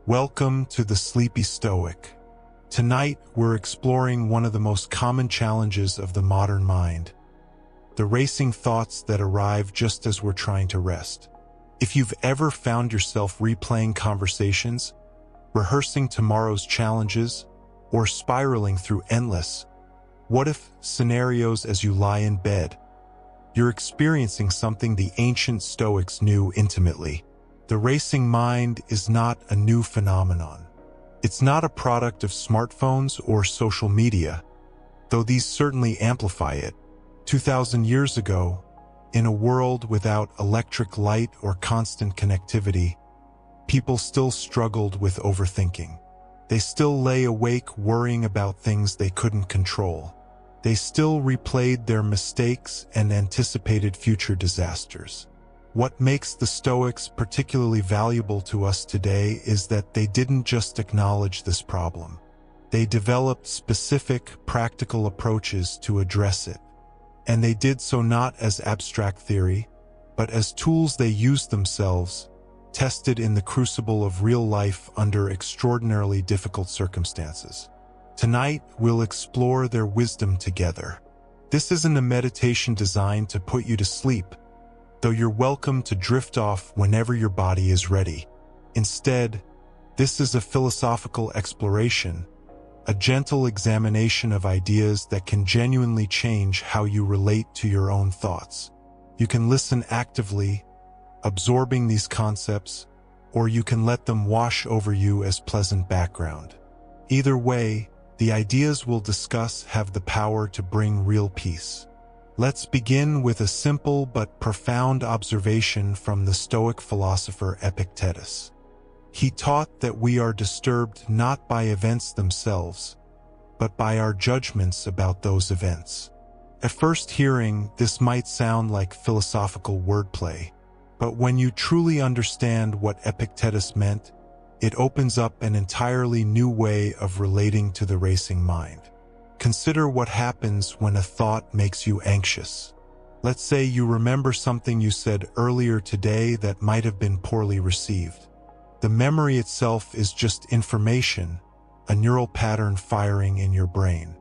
Welcome to the Sleepy Stoic. Tonight, we're exploring one of the most common challenges of the modern mind, the racing thoughts that arrive just as we're trying to rest. If you've ever found yourself replaying conversations, rehearsing tomorrow's challenges, or spiraling through endless what-if scenarios as you lie in bed, you're experiencing something the ancient Stoics knew intimately. The racing mind is not a new phenomenon. It's not a product of smartphones or social media, though these certainly amplify it. 2,000 years ago, in a world without electric light or constant connectivity, people still struggled with overthinking. They still lay awake worrying about things they couldn't control. They still replayed their mistakes and anticipated future disasters. What makes the Stoics particularly valuable to us today is that they didn't just acknowledge this problem. They developed specific, practical approaches to address it. And they did so not as abstract theory, but as tools they used themselves, tested in the crucible of real life under extraordinarily difficult circumstances. Tonight, we'll explore their wisdom together. This isn't a meditation designed to put you to sleep, though you're welcome to drift off whenever your body is ready. Instead, this is a philosophical exploration, a gentle examination of ideas that can genuinely change how you relate to your own thoughts. You can listen actively, absorbing these concepts, or you can let them wash over you as pleasant background. Either way, the ideas we'll discuss have the power to bring real peace. Let's begin with a simple but profound observation from the Stoic philosopher Epictetus. He taught that we are disturbed not by events themselves, but by our judgments about those events. At first hearing, this might sound like philosophical wordplay, but when you truly understand what Epictetus meant, it opens up an entirely new way of relating to the racing mind. Consider what happens when a thought makes you anxious. Let's say you remember something you said earlier today that might have been poorly received. The memory itself is just information, a neural pattern firing in your brain.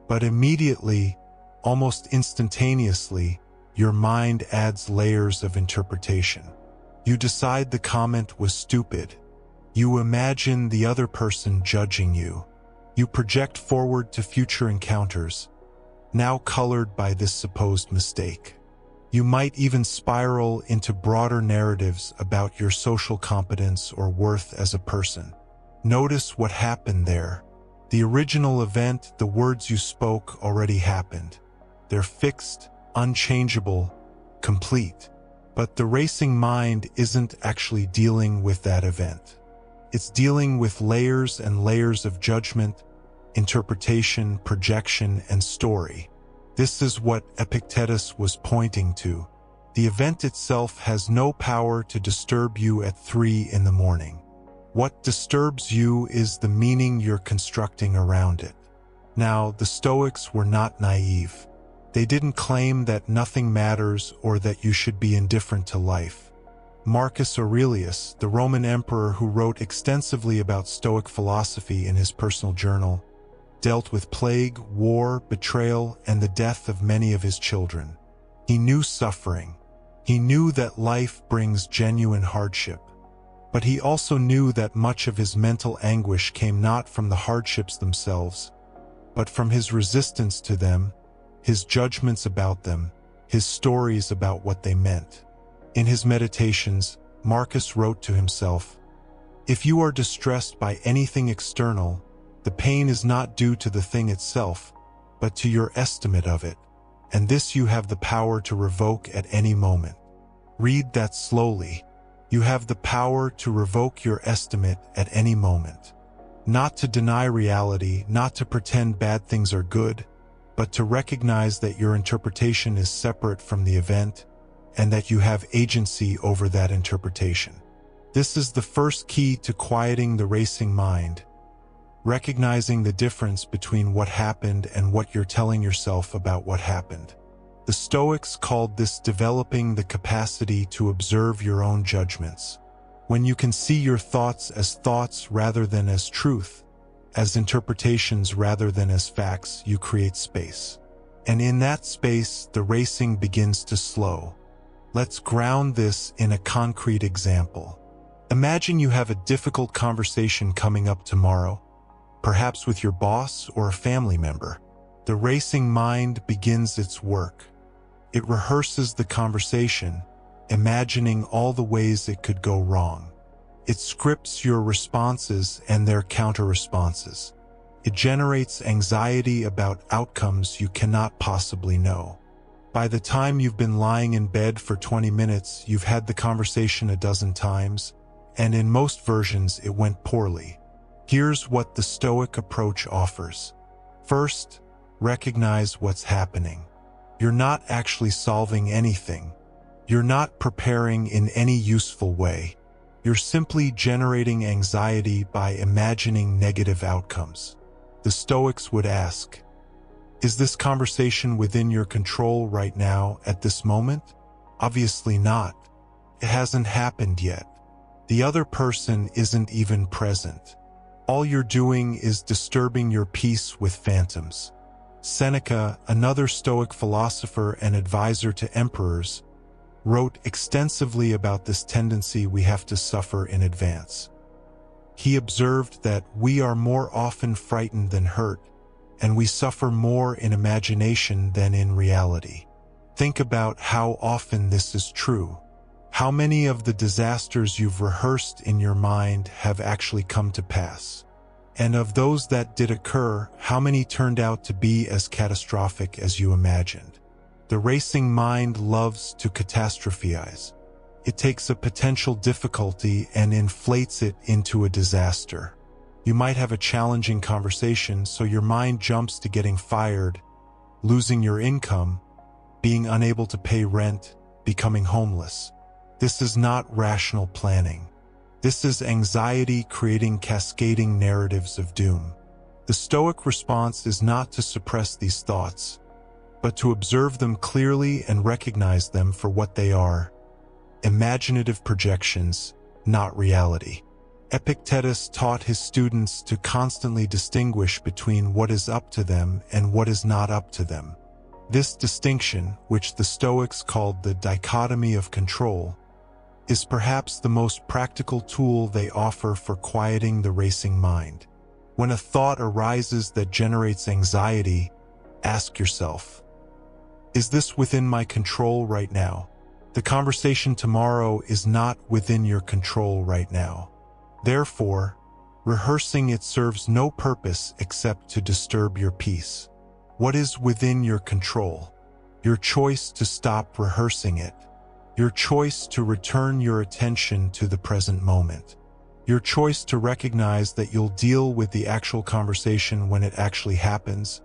But immediately, almost instantaneously, your mind adds layers of interpretation. You decide the comment was stupid. You imagine the other person judging you. You project forward to future encounters, now colored by this supposed mistake. You might even spiral into broader narratives about your social competence or worth as a person. Notice what happened there. The original event, the words you spoke, already happened. They're fixed, unchangeable, complete. But the racing mind isn't actually dealing with that event. It's dealing with layers and layers of judgment, interpretation, projection, and story. This is what Epictetus was pointing to. The event itself has no power to disturb you at 3 in the morning. What disturbs you is the meaning you're constructing around it. Now, the Stoics were not naive. They didn't claim that nothing matters or that you should be indifferent to life. Marcus Aurelius, the Roman emperor who wrote extensively about Stoic philosophy in his personal journal, dealt with plague, war, betrayal, and the death of many of his children. He knew suffering. He knew that life brings genuine hardship. But he also knew that much of his mental anguish came not from the hardships themselves, but from his resistance to them, his judgments about them, his stories about what they meant. In his meditations, Marcus wrote to himself, "If you are distressed by anything external, the pain is not due to the thing itself, but to your estimate of it, and this you have the power to revoke at any moment." Read that slowly. You have the power to revoke your estimate at any moment. Not to deny reality, not to pretend bad things are good, but to recognize that your interpretation is separate from the event, and that you have agency over that interpretation. This is the first key to quieting the racing mind, recognizing the difference between what happened and what you're telling yourself about what happened. The Stoics called this developing the capacity to observe your own judgments. When you can see your thoughts as thoughts rather than as truth, as interpretations rather than as facts, you create space. And in that space, the racing begins to slow. Let's ground this in a concrete example. Imagine you have a difficult conversation coming up tomorrow, perhaps with your boss or a family member. The racing mind begins its work. It rehearses the conversation, imagining all the ways it could go wrong. It scripts your responses and their counter-responses. It generates anxiety about outcomes you cannot possibly know. By the time you've been lying in bed for 20 minutes, you've had the conversation a dozen times, and in most versions it went poorly. Here's what the Stoic approach offers. First, recognize what's happening. You're not actually solving anything. You're not preparing in any useful way. You're simply generating anxiety by imagining negative outcomes. The Stoics would ask, is this conversation within your control right now at this moment? Obviously not. It hasn't happened yet. The other person isn't even present. All you're doing is disturbing your peace with phantoms. Seneca, another Stoic philosopher and advisor to emperors, wrote extensively about this tendency we have to suffer in advance. He observed that we are more often frightened than hurt, and we suffer more in imagination than in reality. Think about how often this is true. How many of the disasters you've rehearsed in your mind have actually come to pass? And of those that did occur, how many turned out to be as catastrophic as you imagined? The racing mind loves to catastrophize. It takes a potential difficulty and inflates it into a disaster. You might have a challenging conversation, so your mind jumps to getting fired, losing your income, being unable to pay rent, becoming homeless. This is not rational planning. This is anxiety creating cascading narratives of doom. The Stoic response is not to suppress these thoughts, but to observe them clearly and recognize them for what they are: imaginative projections, not reality. Epictetus taught his students to constantly distinguish between what is up to them and what is not up to them. This distinction, which the Stoics called the Dichotomy of Control, is perhaps the most practical tool they offer for quieting the racing mind. When a thought arises that generates anxiety, ask yourself, is this within my control right now? The conversation tomorrow is not within your control right now. Therefore, rehearsing it serves no purpose except to disturb your peace. What is within your control? Your choice to stop rehearsing it. Your choice to return your attention to the present moment. Your choice to recognize that you'll deal with the actual conversation when it actually happens,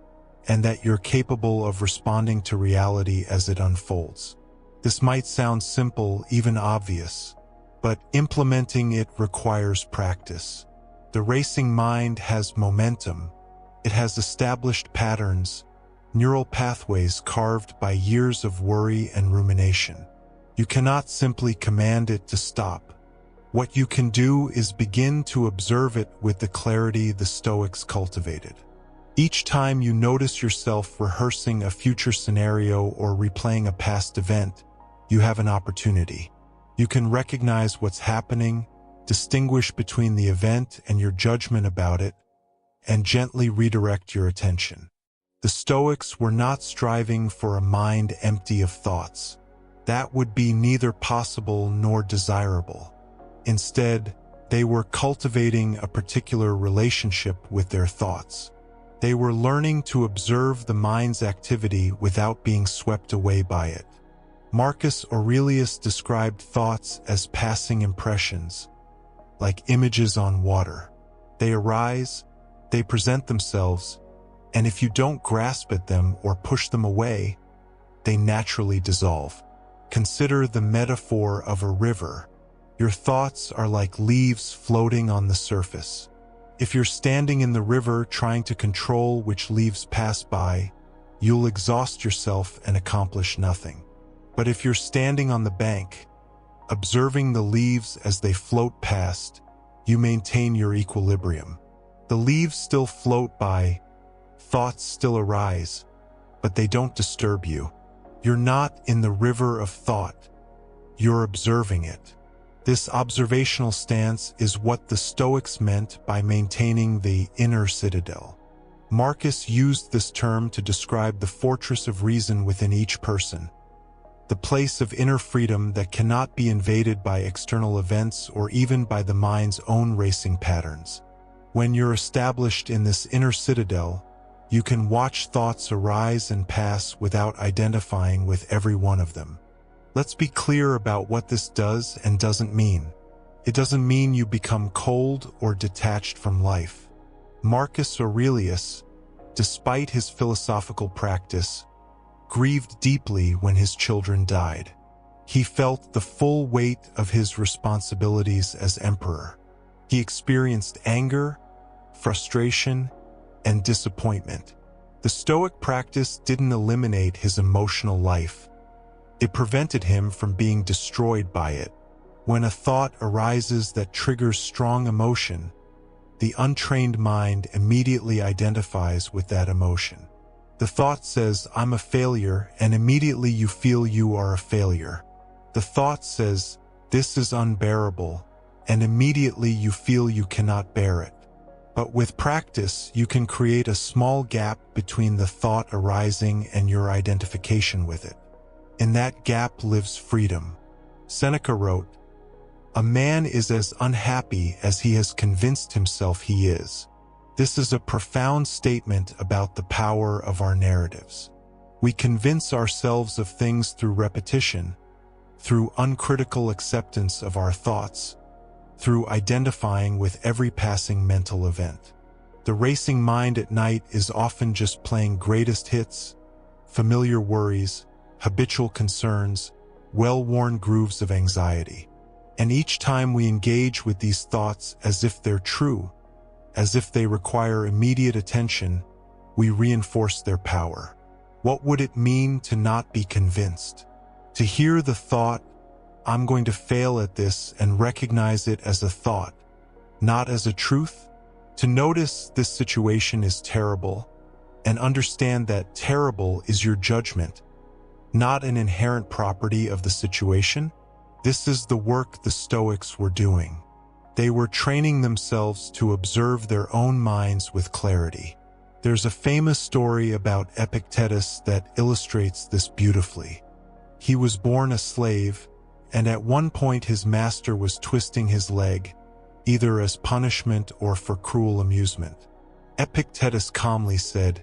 and that you're capable of responding to reality as it unfolds. This might sound simple, even obvious, but implementing it requires practice. The racing mind has momentum. It has established patterns, neural pathways carved by years of worry and rumination. You cannot simply command it to stop. What you can do is begin to observe it with the clarity the Stoics cultivated. Each time you notice yourself rehearsing a future scenario or replaying a past event, you have an opportunity. You can recognize what's happening, distinguish between the event and your judgment about it, and gently redirect your attention. The Stoics were not striving for a mind empty of thoughts. That would be neither possible nor desirable. Instead, they were cultivating a particular relationship with their thoughts. They were learning to observe the mind's activity without being swept away by it. Marcus Aurelius described thoughts as passing impressions, like images on water. They arise, they present themselves, and if you don't grasp at them or push them away, they naturally dissolve. Consider the metaphor of a river. Your thoughts are like leaves floating on the surface. If you're standing in the river trying to control which leaves pass by, you'll exhaust yourself and accomplish nothing. But if you're standing on the bank, Observing the leaves as they float past, you maintain your equilibrium. The leaves still float by, thoughts still arise, but they don't disturb you. You're not in the river of thought. You're observing it. This observational stance is what the Stoics meant by maintaining the inner citadel. Marcus used this term to describe the fortress of reason within each person, the place of inner freedom that cannot be invaded by external events or even by the mind's own racing patterns. When you're established in this inner citadel, you can watch thoughts arise and pass without identifying with every one of them. Let's be clear about what this does and doesn't mean. It doesn't mean you become cold or detached from life. Marcus Aurelius, despite his philosophical practice, grieved deeply when his children died. He felt the full weight of his responsibilities as emperor. He experienced anger, frustration, and disappointment. The Stoic practice didn't eliminate his emotional life. It prevented him from being destroyed by it. When a thought arises that triggers strong emotion, the untrained mind immediately identifies with that emotion. The thought says, "I'm a failure," and immediately you feel you are a failure. The thought says, "This is unbearable," and immediately you feel you cannot bear it. But with practice, you can create a small gap between the thought arising and your identification with it. In that gap lives freedom. Seneca wrote, "A man is as unhappy as he has convinced himself he is." This is a profound statement about the power of our narratives. We convince ourselves of things through repetition, through uncritical acceptance of our thoughts, through identifying with every passing mental event. The racing mind at night is often just playing greatest hits, familiar worries, habitual concerns, well-worn grooves of anxiety. And each time we engage with these thoughts as if they're true, as if they require immediate attention, we reinforce their power. What would it mean to not be convinced? To hear the thought, "I'm going to fail at this," and recognize it as a thought, not as a truth? To notice this situation is terrible, and understand that terrible is your judgment, not an inherent property of the situation? This is the work the Stoics were doing. They were training themselves to observe their own minds with clarity. There's a famous story about Epictetus that illustrates this beautifully. He was born a slave, and at one point his master was twisting his leg, either as punishment or for cruel amusement. Epictetus calmly said,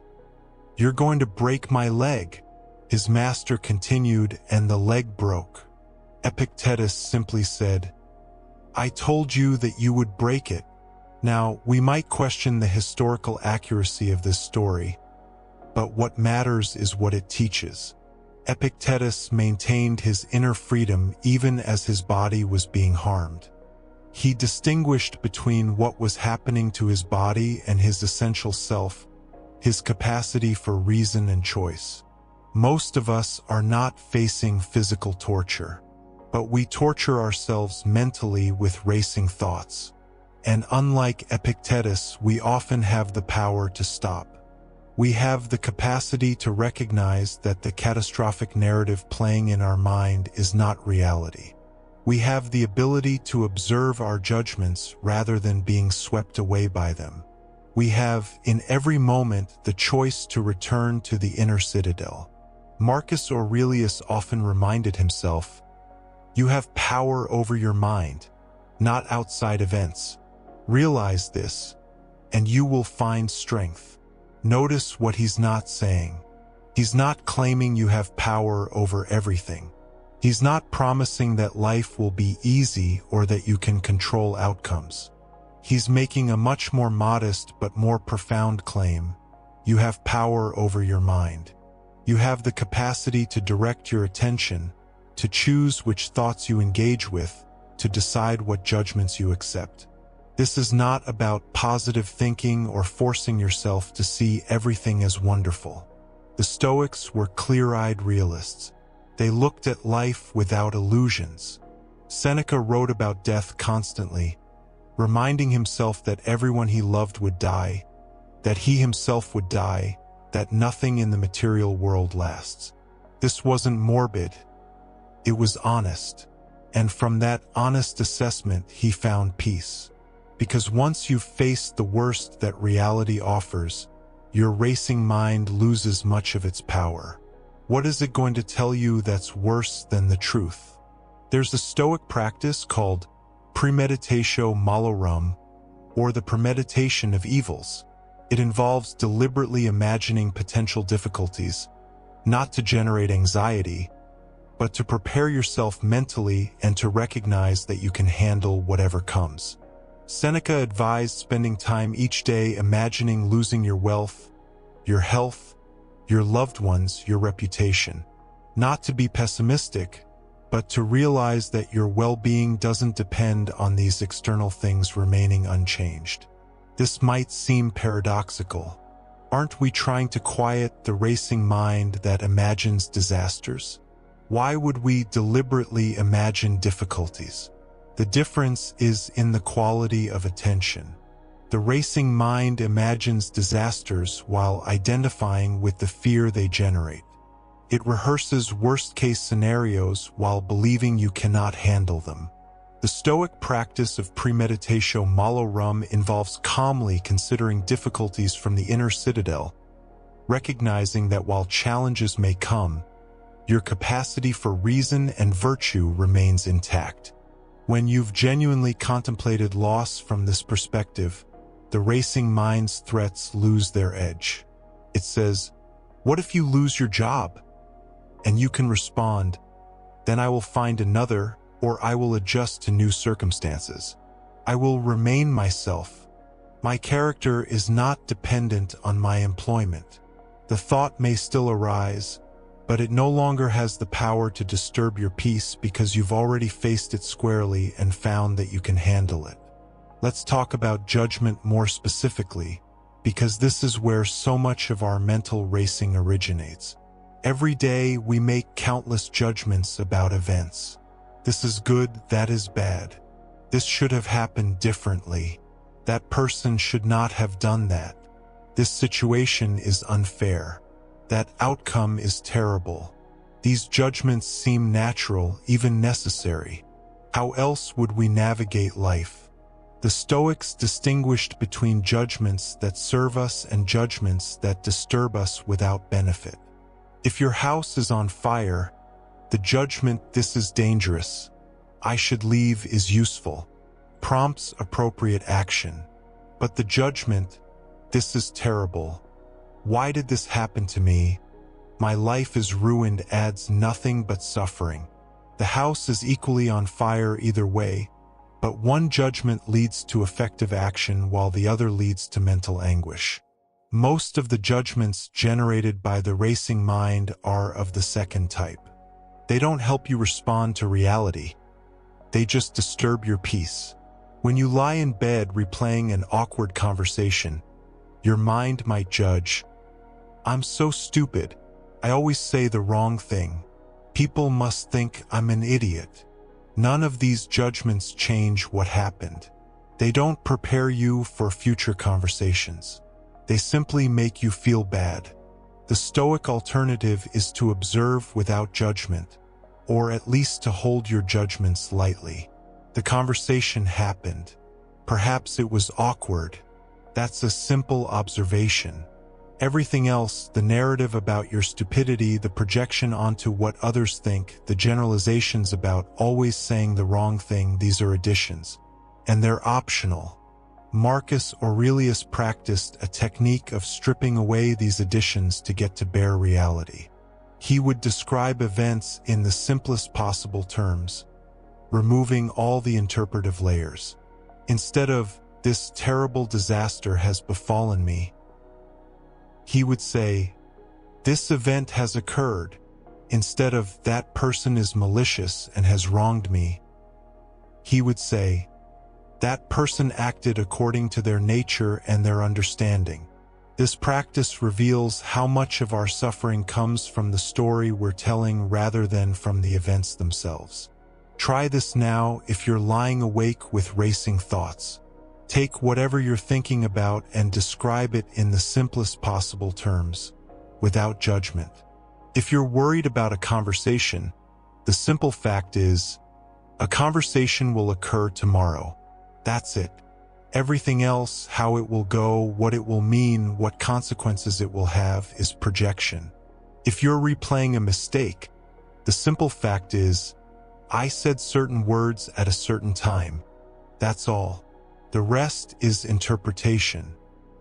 "You're going to break my leg." His master continued, and the leg broke. Epictetus simply said, "I told you that you would break it." Now, we might question the historical accuracy of this story, but what matters is what it teaches. Epictetus maintained his inner freedom even as his body was being harmed. He distinguished between what was happening to his body and his essential self, his capacity for reason and choice. Most of us are not facing physical torture, but we torture ourselves mentally with racing thoughts. And unlike Epictetus, we often have the power to stop. We have the capacity to recognize that the catastrophic narrative playing in our mind is not reality. We have the ability to observe our judgments rather than being swept away by them. We have, in every moment, the choice to return to the inner citadel. Marcus Aurelius often reminded himself, "You have power over your mind, not outside events. Realize this, and you will find strength." Notice what he's not saying. He's not claiming you have power over everything. He's not promising that life will be easy or that you can control outcomes. He's making a much more modest but more profound claim. You have power over your mind. You have the capacity to direct your attention, to choose which thoughts you engage with, to decide what judgments you accept. This is not about positive thinking or forcing yourself to see everything as wonderful. The Stoics were clear-eyed realists. They looked at life without illusions. Seneca wrote about death constantly, reminding himself that everyone he loved would die, that he himself would die, that nothing in the material world lasts. This wasn't morbid, it was honest, and from that honest assessment he found peace. Because once you've faced the worst that reality offers, your racing mind loses much of its power. What is it going to tell you that's worse than the truth? There's a Stoic practice called premeditatio malorum, or the premeditation of evils. It involves deliberately imagining potential difficulties, not to generate anxiety, but to prepare yourself mentally and to recognize that you can handle whatever comes. Seneca advised spending time each day imagining losing your wealth, your health, your loved ones, your reputation. Not to be pessimistic, but to realize that your well-being doesn't depend on these external things remaining unchanged. This might seem paradoxical. Aren't we trying to quiet the racing mind that imagines disasters? Why would we deliberately imagine difficulties? The difference is in the quality of attention. The racing mind imagines disasters while identifying with the fear they generate. It rehearses worst-case scenarios while believing you cannot handle them. The Stoic practice of premeditatio malorum involves calmly considering difficulties from the inner citadel, recognizing that while challenges may come, your capacity for reason and virtue remains intact. When you've genuinely contemplated loss from this perspective, the racing mind's threats lose their edge. It says, "What if you lose your job?" And you can respond, "Then I will find another, or I will adjust to new circumstances. I will remain myself. My character is not dependent on my employment." The thought may still arise, but it no longer has the power to disturb your peace because you've already faced it squarely and found that you can handle it. Let's talk about judgment more specifically, because this is where so much of our mental racing originates. Every day we make countless judgments about events. This is good, that is bad. This should have happened differently. That person should not have done that. This situation is unfair. That outcome is terrible. These judgments seem natural, even necessary. How else would we navigate life? The Stoics distinguished between judgments that serve us and judgments that disturb us without benefit. If your house is on fire, the judgment, "This is dangerous, I should leave," is useful, prompts appropriate action. But the judgment, "This is terrible, why did this happen to me? My life is ruined," adds nothing but suffering. The house is equally on fire either way, but one judgment leads to effective action while the other leads to mental anguish. Most of the judgments generated by the racing mind are of the second type. They don't help you respond to reality. They just disturb your peace. When you lie in bed replaying an awkward conversation, your mind might judge, "I'm so stupid. I always say the wrong thing. People must think I'm an idiot." None of these judgments change what happened. They don't prepare you for future conversations. They simply make you feel bad. The Stoic alternative is to observe without judgment, or at least to hold your judgments lightly. The conversation happened. Perhaps it was awkward. That's a simple observation. Everything else, the narrative about your stupidity, the projection onto what others think, the generalizations about always saying the wrong thing, these are additions. And they're optional. Marcus Aurelius practiced a technique of stripping away these additions to get to bare reality. He would describe events in the simplest possible terms, removing all the interpretive layers. Instead of, "This terrible disaster has befallen me," he would say, "This event has occurred." Instead of, "That person is malicious and has wronged me," he would say, "That person acted according to their nature and their understanding." This practice reveals how much of our suffering comes from the story we're telling rather than from the events themselves. Try this now if you're lying awake with racing thoughts. Take whatever you're thinking about and describe it in the simplest possible terms, without judgment. If you're worried about a conversation, the simple fact is, a conversation will occur tomorrow. That's it. Everything else, how it will go, what it will mean, what consequences it will have, is projection. If you're replaying a mistake, the simple fact is, I said certain words at a certain time. That's all. The rest is interpretation.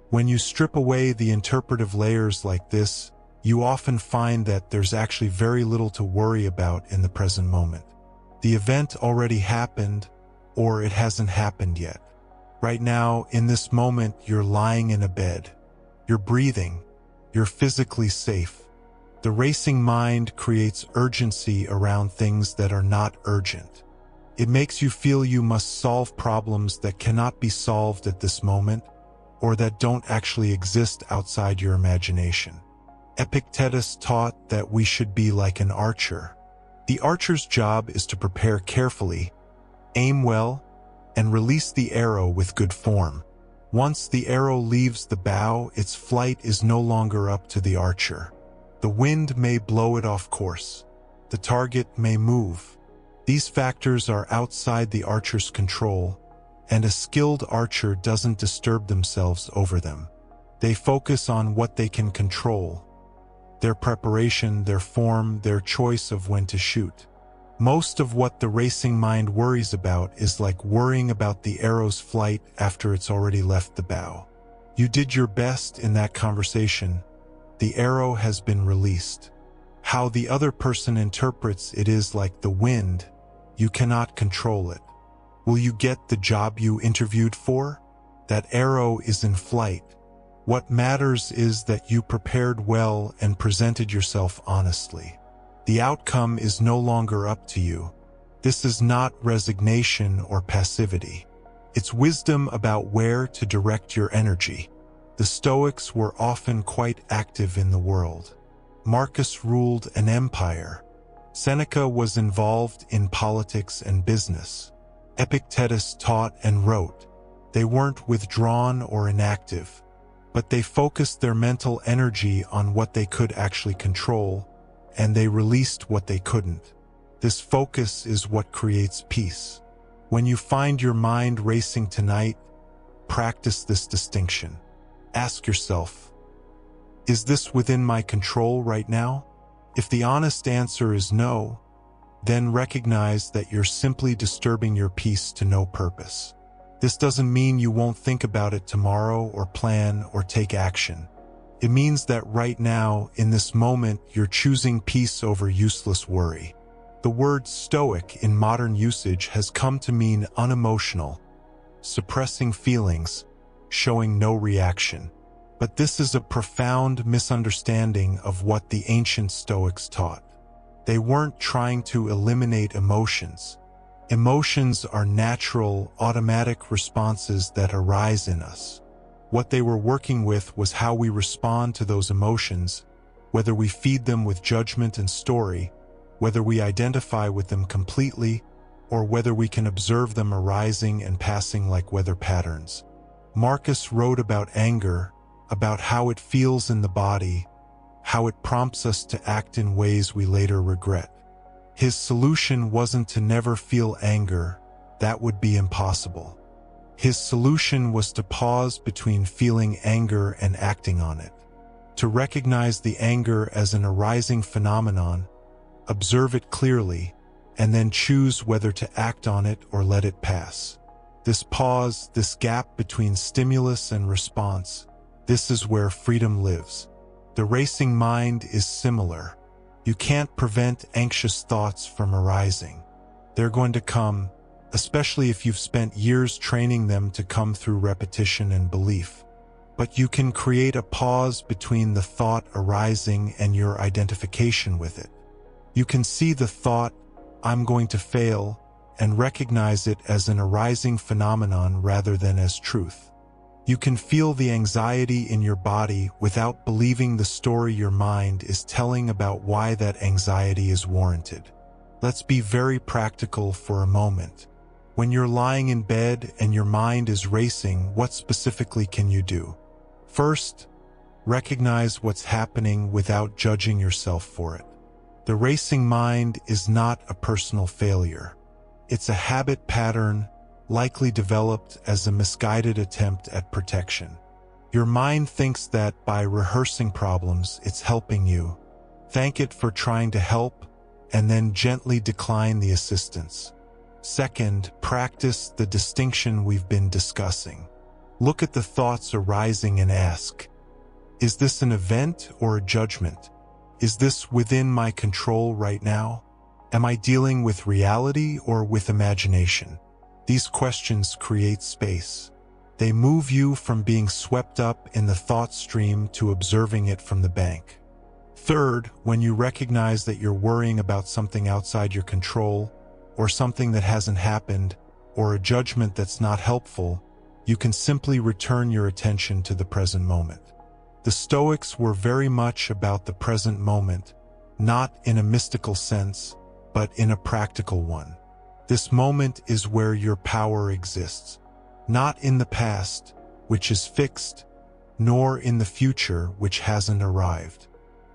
When you strip away the interpretive layers like this, you often find that there's actually very little to worry about in the present moment. The event already happened, or it hasn't happened yet. Right now, in this moment, you're lying in a bed. You're breathing. You're physically safe. The racing mind creates urgency around things that are not urgent. It makes you feel you must solve problems that cannot be solved at this moment, or that don't actually exist outside your imagination. Epictetus taught that we should be like an archer. The archer's job is to prepare carefully, aim well, and release the arrow with good form. Once the arrow leaves the bow, its flight is no longer up to the archer. The wind may blow it off course. The target may move. These factors are outside the archer's control, and a skilled archer doesn't disturb themselves over them. They focus on what they can control: their preparation, their form, their choice of when to shoot. Most of what the racing mind worries about is like worrying about the arrow's flight after it's already left the bow. You did your best in that conversation. The arrow has been released. How the other person interprets it is like the wind. You cannot control it. Will you get the job you interviewed for? That arrow is in flight. What matters is that you prepared well and presented yourself honestly. The outcome is no longer up to you. This is not resignation or passivity. It's wisdom about where to direct your energy. The Stoics were often quite active in the world. Marcus ruled an empire. Seneca was involved in politics and business. Epictetus taught and wrote. They weren't withdrawn or inactive, but they focused their mental energy on what they could actually control, and they released what they couldn't. This focus is what creates peace. When you find your mind racing tonight, practice this distinction. Ask yourself, is this within my control right now? If the honest answer is no, then recognize that you're simply disturbing your peace to no purpose. This doesn't mean you won't think about it tomorrow or plan or take action. It means that right now, in this moment, you're choosing peace over useless worry. The word Stoic in modern usage has come to mean unemotional, suppressing feelings, showing no reaction. But this is a profound misunderstanding of what the ancient Stoics taught. They weren't trying to eliminate emotions. Emotions are natural, automatic responses that arise in us. What they were working with was how we respond to those emotions, whether we feed them with judgment and story, whether we identify with them completely, or whether we can observe them arising and passing like weather patterns. Marcus wrote about anger, about how it feels in the body, how it prompts us to act in ways we later regret. His solution wasn't to never feel anger. That would be impossible. His solution was to pause between feeling anger and acting on it, to recognize the anger as an arising phenomenon, observe it clearly, and then choose whether to act on it or let it pass. This pause, this gap between stimulus and response, this is where freedom lives. The racing mind is similar. You can't prevent anxious thoughts from arising. They're going to come, especially if you've spent years training them to come through repetition and belief. But you can create a pause between the thought arising and your identification with it. You can see the thought, I'm going to fail, and recognize it as an arising phenomenon rather than as truth. You can feel the anxiety in your body without believing the story your mind is telling about why that anxiety is warranted. Let's be very practical for a moment. When you're lying in bed and your mind is racing, what specifically can you do? First, recognize what's happening without judging yourself for it. The racing mind is not a personal failure. It's a habit pattern likely developed as a misguided attempt at protection. Your mind thinks that by rehearsing problems, it's helping you. Thank it for trying to help, and then gently decline the assistance. Second, practice the distinction we've been discussing. Look at the thoughts arising and ask, is this an event or a judgment? Is this within my control right now? Am I dealing with reality or with imagination? These questions create space. They move you from being swept up in the thought stream to observing it from the bank. Third, when you recognize that you're worrying about something outside your control, or something that hasn't happened, or a judgment that's not helpful, you can simply return your attention to the present moment. The Stoics were very much about the present moment, not in a mystical sense, but in a practical one. This moment is where your power exists, not in the past, which is fixed, nor in the future, which hasn't arrived.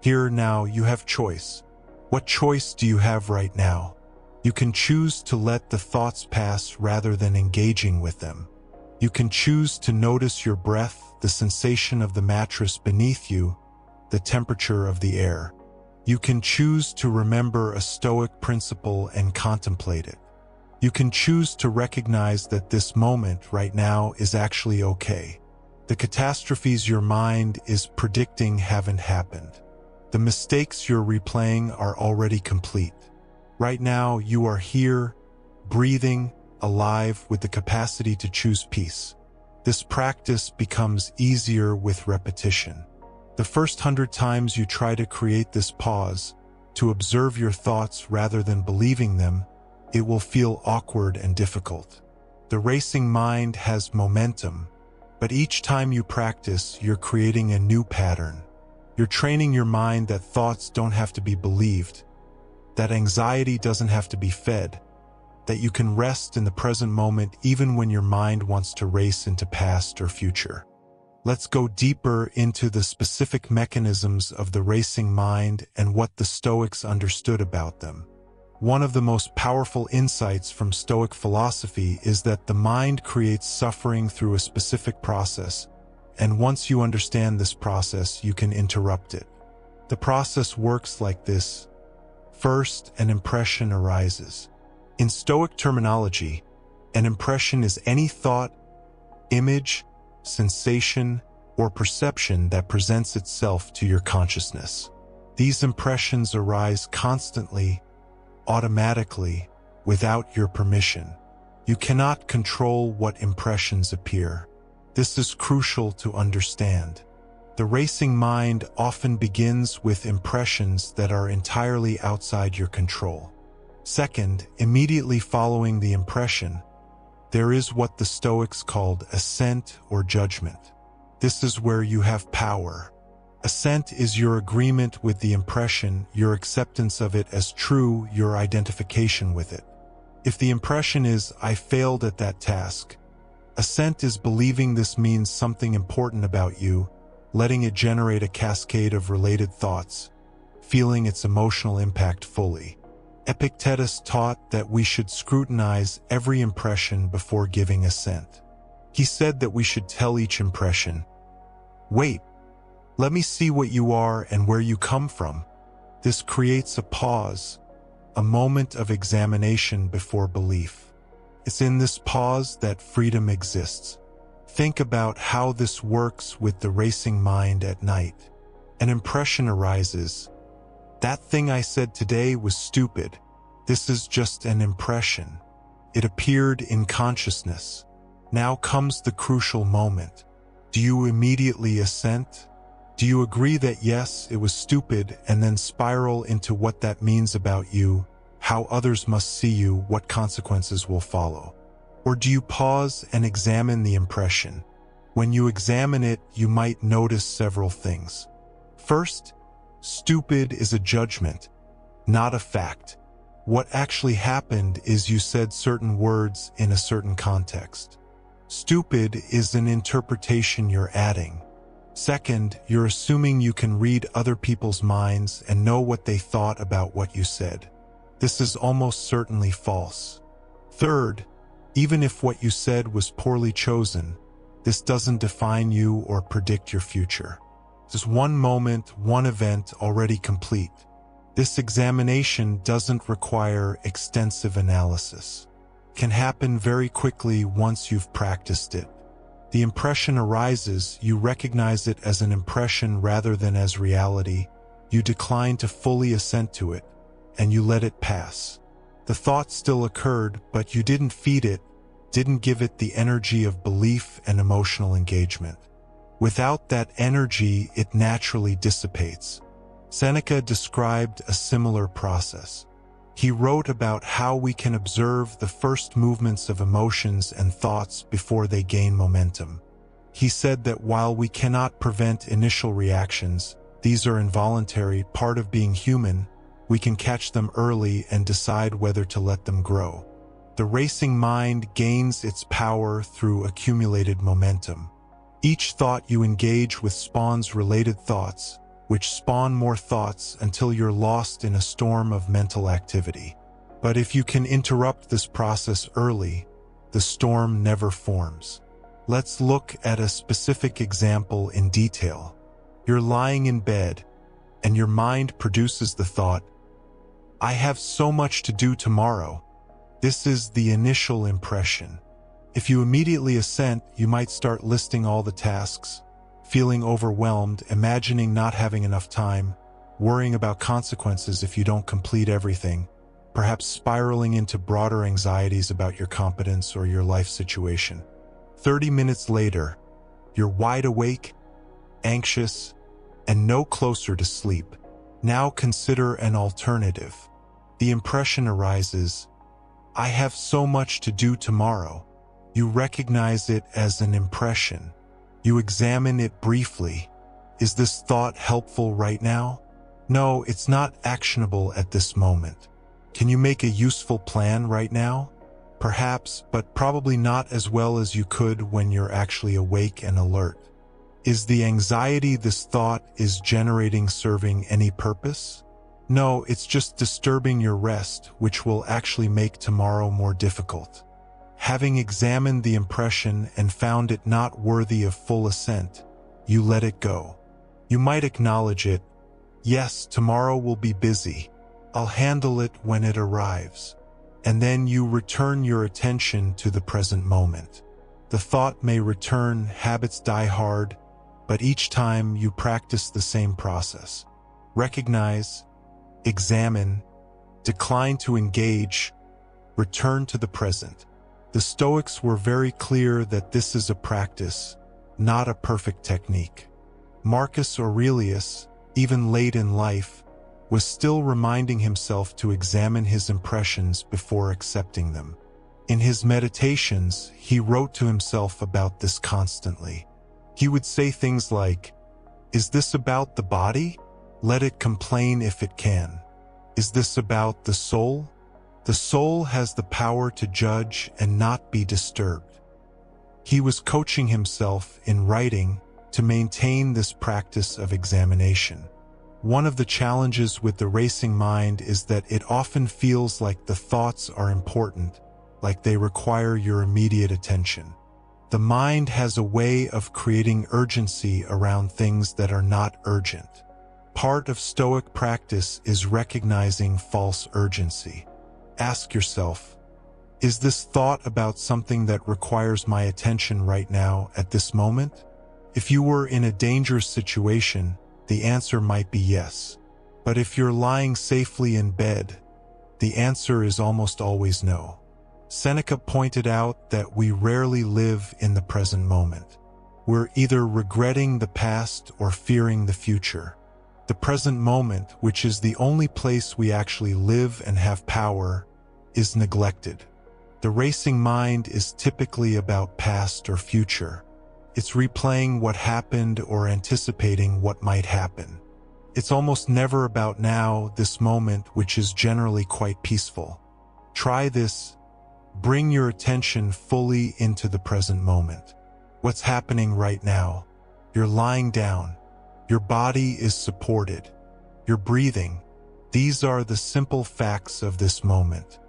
Here now you have choice. What choice do you have right now? You can choose to let the thoughts pass rather than engaging with them. You can choose to notice your breath, the sensation of the mattress beneath you, the temperature of the air. You can choose to remember a Stoic principle and contemplate it. You can choose to recognize that this moment right now is actually okay. The catastrophes your mind is predicting haven't happened. The mistakes you're replaying are already complete. Right now, you are here, breathing, alive, with the capacity to choose peace. This practice becomes easier with repetition. The first 100 times you try to create this pause, to observe your thoughts rather than believing them, it will feel awkward and difficult. The racing mind has momentum, but each time you practice, you're creating a new pattern. You're training your mind that thoughts don't have to be believed, that anxiety doesn't have to be fed, that you can rest in the present moment even when your mind wants to race into past or future. Let's go deeper into the specific mechanisms of the racing mind and what the Stoics understood about them. One of the most powerful insights from Stoic philosophy is that the mind creates suffering through a specific process, and once you understand this process, you can interrupt it. The process works like this. First, an impression arises. In Stoic terminology, an impression is any thought, image, sensation, or perception that presents itself to your consciousness. These impressions arise constantly, automatically, without your permission. You cannot control what impressions appear. This is crucial to understand. The racing mind often begins with impressions that are entirely outside your control. Second, immediately following the impression, there is what the Stoics called assent or judgment. This is where you have power. Assent is your agreement with the impression, your acceptance of it as true, your identification with it. If the impression is, I failed at that task, assent is believing this means something important about you, letting it generate a cascade of related thoughts, feeling its emotional impact fully. Epictetus taught that we should scrutinize every impression before giving assent. He said that we should tell each impression, wait, let me see what you are and where you come from. This creates a pause, a moment of examination before belief. It's in this pause that freedom exists. Think about how this works with the racing mind at night. An impression arises. That thing I said today was stupid. This is just an impression. It appeared in consciousness. Now comes the crucial moment. Do you immediately assent? Do you agree that yes, it was stupid, and then spiral into what that means about you, how others must see you, what consequences will follow? Or do you pause and examine the impression? When you examine it, you might notice several things. First, stupid is a judgment, not a fact. What actually happened is you said certain words in a certain context. Stupid is an interpretation you're adding. Second, you're assuming you can read other people's minds and know what they thought about what you said. This is almost certainly false. Third, even if what you said was poorly chosen, this doesn't define you or predict your future. This is one moment, one event already complete. This examination doesn't require extensive analysis. It can happen very quickly once you've practiced it. The impression arises, you recognize it as an impression rather than as reality, you decline to fully assent to it, and you let it pass. The thought still occurred, but you didn't feed it, didn't give it the energy of belief and emotional engagement. Without that energy, it naturally dissipates. Seneca described a similar process. He wrote about how we can observe the first movements of emotions and thoughts before they gain momentum. He said that while we cannot prevent initial reactions, these are involuntary, part of being human, we can catch them early and decide whether to let them grow. The racing mind gains its power through accumulated momentum. Each thought you engage with spawns related thoughts, which spawn more thoughts until you're lost in a storm of mental activity. But if you can interrupt this process early, the storm never forms. Let's look at a specific example in detail. You're lying in bed, and your mind produces the thought, "I have so much to do tomorrow." This is the initial impression. If you immediately assent, you might start listing all the tasks, feeling overwhelmed, imagining not having enough time, worrying about consequences if you don't complete everything, perhaps spiraling into broader anxieties about your competence or your life situation. 30 minutes later, you're wide awake, anxious, and no closer to sleep. Now consider an alternative. The impression arises, "I have so much to do tomorrow." You recognize it as an impression. You examine it briefly. Is this thought helpful right now? No, it's not actionable at this moment. Can you make a useful plan right now? Perhaps, but probably not as well as you could when you're actually awake and alert. Is the anxiety this thought is generating serving any purpose? No, it's just disturbing your rest, which will actually make tomorrow more difficult. Having examined the impression and found it not worthy of full assent, you let it go. You might acknowledge it. Yes, tomorrow will be busy. I'll handle it when it arrives. And then you return your attention to the present moment. The thought may return, habits die hard, but each time you practice the same process. Recognize, examine, decline to engage, return to the present. The Stoics were very clear that this is a practice, not a perfect technique. Marcus Aurelius, even late in life, was still reminding himself to examine his impressions before accepting them. In his meditations, he wrote to himself about this constantly. He would say things like, "Is this about the body? Let it complain if it can. Is this about the soul? The soul has the power to judge and not be disturbed." He was coaching himself in writing to maintain this practice of examination. One of the challenges with the racing mind is that it often feels like the thoughts are important, like they require your immediate attention. The mind has a way of creating urgency around things that are not urgent. Part of Stoic practice is recognizing false urgency. Ask yourself, is this thought about something that requires my attention right now at this moment? If you were in a dangerous situation, the answer might be yes. But if you're lying safely in bed, the answer is almost always no. Seneca pointed out that we rarely live in the present moment. We're either regretting the past or fearing the future. The present moment, which is the only place we actually live and have power, is neglected. The racing mind is typically about past or future. It's replaying what happened or anticipating what might happen. It's almost never about now, this moment, which is generally quite peaceful. Try this. Bring your attention fully into the present moment. What's happening right now? You're lying down. Your body is supported. You're breathing. These are the simple facts of this moment.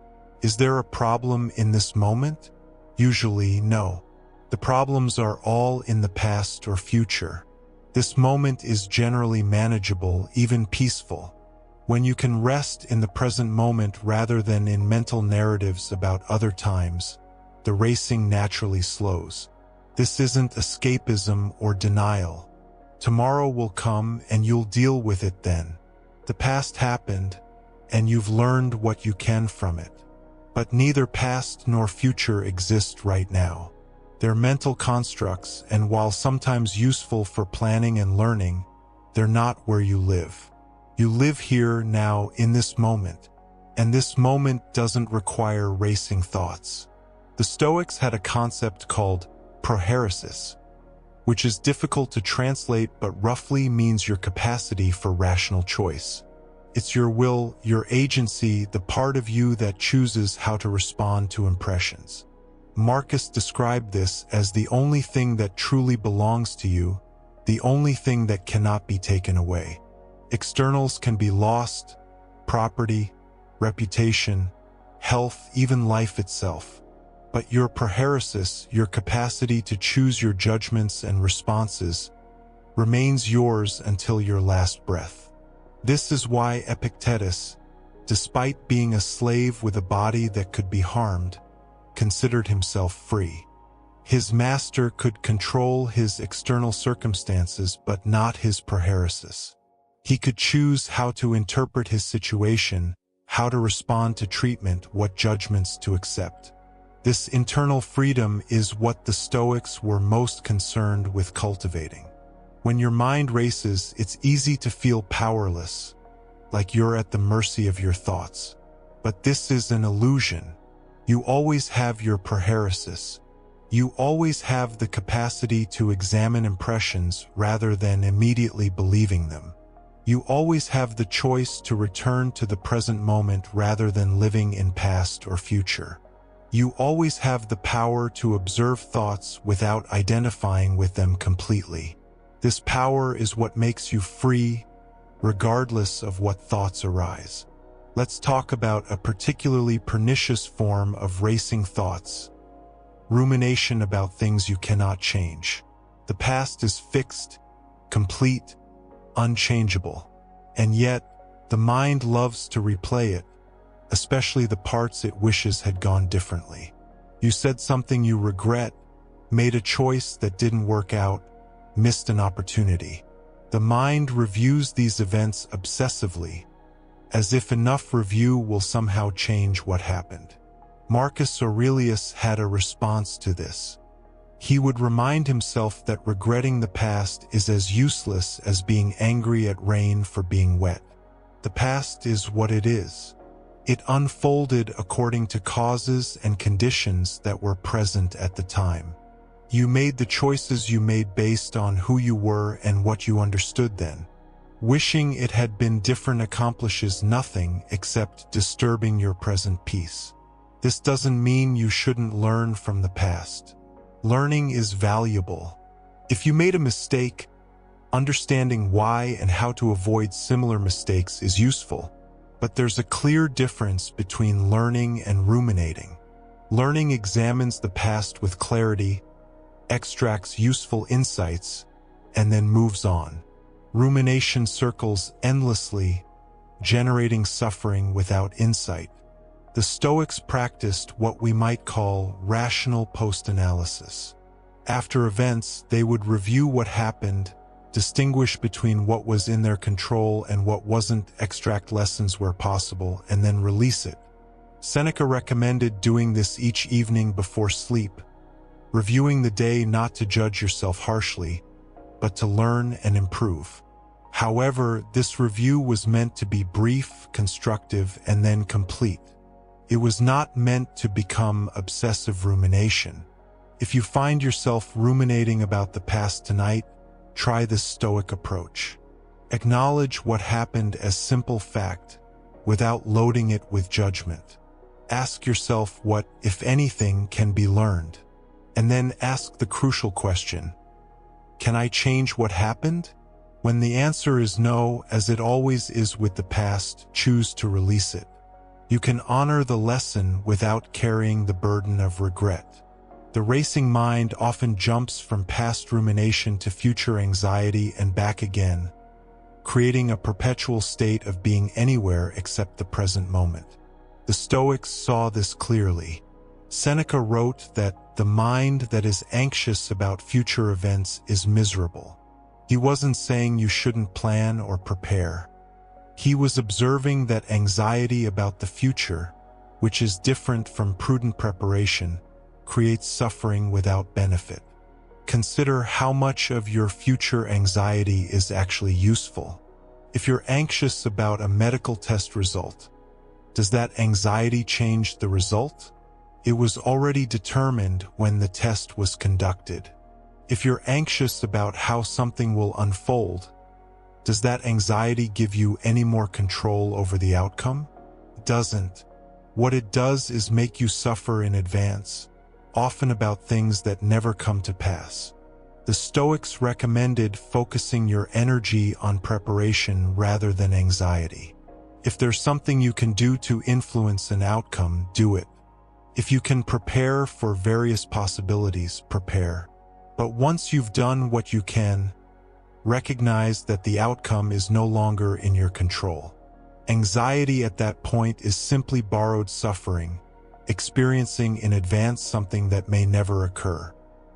Is there a problem in this moment? Usually, no. The problems are all in the past or future. This moment is generally manageable, even peaceful. When you can rest in the present moment rather than in mental narratives about other times, the racing naturally slows. This isn't escapism or denial. Tomorrow will come and you'll deal with it then. The past happened, and you've learned what you can from it. But neither past nor future exist right now. They're mental constructs, and while sometimes useful for planning and learning, they're not where you live. You live here now in this moment, and this moment doesn't require racing thoughts. The Stoics had a concept called prohairesis, which is difficult to translate but roughly means your capacity for rational choice. It's your will, your agency, the part of you that chooses how to respond to impressions. Marcus described this as the only thing that truly belongs to you, the only thing that cannot be taken away. Externals can be lost, property, reputation, health, even life itself. But your prohairesis, your capacity to choose your judgments and responses, remains yours until your last breath. This is why Epictetus, despite being a slave with a body that could be harmed, considered himself free. His master could control his external circumstances but not his prohairesis. He could choose how to interpret his situation, how to respond to treatment, what judgments to accept. This internal freedom is what the Stoics were most concerned with cultivating. When your mind races, it's easy to feel powerless, like you're at the mercy of your thoughts. But this is an illusion. You always have your prohairesis. You always have the capacity to examine impressions rather than immediately believing them. You always have the choice to return to the present moment rather than living in past or future. You always have the power to observe thoughts without identifying with them completely. This power is what makes you free, regardless of what thoughts arise. Let's talk about a particularly pernicious form of racing thoughts: rumination about things you cannot change. The past is fixed, complete, unchangeable. And yet, the mind loves to replay it, especially the parts it wishes had gone differently. You said something you regret, made a choice that didn't work out, missed an opportunity. The mind reviews these events obsessively, as if enough review will somehow change what happened. Marcus Aurelius had a response to this. He would remind himself that regretting the past is as useless as being angry at rain for being wet. The past is what it is. It unfolded according to causes and conditions that were present at the time. You made the choices you made based on who you were and what you understood then. Wishing it had been different accomplishes nothing except disturbing your present peace. This doesn't mean you shouldn't learn from the past. Learning is valuable. If you made a mistake, understanding why and how to avoid similar mistakes is useful. But there's a clear difference between learning and ruminating. Learning examines the past with clarity, extracts useful insights, and then moves on. Rumination circles endlessly, generating suffering without insight. The Stoics practiced what we might call rational post-analysis. After events, they would review what happened, distinguish between what was in their control and what wasn't, extract lessons where possible, and then release it. Seneca recommended doing this each evening before sleep, reviewing the day not to judge yourself harshly, but to learn and improve. However, this review was meant to be brief, constructive, and then complete. It was not meant to become obsessive rumination. If you find yourself ruminating about the past tonight, try this Stoic approach. Acknowledge what happened as simple fact, without loading it with judgment. Ask yourself what, if anything, can be learned. And then ask the crucial question: can I change what happened? When the answer is no, as it always is with the past, choose to release it. You can honor the lesson without carrying the burden of regret. The racing mind often jumps from past rumination to future anxiety and back again, creating a perpetual state of being anywhere except the present moment. The Stoics saw this clearly. Seneca wrote that the mind that is anxious about future events is miserable. He wasn't saying you shouldn't plan or prepare. He was observing that anxiety about the future, which is different from prudent preparation, creates suffering without benefit. Consider how much of your future anxiety is actually useful. If you're anxious about a medical test result, does that anxiety change the result? It was already determined when the test was conducted. If you're anxious about how something will unfold, does that anxiety give you any more control over the outcome? It doesn't. What it does is make you suffer in advance, often about things that never come to pass. The Stoics recommended focusing your energy on preparation rather than anxiety. If there's something you can do to influence an outcome, do it. If you can prepare for various possibilities, prepare. But once you've done what you can, recognize that the outcome is no longer in your control. Anxiety at that point is simply borrowed suffering, experiencing in advance something that may never occur.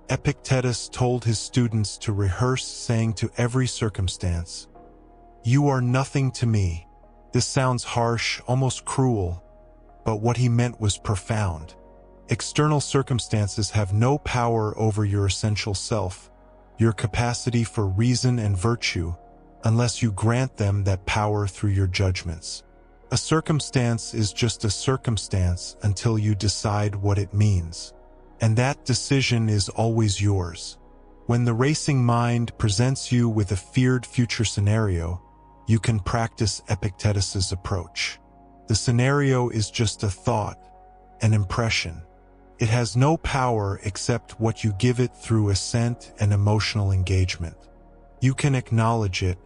Epictetus told his students to rehearse saying to every circumstance, "You are nothing to me." This sounds harsh, almost cruel, but what he meant was profound. External circumstances have no power over your essential self, your capacity for reason and virtue, unless you grant them that power through your judgments. A circumstance is just a circumstance until you decide what it means. And that decision is always yours. When the racing mind presents you with a feared future scenario, you can practice Epictetus's approach. The scenario is just a thought, an impression. It has no power except what you give it through assent and emotional engagement. You can acknowledge it.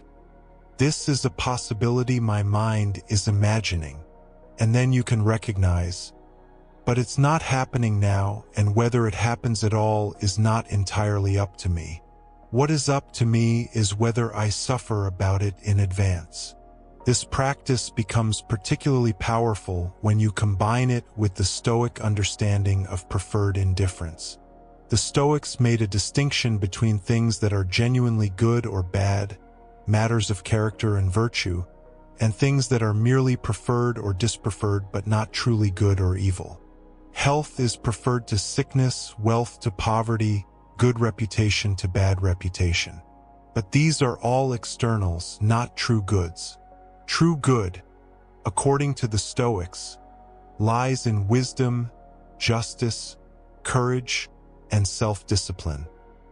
This is a possibility my mind is imagining. And then you can recognize, but it's not happening now, and whether it happens at all is not entirely up to me. What is up to me is whether I suffer about it in advance. This practice becomes particularly powerful when you combine it with the Stoic understanding of preferred indifference. The Stoics made a distinction between things that are genuinely good or bad, matters of character and virtue, and things that are merely preferred or dispreferred but not truly good or evil. Health is preferred to sickness, wealth to poverty, good reputation to bad reputation. But these are all externals, not true goods. True good, according to the Stoics, lies in wisdom, justice, courage, and self-discipline.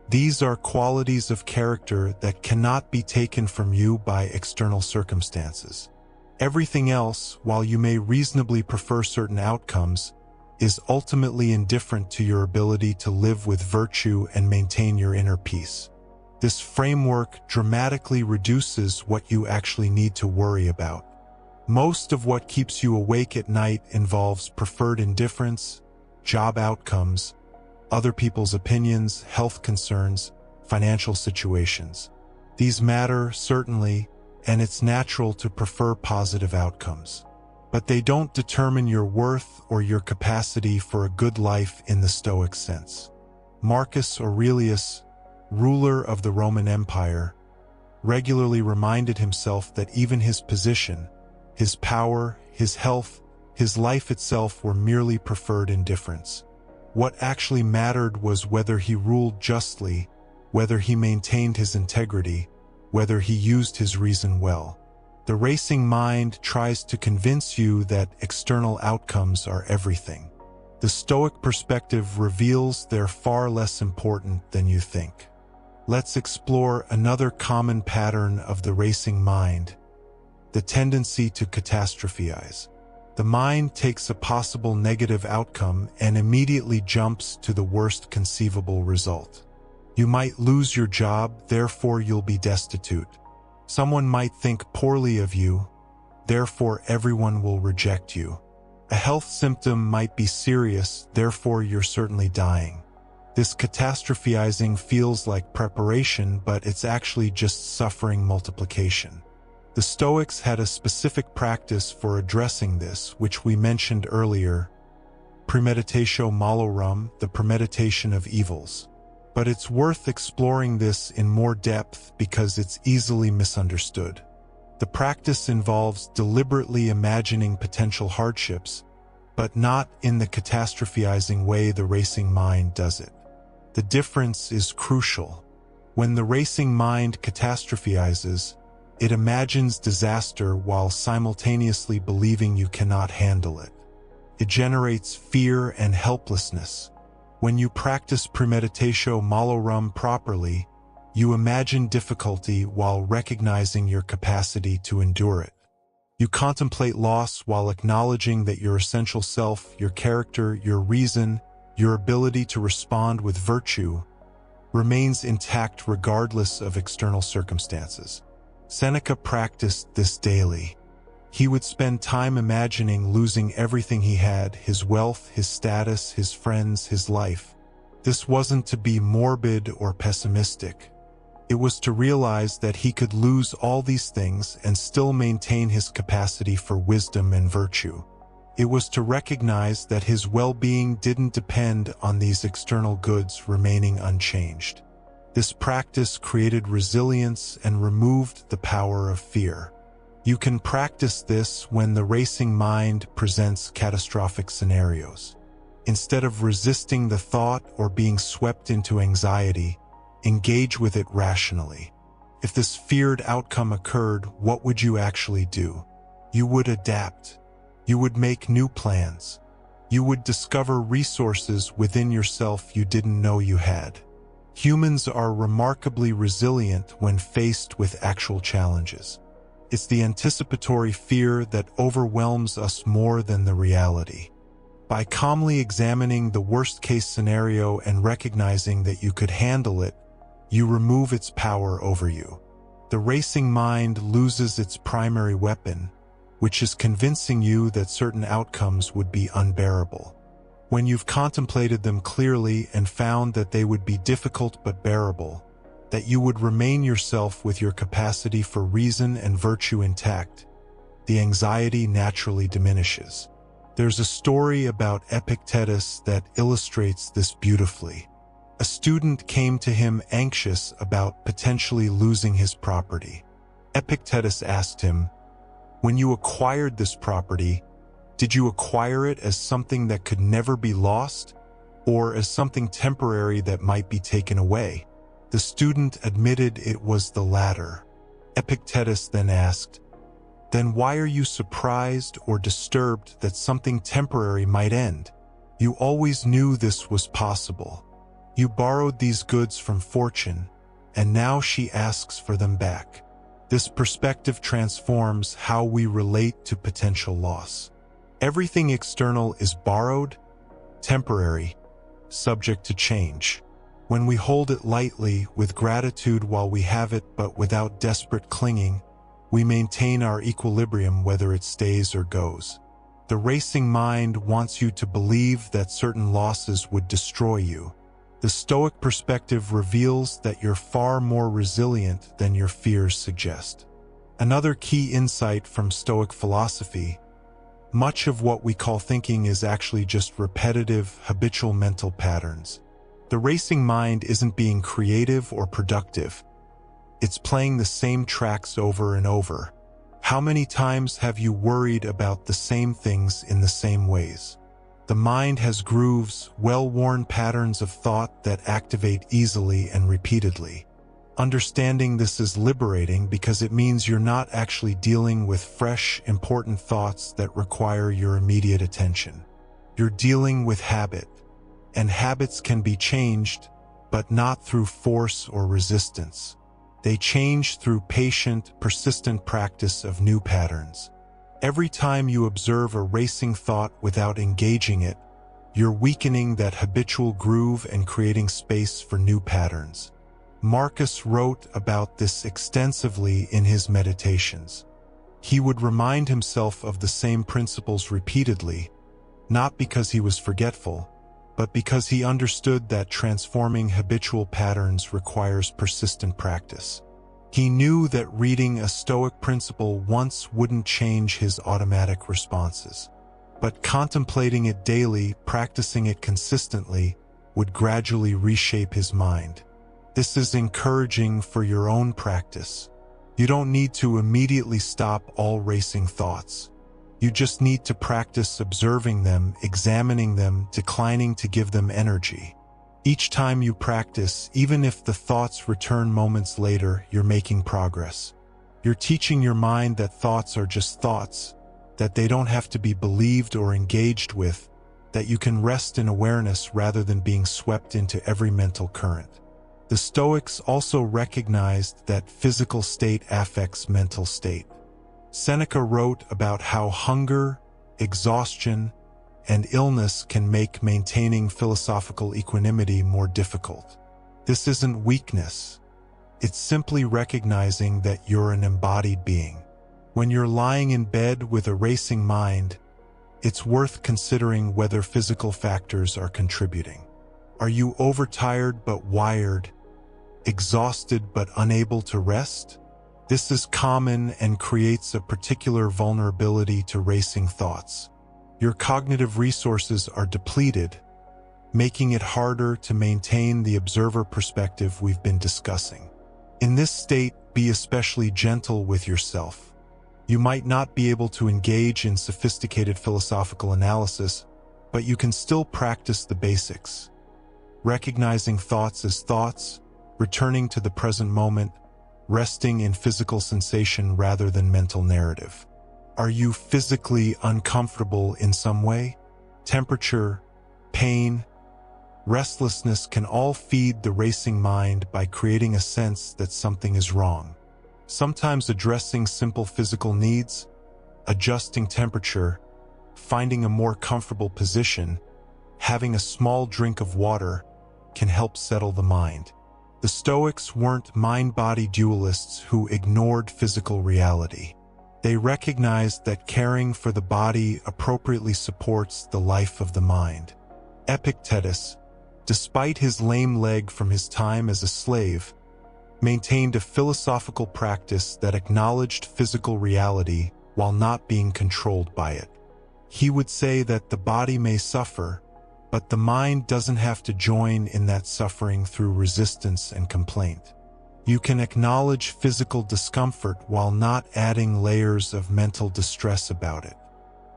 These are qualities of character that cannot be taken from you by external circumstances. Everything else, while you may reasonably prefer certain outcomes, is ultimately indifferent to your ability to live with virtue and maintain your inner peace. This framework dramatically reduces what you actually need to worry about. Most of what keeps you awake at night involves preferred indifference, job outcomes, other people's opinions, health concerns, financial situations. These matter, certainly, and it's natural to prefer positive outcomes. But they don't determine your worth or your capacity for a good life in the Stoic sense. Marcus Aurelius, ruler of the Roman Empire, regularly reminded himself that even his position, his power, his health, his life itself were merely preferred indifference. What actually mattered was whether he ruled justly, whether he maintained his integrity, whether he used his reason well. The racing mind tries to convince you that external outcomes are everything. The Stoic perspective reveals they're far less important than you think. Let's explore another common pattern of the racing mind, the tendency to catastrophize. The mind takes a possible negative outcome and immediately jumps to the worst conceivable result. You might lose your job, therefore you'll be destitute. Someone might think poorly of you, therefore everyone will reject you. A health symptom might be serious, therefore you're certainly dying. This catastrophizing feels like preparation, but it's actually just suffering multiplication. The Stoics had a specific practice for addressing this, which we mentioned earlier, premeditatio malorum, the premeditation of evils. But it's worth exploring this in more depth because it's easily misunderstood. The practice involves deliberately imagining potential hardships, but not in the catastrophizing way the racing mind does it. The difference is crucial. When the racing mind catastrophizes, it imagines disaster while simultaneously believing you cannot handle it. It generates fear and helplessness. When you practice premeditatio malorum properly, you imagine difficulty while recognizing your capacity to endure it. You contemplate loss while acknowledging that your essential self, your character, your reason, your ability to respond with virtue, remains intact regardless of external circumstances. Seneca practiced this daily. He would spend time imagining losing everything he had, his wealth, his status, his friends, his life. This wasn't to be morbid or pessimistic. It was to realize that he could lose all these things and still maintain his capacity for wisdom and virtue. It was to recognize that his well-being didn't depend on these external goods remaining unchanged. This practice created resilience and removed the power of fear. You can practice this when the racing mind presents catastrophic scenarios. Instead of resisting the thought or being swept into anxiety, engage with it rationally. If this feared outcome occurred, what would you actually do? You would adapt. You would make new plans. You would discover resources within yourself you didn't know you had. Humans are remarkably resilient when faced with actual challenges. It's the anticipatory fear that overwhelms us more than the reality. By calmly examining the worst-case scenario and recognizing that you could handle it, you remove its power over you. The racing mind loses its primary weapon, which is convincing you that certain outcomes would be unbearable. When you've contemplated them clearly and found that they would be difficult but bearable, that you would remain yourself with your capacity for reason and virtue intact, the anxiety naturally diminishes. There's a story about Epictetus that illustrates this beautifully. A student came to him anxious about potentially losing his property. Epictetus asked him, "When you acquired this property, did you acquire it as something that could never be lost, or as something temporary that might be taken away?" The student admitted it was the latter. Epictetus then asked, "Then why are you surprised or disturbed that something temporary might end? You always knew this was possible. You borrowed these goods from fortune, and now she asks for them back." This perspective transforms how we relate to potential loss. Everything external is borrowed, temporary, subject to change. When we hold it lightly, with gratitude while we have it but without desperate clinging, we maintain our equilibrium whether it stays or goes. The racing mind wants you to believe that certain losses would destroy you. The Stoic perspective reveals that you're far more resilient than your fears suggest. Another key insight from Stoic philosophy: much of what we call thinking is actually just repetitive, habitual mental patterns. The racing mind isn't being creative or productive. It's playing the same tracks over and over. How many times have you worried about the same things in the same ways? The mind has grooves, well-worn patterns of thought that activate easily and repeatedly. Understanding this is liberating because it means you're not actually dealing with fresh, important thoughts that require your immediate attention. You're dealing with habit, and habits can be changed, but not through force or resistance. They change through patient, persistent practice of new patterns. Every time you observe a racing thought without engaging it, you're weakening that habitual groove and creating space for new patterns. Marcus wrote about this extensively in his meditations. He would remind himself of the same principles repeatedly, not because he was forgetful, but because he understood that transforming habitual patterns requires persistent practice. He knew that reading a Stoic principle once wouldn't change his automatic responses, but contemplating it daily, practicing it consistently, would gradually reshape his mind. This is encouraging for your own practice. You don't need to immediately stop all racing thoughts. You just need to practice observing them, examining them, declining to give them energy. Each time you practice, even if the thoughts return moments later, you're making progress. You're teaching your mind that thoughts are just thoughts, that they don't have to be believed or engaged with, that you can rest in awareness rather than being swept into every mental current. The Stoics also recognized that physical state affects mental state. Seneca wrote about how hunger, exhaustion, and illness can make maintaining philosophical equanimity more difficult. This isn't weakness. It's simply recognizing that you're an embodied being. When you're lying in bed with a racing mind, it's worth considering whether physical factors are contributing. Are you overtired but wired, exhausted but unable to rest? This is common and creates a particular vulnerability to racing thoughts. Your cognitive resources are depleted, making it harder to maintain the observer perspective we've been discussing. In this state, be especially gentle with yourself. You might not be able to engage in sophisticated philosophical analysis, but you can still practice the basics. Recognizing thoughts as thoughts, returning to the present moment, resting in physical sensation rather than mental narrative. Are you physically uncomfortable in some way? Temperature, pain, restlessness can all feed the racing mind by creating a sense that something is wrong. Sometimes addressing simple physical needs, adjusting temperature, finding a more comfortable position, having a small drink of water can help settle the mind. The Stoics weren't mind-body dualists who ignored physical reality. They recognized that caring for the body appropriately supports the life of the mind. Epictetus, despite his lame leg from his time as a slave, maintained a philosophical practice that acknowledged physical reality while not being controlled by it. He would say that the body may suffer, but the mind doesn't have to join in that suffering through resistance and complaint. You can acknowledge physical discomfort while not adding layers of mental distress about it.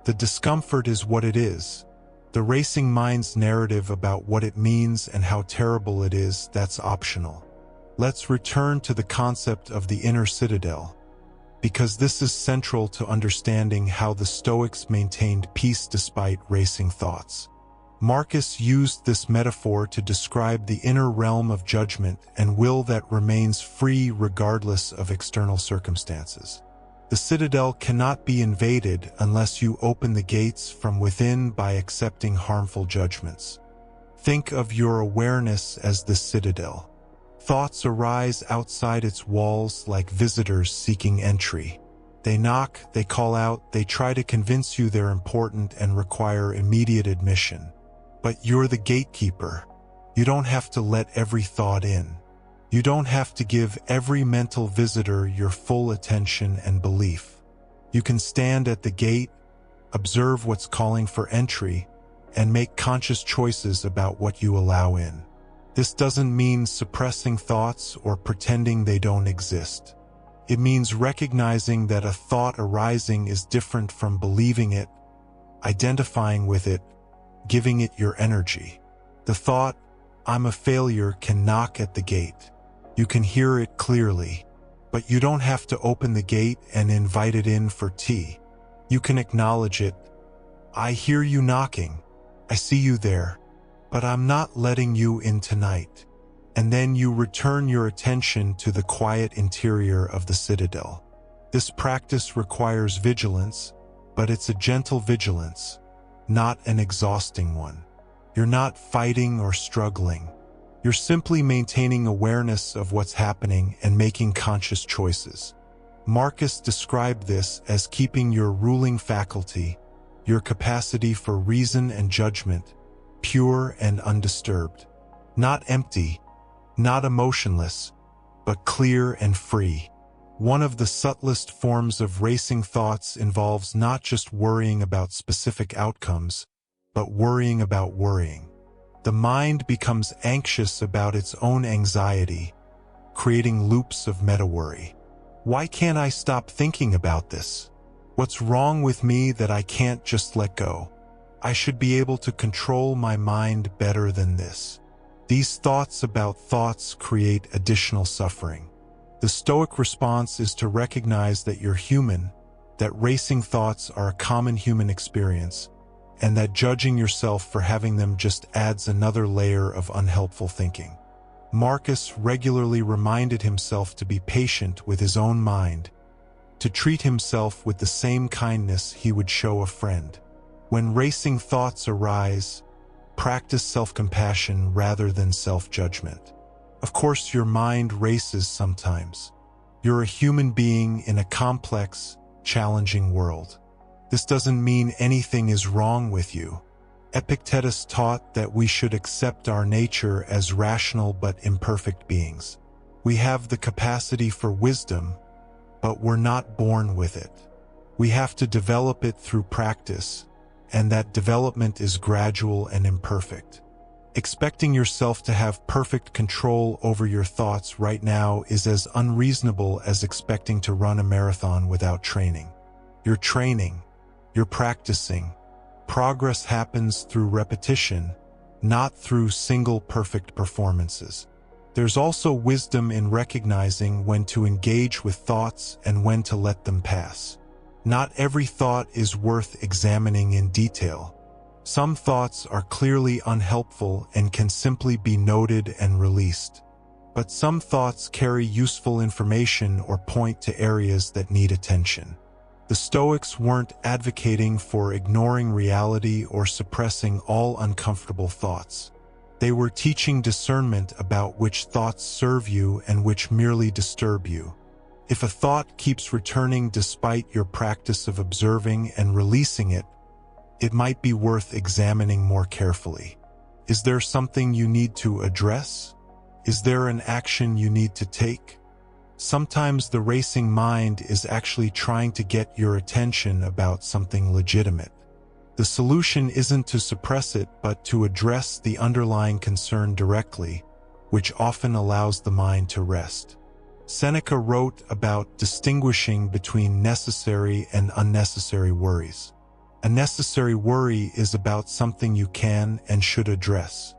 The discomfort is what it is. The racing mind's narrative about what it means and how terrible it is, that's optional. Let's return to the concept of the inner citadel, because this is central to understanding how the Stoics maintained peace despite racing thoughts. Marcus used this metaphor to describe the inner realm of judgment and will that remains free regardless of external circumstances. The citadel cannot be invaded unless you open the gates from within by accepting harmful judgments. Think of your awareness as the citadel. Thoughts arise outside its walls like visitors seeking entry. They knock, they call out, they try to convince you they're important and require immediate admission. But you're the gatekeeper. You don't have to let every thought in. You don't have to give every mental visitor your full attention and belief. You can stand at the gate, observe what's calling for entry, and make conscious choices about what you allow in. This doesn't mean suppressing thoughts or pretending they don't exist. It means recognizing that a thought arising is different from believing it, identifying with it, giving it your energy. The thought, "I'm a failure," can knock at the gate. You can hear it clearly, but you don't have to open the gate and invite it in for tea. You can acknowledge it. "I hear you knocking. I see you there, but I'm not letting you in tonight." and then you return your attention to the quiet interior of the citadel. This practice requires vigilance, but it's a gentle vigilance, not an exhausting one. You're not fighting or struggling. You're simply maintaining awareness of what's happening and making conscious choices. Marcus described this as keeping your ruling faculty, your capacity for reason and judgment, pure and undisturbed. Not empty, not emotionless, but clear and free. One of the subtlest forms of racing thoughts involves not just worrying about specific outcomes, but worrying about worrying. The mind becomes anxious about its own anxiety, creating loops of meta-worry. Why can't I stop thinking about this? What's wrong with me that I can't just let go? I should be able to control my mind better than this. These thoughts about thoughts create additional suffering. The Stoic response is to recognize that you're human, that racing thoughts are a common human experience, and that judging yourself for having them just adds another layer of unhelpful thinking. Marcus regularly reminded himself to be patient with his own mind, to treat himself with the same kindness he would show a friend. When racing thoughts arise, practice self-compassion rather than self-judgment. Of course, your mind races sometimes. You're a human being in a complex, challenging world. This doesn't mean anything is wrong with you. Epictetus taught that we should accept our nature as rational but imperfect beings. We have the capacity for wisdom, but we're not born with it. We have to develop it through practice, and that development is gradual and imperfect. Expecting yourself to have perfect control over your thoughts right now is as unreasonable as expecting to run a marathon without training. You're training. You're practicing. Progress happens through repetition, not through single perfect performances. There's also wisdom in recognizing when to engage with thoughts and when to let them pass. Not every thought is worth examining in detail. Some thoughts are clearly unhelpful and can simply be noted and released. But some thoughts carry useful information or point to areas that need attention. The Stoics weren't advocating for ignoring reality or suppressing all uncomfortable thoughts. They were teaching discernment about which thoughts serve you and which merely disturb you. If a thought keeps returning despite your practice of observing and releasing it, it might be worth examining more carefully. Is there something you need to address? Is there an action you need to take? Sometimes the racing mind is actually trying to get your attention about something legitimate. The solution isn't to suppress it, but to address the underlying concern directly, which often allows the mind to rest. Seneca wrote about distinguishing between necessary and unnecessary worries. A necessary worry is about something you can and should address.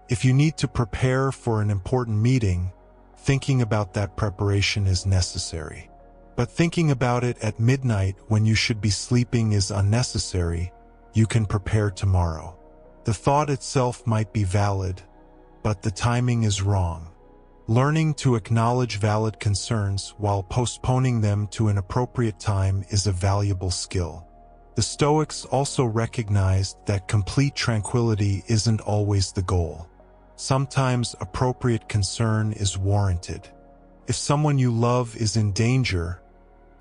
If you need to prepare for an important meeting, thinking about that preparation is necessary. But thinking about it at midnight when you should be sleeping is unnecessary. You can prepare tomorrow. The thought itself might be valid, but the timing is wrong. Learning to acknowledge valid concerns while postponing them to an appropriate time is a valuable skill. The Stoics also recognized that complete tranquility isn't always the goal. Sometimes appropriate concern is warranted. If someone you love is in danger,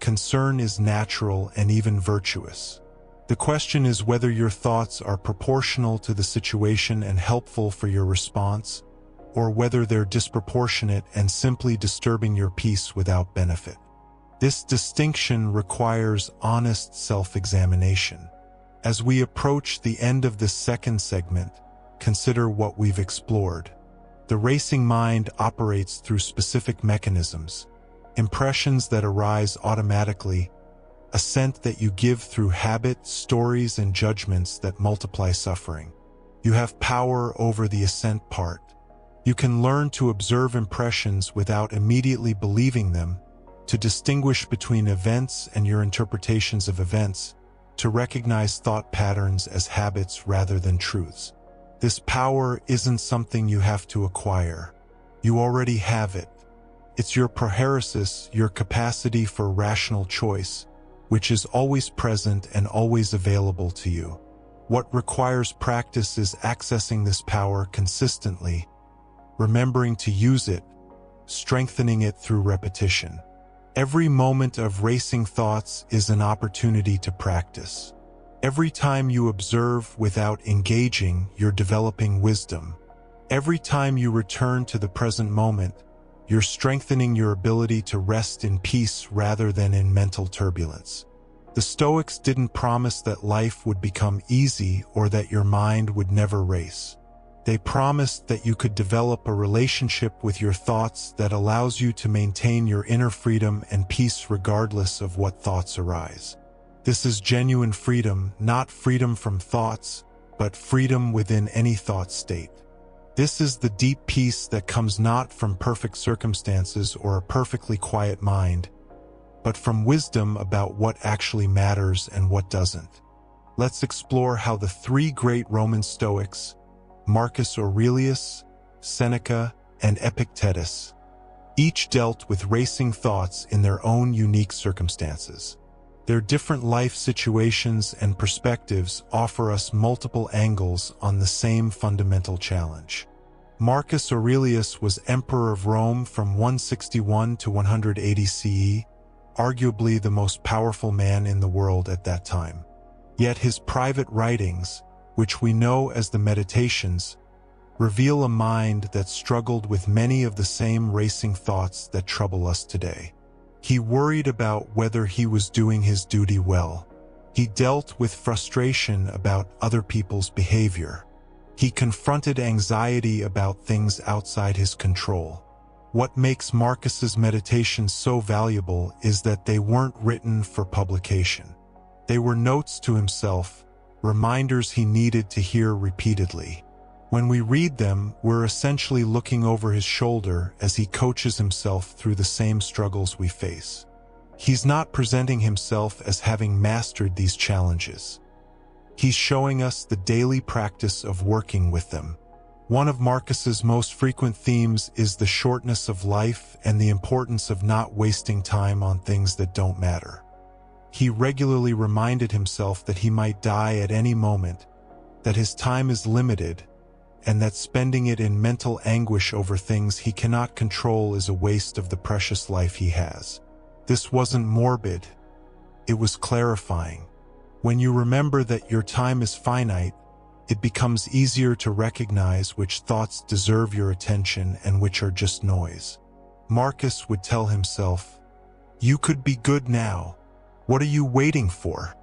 concern is natural and even virtuous. The question is whether your thoughts are proportional to the situation and helpful for your response, or whether they're disproportionate and simply disturbing your peace without benefit. This distinction requires honest self-examination. As we approach the end of this second segment, consider what we've explored. The racing mind operates through specific mechanisms, impressions that arise automatically, assent that you give through habit, stories, and judgments that multiply suffering. You have power over the assent part. You can learn to observe impressions without immediately believing them, to distinguish between events and your interpretations of events, to recognize thought patterns as habits rather than truths. This power isn't something you have to acquire. You already have it. It's your prohairesis, your capacity for rational choice, which is always present and always available to you. What requires practice is accessing this power consistently, remembering to use it, strengthening it through repetition. Every moment of racing thoughts is an opportunity to practice. Every time you observe without engaging, you're developing wisdom. Every time you return to the present moment, you're strengthening your ability to rest in peace rather than in mental turbulence. The Stoics didn't promise that life would become easy or that your mind would never race. They promised that you could develop a relationship with your thoughts that allows you to maintain your inner freedom and peace regardless of what thoughts arise. This is genuine freedom, not freedom from thoughts, but freedom within any thought state. This is the deep peace that comes not from perfect circumstances or a perfectly quiet mind, but from wisdom about what actually matters and what doesn't. Let's explore how the three great Roman Stoics, Marcus Aurelius, Seneca, and Epictetus, each dealt with racing thoughts in their own unique circumstances. Their different life situations and perspectives offer us multiple angles on the same fundamental challenge. Marcus Aurelius was emperor of Rome from 161 to 180 CE, arguably the most powerful man in the world at that time. Yet his private writings, which we know as the Meditations, reveal a mind that struggled with many of the same racing thoughts that trouble us today. He worried about whether he was doing his duty well. He dealt with frustration about other people's behavior. He confronted anxiety about things outside his control. What makes Marcus's meditations so valuable is that they weren't written for publication. They were notes to himself, reminders he needed to hear repeatedly. When we read them, we're essentially looking over his shoulder as he coaches himself through the same struggles we face. He's not presenting himself as having mastered these challenges. He's showing us the daily practice of working with them. One of Marcus's most frequent themes is the shortness of life and the importance of not wasting time on things that don't matter. He regularly reminded himself that he might die at any moment, that his time is limited, and that spending it in mental anguish over things he cannot control is a waste of the precious life he has. This wasn't morbid, it was clarifying. When you remember that your time is finite, it becomes easier to recognize which thoughts deserve your attention and which are just noise. Marcus would tell himself, "You could be good now. What are you waiting for?"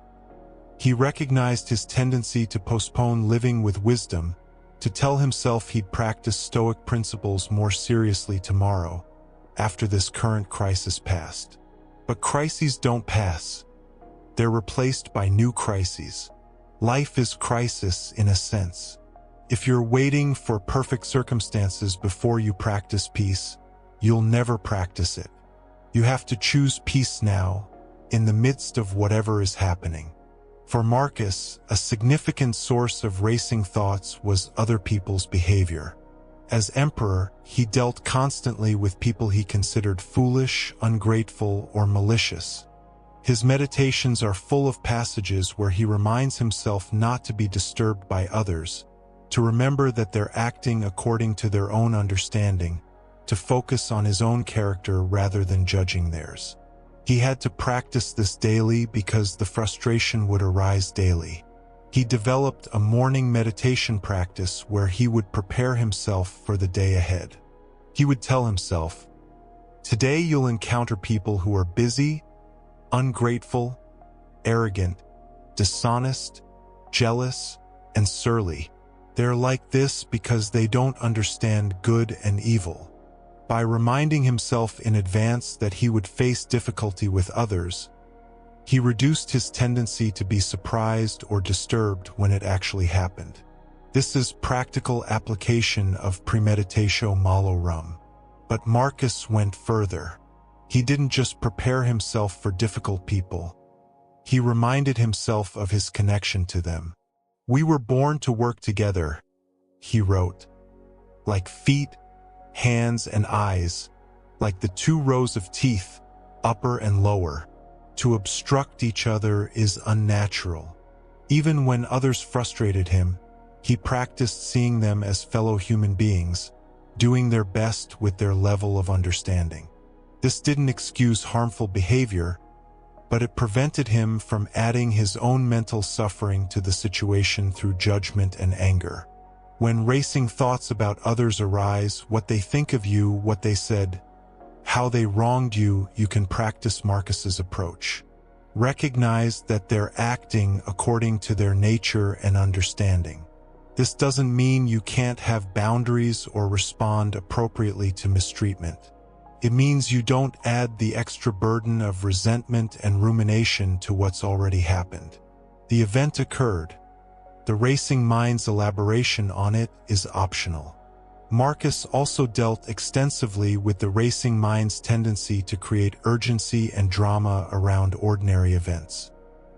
He recognized his tendency to postpone living with wisdom, to tell himself he'd practice Stoic principles more seriously tomorrow, after this current crisis passed. But crises don't pass. They're replaced by new crises. Life is crisis in a sense. If you're waiting for perfect circumstances before you practice peace, you'll never practice it. You have to choose peace now, in the midst of whatever is happening. For Marcus, a significant source of racing thoughts was other people's behavior. As emperor, he dealt constantly with people he considered foolish, ungrateful, or malicious. His meditations are full of passages where he reminds himself not to be disturbed by others, to remember that they're acting according to their own understanding, to focus on his own character rather than judging theirs. He had to practice this daily because the frustration would arise daily. He developed a morning meditation practice where he would prepare himself for the day ahead. He would tell himself, "Today you'll encounter people who are busy, ungrateful, arrogant, dishonest, jealous, and surly. They're like this because they don't understand good and evil." By reminding himself in advance that he would face difficulty with others, he reduced his tendency to be surprised or disturbed when it actually happened. This is practical application of premeditatio malorum. But Marcus went further. He didn't just prepare himself for difficult people. He reminded himself of his connection to them. "We were born to work together," he wrote, "like feet, hands, and eyes, like the two rows of teeth, upper and lower. To obstruct each other is unnatural. Even when others frustrated him, he practiced seeing them as fellow human beings, doing their best with their level of understanding. This didn't excuse harmful behavior, but it prevented him from adding his own mental suffering to the situation through judgment and anger. When racing thoughts about others arise, what they think of you, what they said, how they wronged you, you can practice Marcus's approach. Recognize that they're acting according to their nature and understanding. This doesn't mean you can't have boundaries or respond appropriately to mistreatment. It means you don't add the extra burden of resentment and rumination to what's already happened. The event occurred. The racing mind's elaboration on it is optional. Marcus also dealt extensively with the racing mind's tendency to create urgency and drama around ordinary events.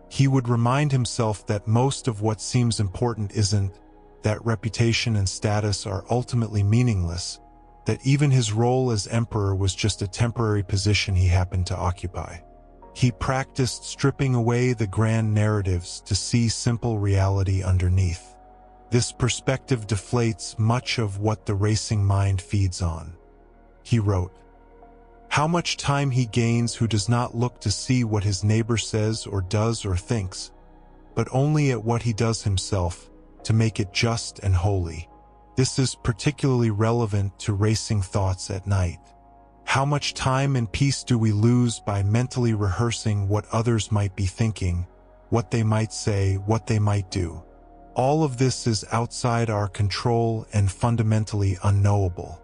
He would remind himself that most of what seems important isn't, that reputation and status are ultimately meaningless, that even his role as emperor was just a temporary position he happened to occupy. He practiced stripping away the grand narratives to see simple reality underneath. This perspective deflates much of what the racing mind feeds on. He wrote, "How much time he gains who does not look to see what his neighbor says or does or thinks, but only at what he does himself, to make it just and holy." This is particularly relevant to racing thoughts at night. How much time and peace do we lose by mentally rehearsing what others might be thinking, what they might say, what they might do? All of this is outside our control and fundamentally unknowable.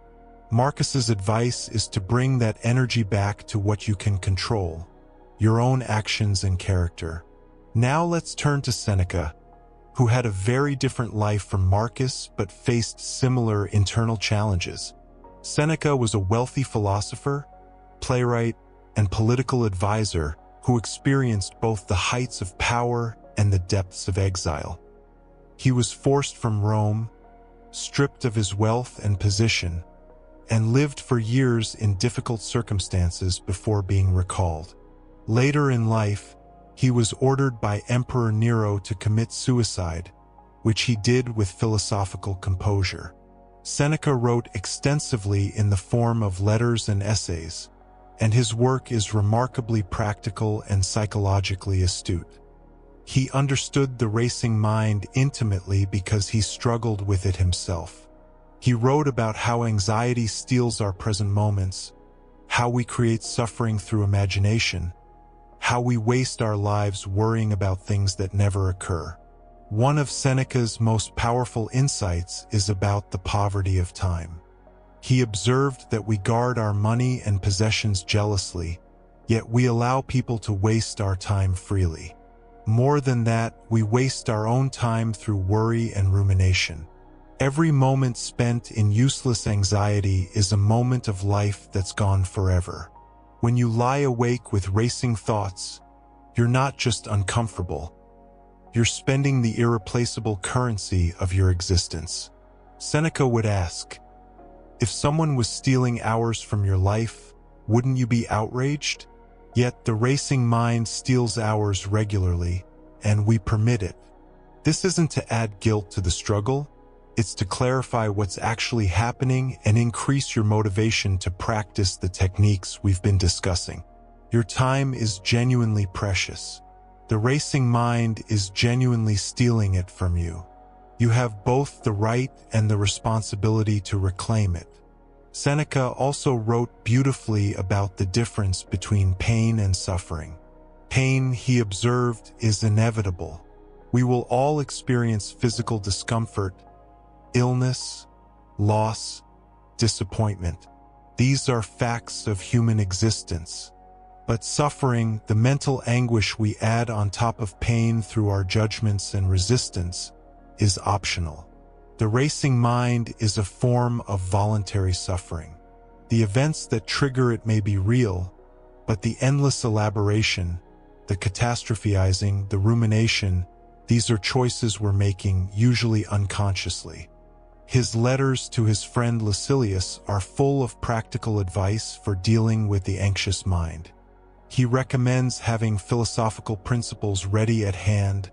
Marcus's advice is to bring that energy back to what you can control, your own actions and character. Now let's turn to Seneca, who had a very different life from Marcus but faced similar internal challenges. Seneca was a wealthy philosopher, playwright, and political advisor who experienced both the heights of power and the depths of exile. He was forced from Rome, stripped of his wealth and position, and lived for years in difficult circumstances before being recalled. Later in life, he was ordered by Emperor Nero to commit suicide, which he did with philosophical composure. Seneca wrote extensively in the form of letters and essays, and his work is remarkably practical and psychologically astute. He understood the racing mind intimately because he struggled with it himself. He wrote about how anxiety steals our present moments, how we create suffering through imagination, how we waste our lives worrying about things that never occur. One of Seneca's most powerful insights is about the poverty of time. He observed that we guard our money and possessions jealously, yet we allow people to waste our time freely. More than that, we waste our own time through worry and rumination. Every moment spent in useless anxiety is a moment of life that's gone forever. When you lie awake with racing thoughts, you're not just uncomfortable. You're spending the irreplaceable currency of your existence. Seneca would ask, if someone was stealing hours from your life, wouldn't you be outraged? Yet the racing mind steals hours regularly, and we permit it. This isn't to add guilt to the struggle, it's to clarify what's actually happening and increase your motivation to practice the techniques we've been discussing. Your time is genuinely precious. The racing mind is genuinely stealing it from you. You have both the right and the responsibility to reclaim it. Seneca also wrote beautifully about the difference between pain and suffering. Pain, he observed, is inevitable. We will all experience physical discomfort, illness, loss, disappointment. These are facts of human existence. But suffering, the mental anguish we add on top of pain through our judgments and resistance, is optional. The racing mind is a form of voluntary suffering. The events that trigger it may be real, but the endless elaboration, the catastrophizing, the rumination, these are choices we're making, usually unconsciously. His letters to his friend Lucilius are full of practical advice for dealing with the anxious mind. He recommends having philosophical principles ready at hand,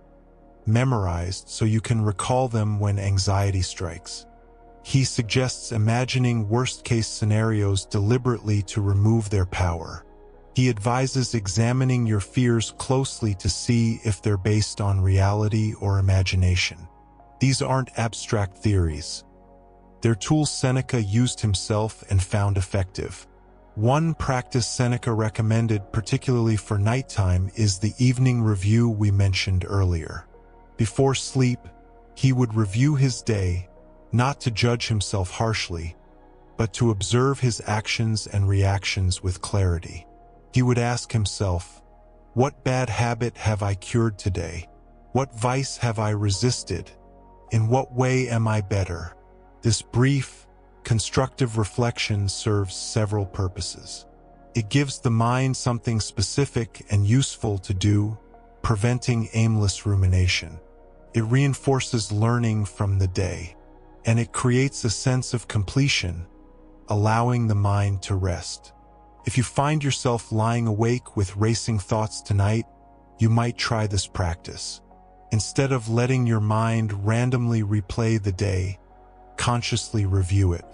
memorized so you can recall them when anxiety strikes. He suggests imagining worst-case scenarios deliberately to remove their power. He advises examining your fears closely to see if they're based on reality or imagination. These aren't abstract theories. They're tools Seneca used himself and found effective. One practice Seneca recommended particularly for nighttime is the evening review we mentioned earlier. Before sleep, he would review his day, not to judge himself harshly, but to observe his actions and reactions with clarity. He would ask himself, what bad habit have I cured today? What vice have I resisted? In what way am I better? This brief, constructive reflection serves several purposes. It gives the mind something specific and useful to do, preventing aimless rumination. It reinforces learning from the day, and it creates a sense of completion, allowing the mind to rest. If you find yourself lying awake with racing thoughts tonight, you might try this practice. Instead of letting your mind randomly replay the day, consciously review it.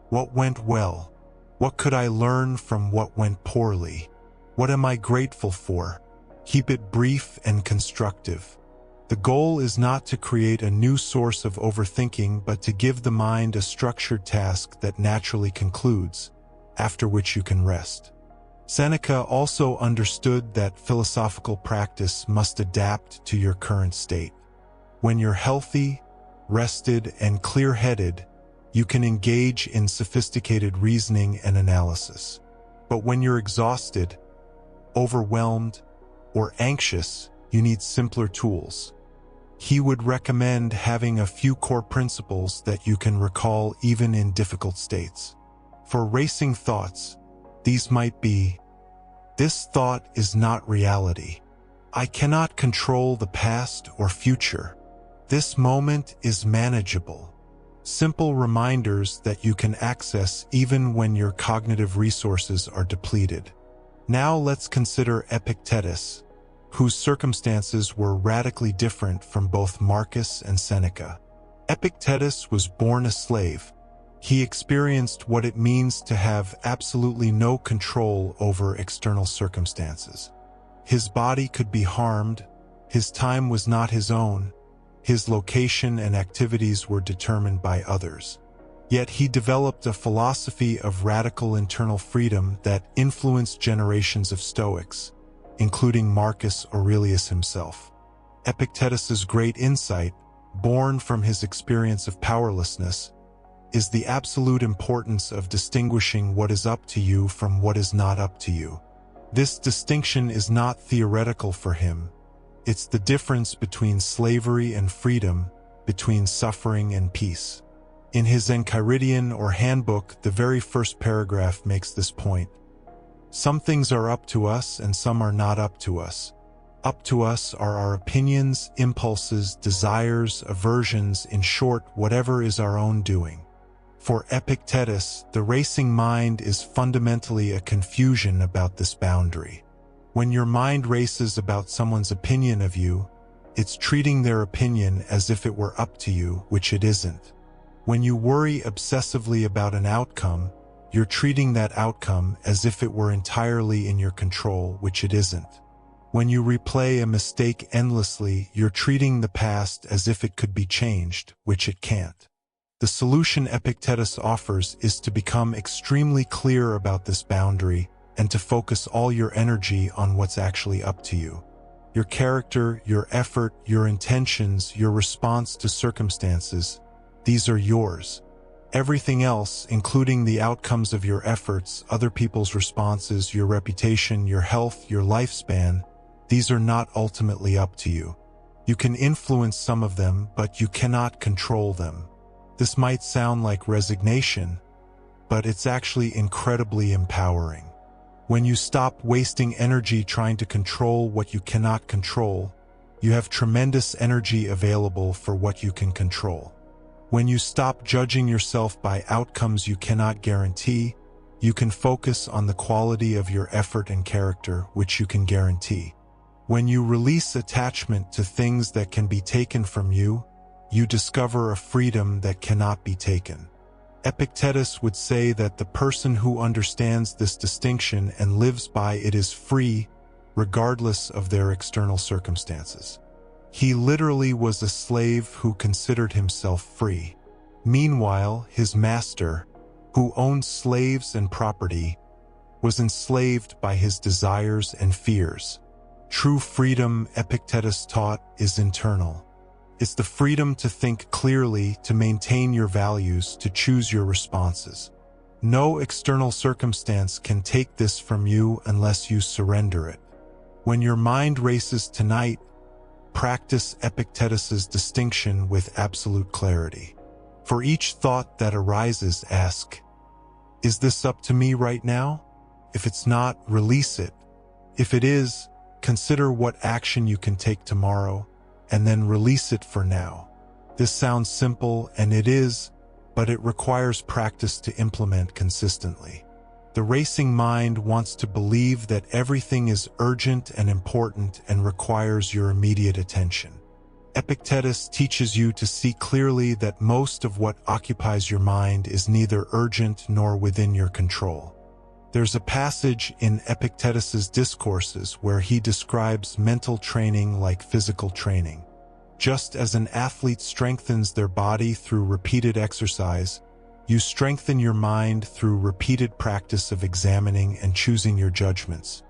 What went well? What could I learn from what went poorly? What am I grateful for? Keep it brief and constructive. The goal is not to create a new source of overthinking, but to give the mind a structured task that naturally concludes, after which you can rest. Seneca also understood that philosophical practice must adapt to your current state. When you're healthy, rested, and clear-headed, you can engage in sophisticated reasoning and analysis. But when you're exhausted, overwhelmed, or anxious, you need simpler tools. He would recommend having a few core principles that you can recall even in difficult states. For racing thoughts, these might be: this thought is not reality. I cannot control the past or future. This moment is manageable. Simple reminders that you can access even when your cognitive resources are depleted. Now let's consider Epictetus, whose circumstances were radically different from both Marcus and Seneca. Epictetus was born a slave. He experienced what it means to have absolutely no control over external circumstances. His body could be harmed, his time was not his own, his location and activities were determined by others. Yet he developed a philosophy of radical internal freedom that influenced generations of Stoics, including Marcus Aurelius himself. Epictetus's great insight, born from his experience of powerlessness, is the absolute importance of distinguishing what is up to you from what is not up to you. This distinction is not theoretical for him. It's the difference between slavery and freedom, between suffering and peace. In his Enchiridion or handbook, the very first paragraph makes this point. Some things are up to us and some are not up to us. Up to us are our opinions, impulses, desires, aversions, in short, whatever is our own doing. For Epictetus, the racing mind is fundamentally a confusion about this boundary. When your mind races about someone's opinion of you, it's treating their opinion as if it were up to you, which it isn't. When you worry obsessively about an outcome, you're treating that outcome as if it were entirely in your control, which it isn't. When you replay a mistake endlessly, you're treating the past as if it could be changed, which it can't. The solution Epictetus offers is to become extremely clear about this boundary and to focus all your energy on what's actually up to you. Your character, your effort, your intentions, your response to circumstances, these are yours. Everything else, including the outcomes of your efforts, other people's responses, your reputation, your health, your lifespan, these are not ultimately up to you. You can influence some of them, but you cannot control them. This might sound like resignation, but it's actually incredibly empowering. When you stop wasting energy trying to control what you cannot control, you have tremendous energy available for what you can control. When you stop judging yourself by outcomes you cannot guarantee, you can focus on the quality of your effort and character, which you can guarantee. When you release attachment to things that can be taken from you, you discover a freedom that cannot be taken. Epictetus would say that the person who understands this distinction and lives by it is free, regardless of their external circumstances. He literally was a slave who considered himself free. Meanwhile, his master, who owned slaves and property, was enslaved by his desires and fears. True freedom, Epictetus taught, is internal. It's the freedom to think clearly, to maintain your values, to choose your responses. No external circumstance can take this from you unless you surrender it. When your mind races tonight, practice Epictetus's distinction with absolute clarity. For each thought that arises, ask, is this up to me right now? If it's not, release it. If it is, consider what action you can take tomorrow, and then release it for now. This sounds simple, and it is, but it requires practice to implement consistently. The racing mind wants to believe that everything is urgent and important and requires your immediate attention. Epictetus teaches you to see clearly that most of what occupies your mind is neither urgent nor within your control. There's a passage in Epictetus's discourses where he describes mental training like physical training. Just as an athlete strengthens their body through repeated exercise, you strengthen your mind through repeated practice of examining and choosing your judgments.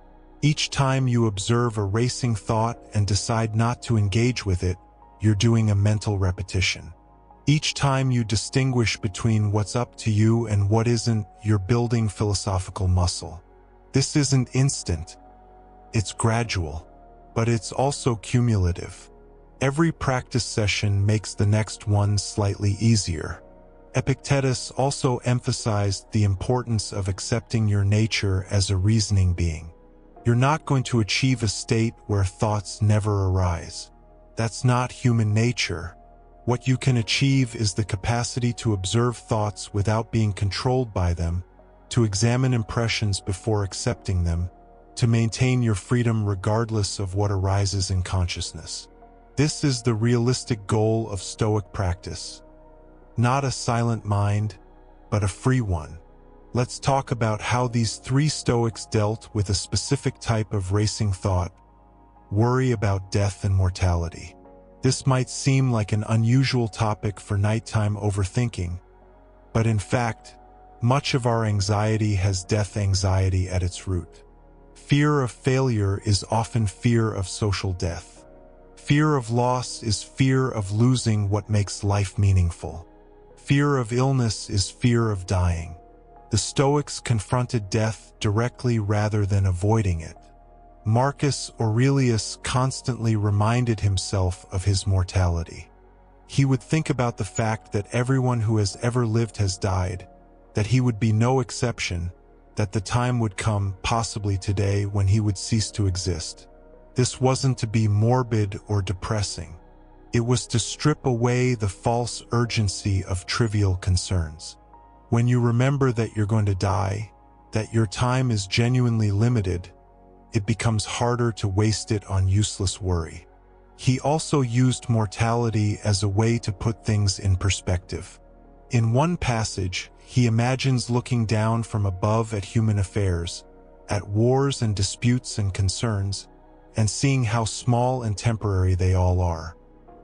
Each time you observe a racing thought and decide not to engage with it, you're doing a mental repetition. Each time you distinguish between what's up to you and what isn't, you're building philosophical muscle. This isn't instant. It's gradual, but it's also cumulative. Every practice session makes the next one slightly easier. Epictetus also emphasized the importance of accepting your nature as a reasoning being. You're not going to achieve a state where thoughts never arise. That's not human nature. What you can achieve is the capacity to observe thoughts without being controlled by them, to examine impressions before accepting them, to maintain your freedom regardless of what arises in consciousness. This is the realistic goal of Stoic practice. Not a silent mind, but a free one. Let's talk about how these three Stoics dealt with a specific type of racing thought: worry about death and mortality. This might seem like an unusual topic for nighttime overthinking, but in fact, much of our anxiety has death anxiety at its root. Fear of failure is often fear of social death. Fear of loss is fear of losing what makes life meaningful. Fear of illness is fear of dying. The Stoics confronted death directly rather than avoiding it. Marcus Aurelius constantly reminded himself of his mortality. He would think about the fact that everyone who has ever lived has died, that he would be no exception, that the time would come, possibly today, when he would cease to exist. This wasn't to be morbid or depressing. It was to strip away the false urgency of trivial concerns. When you remember that you're going to die, that your time is genuinely limited, it becomes harder to waste it on useless worry. He also used mortality as a way to put things in perspective. In one passage, he imagines looking down from above at human affairs, at wars and disputes and concerns, and seeing how small and temporary they all are.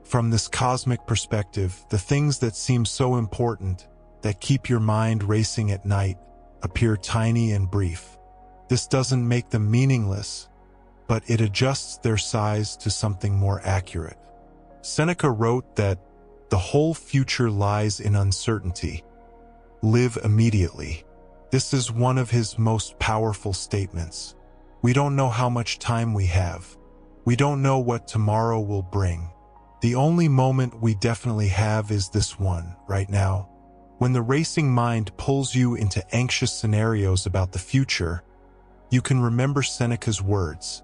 From this cosmic perspective, the things that seem so important, that keep your mind racing at night, appear tiny and brief. This doesn't make them meaningless, but it adjusts their size to something more accurate. Seneca wrote that the whole future lies in uncertainty. Live immediately. This is one of his most powerful statements. We don't know how much time we have. We don't know what tomorrow will bring. The only moment we definitely have is this one, right now. When the racing mind pulls you into anxious scenarios about the future, you can remember Seneca's words.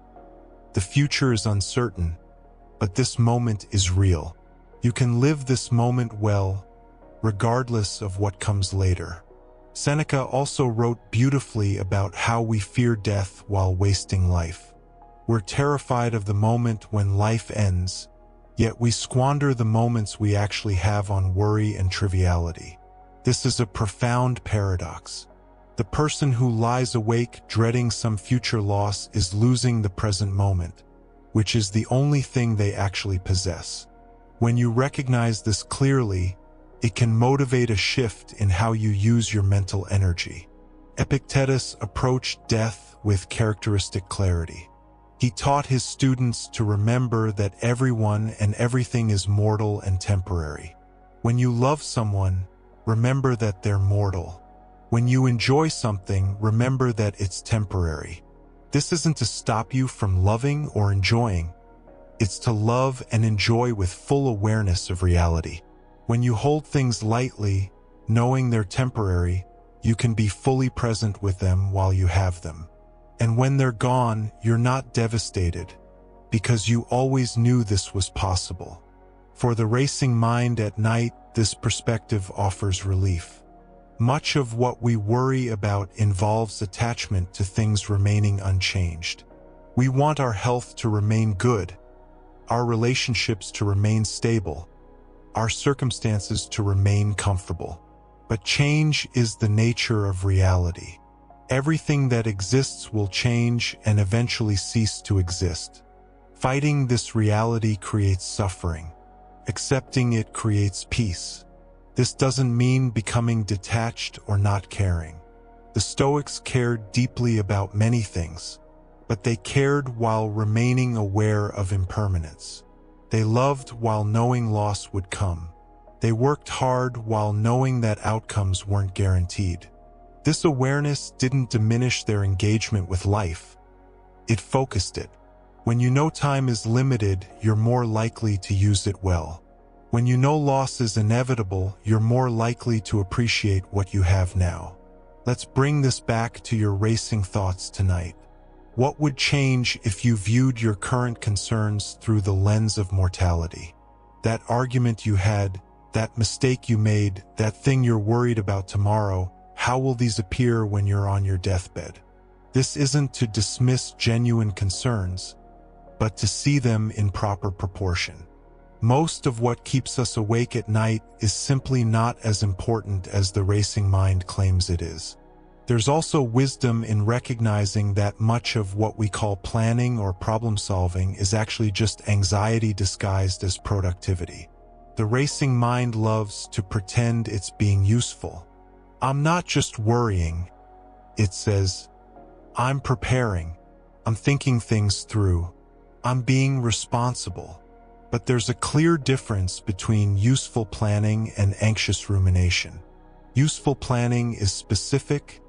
The future is uncertain, but this moment is real. You can live this moment well, regardless of what comes later. Seneca also wrote beautifully about how we fear death while wasting life. We're terrified of the moment when life ends, yet we squander the moments we actually have on worry and triviality. This is a profound paradox. The person who lies awake dreading some future loss is losing the present moment, which is the only thing they actually possess. When you recognize this clearly, it can motivate a shift in how you use your mental energy. Epictetus approached death with characteristic clarity. He taught his students to remember that everyone and everything is mortal and temporary. When you love someone, remember that they're mortal. When you enjoy something, remember that it's temporary. This isn't to stop you from loving or enjoying. It's to love and enjoy with full awareness of reality. When you hold things lightly, knowing they're temporary, you can be fully present with them while you have them. And when they're gone, you're not devastated, because you always knew this was possible. For the racing mind at night, this perspective offers relief. Much of what we worry about involves attachment to things remaining unchanged. We want our health to remain good, our relationships to remain stable, our circumstances to remain comfortable. But change is the nature of reality. Everything that exists will change and eventually cease to exist. Fighting this reality creates suffering. Accepting it creates peace. This doesn't mean becoming detached or not caring. The Stoics cared deeply about many things, but they cared while remaining aware of impermanence. They loved while knowing loss would come. They worked hard while knowing that outcomes weren't guaranteed. This awareness didn't diminish their engagement with life. It focused it. When you know time is limited, you're more likely to use it well. When you know loss is inevitable, you're more likely to appreciate what you have now. Let's bring this back to your racing thoughts tonight. What would change if you viewed your current concerns through the lens of mortality? That argument you had, that mistake you made, that thing you're worried about tomorrow, how will these appear when you're on your deathbed? This isn't to dismiss genuine concerns, but to see them in proper proportion. Most of what keeps us awake at night is simply not as important as the racing mind claims it is. There's also wisdom in recognizing that much of what we call planning or problem solving is actually just anxiety disguised as productivity. The racing mind loves to pretend it's being useful. I'm not just worrying, it says. I'm preparing. I'm thinking things through. I'm being responsible. But there's a clear difference between useful planning and anxious rumination. Useful planning is specific,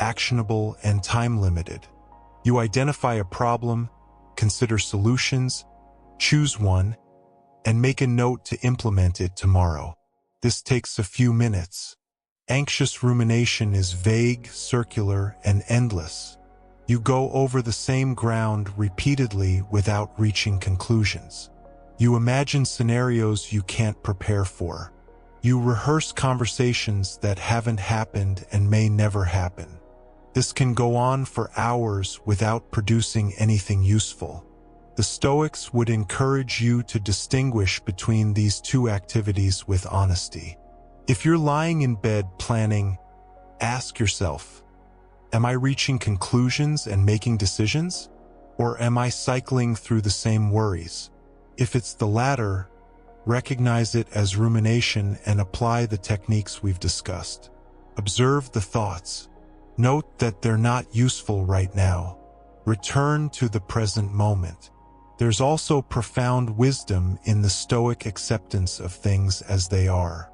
actionable, and time-limited. You identify a problem, consider solutions, choose one, and make a note to implement it tomorrow. This takes a few minutes. Anxious rumination is vague, circular, and endless. You go over the same ground repeatedly without reaching conclusions. You imagine scenarios you can't prepare for. You rehearse conversations that haven't happened and may never happen. This can go on for hours without producing anything useful. The Stoics would encourage you to distinguish between these two activities with honesty. If you're lying in bed planning, ask yourself, am I reaching conclusions and making decisions? Or am I cycling through the same worries? If it's the latter, recognize it as rumination and apply the techniques we've discussed. Observe the thoughts. Note that they're not useful right now. Return to the present moment. There's also profound wisdom in the Stoic acceptance of things as they are.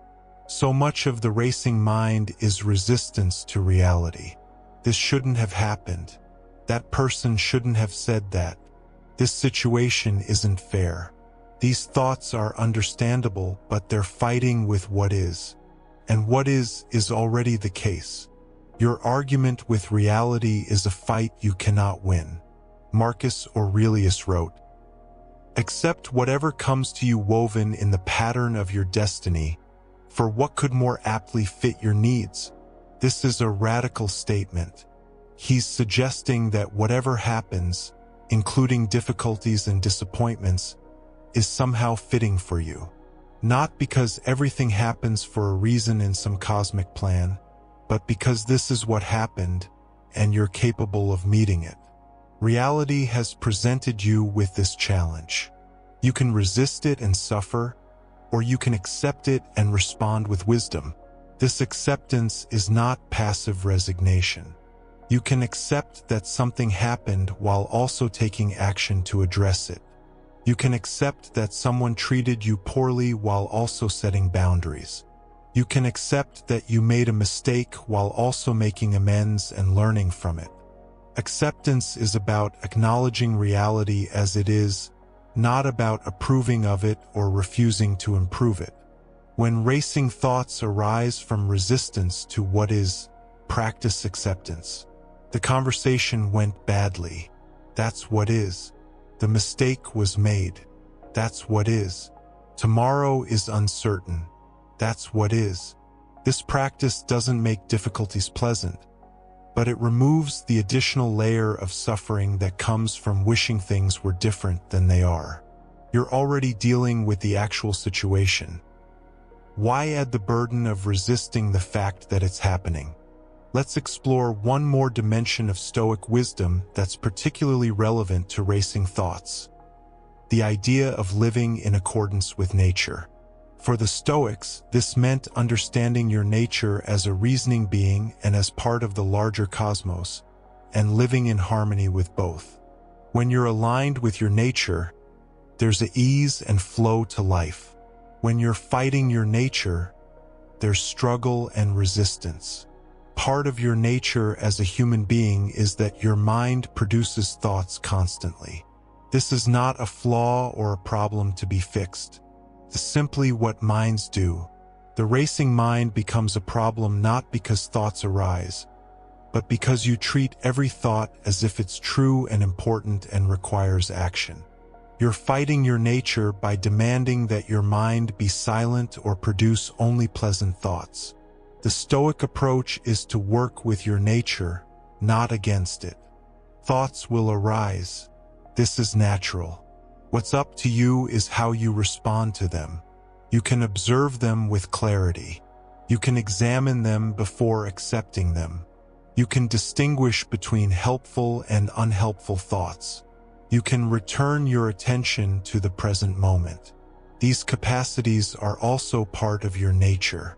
So much of the racing mind is resistance to reality. This shouldn't have happened. That person shouldn't have said that. This situation isn't fair. These thoughts are understandable, but they're fighting with what is. And what is already the case. Your argument with reality is a fight you cannot win. Marcus Aurelius wrote, "Accept whatever comes to you woven in the pattern of your destiny. For what could more aptly fit your needs? This is a radical statement. He's suggesting that whatever happens, including difficulties and disappointments, is somehow fitting for you. Not because everything happens for a reason in some cosmic plan, but because this is what happened, and you're capable of meeting it. Reality has presented you with this challenge. You can resist it and suffer, or you can accept it and respond with wisdom. This acceptance is not passive resignation. You can accept that something happened while also taking action to address it. You can accept that someone treated you poorly while also setting boundaries. You can accept that you made a mistake while also making amends and learning from it. Acceptance is about acknowledging reality as it is, not about approving of it or refusing to improve it. When racing thoughts arise from resistance to what is, practice acceptance. The conversation went badly. That's what is. The mistake was made. That's what is. Tomorrow is uncertain. That's what is. This practice doesn't make difficulties pleasant, but it removes the additional layer of suffering that comes from wishing things were different than they are. You're already dealing with the actual situation. Why add the burden of resisting the fact that it's happening? Let's explore one more dimension of Stoic wisdom that's particularly relevant to racing thoughts: the idea of living in accordance with nature. For the Stoics, this meant understanding your nature as a reasoning being and as part of the larger cosmos, and living in harmony with both. When you're aligned with your nature, there's an ease and flow to life. When you're fighting your nature, there's struggle and resistance. Part of your nature as a human being is that your mind produces thoughts constantly. This is not a flaw or a problem to be fixed. It's simply what minds do. The racing mind becomes a problem not because thoughts arise, but because you treat every thought as if it's true and important and requires action. You're fighting your nature by demanding that your mind be silent or produce only pleasant thoughts. The Stoic approach is to work with your nature, not against it. Thoughts will arise. This is natural. What's up to you is how you respond to them. You can observe them with clarity. You can examine them before accepting them. You can distinguish between helpful and unhelpful thoughts. You can return your attention to the present moment. These capacities are also part of your nature.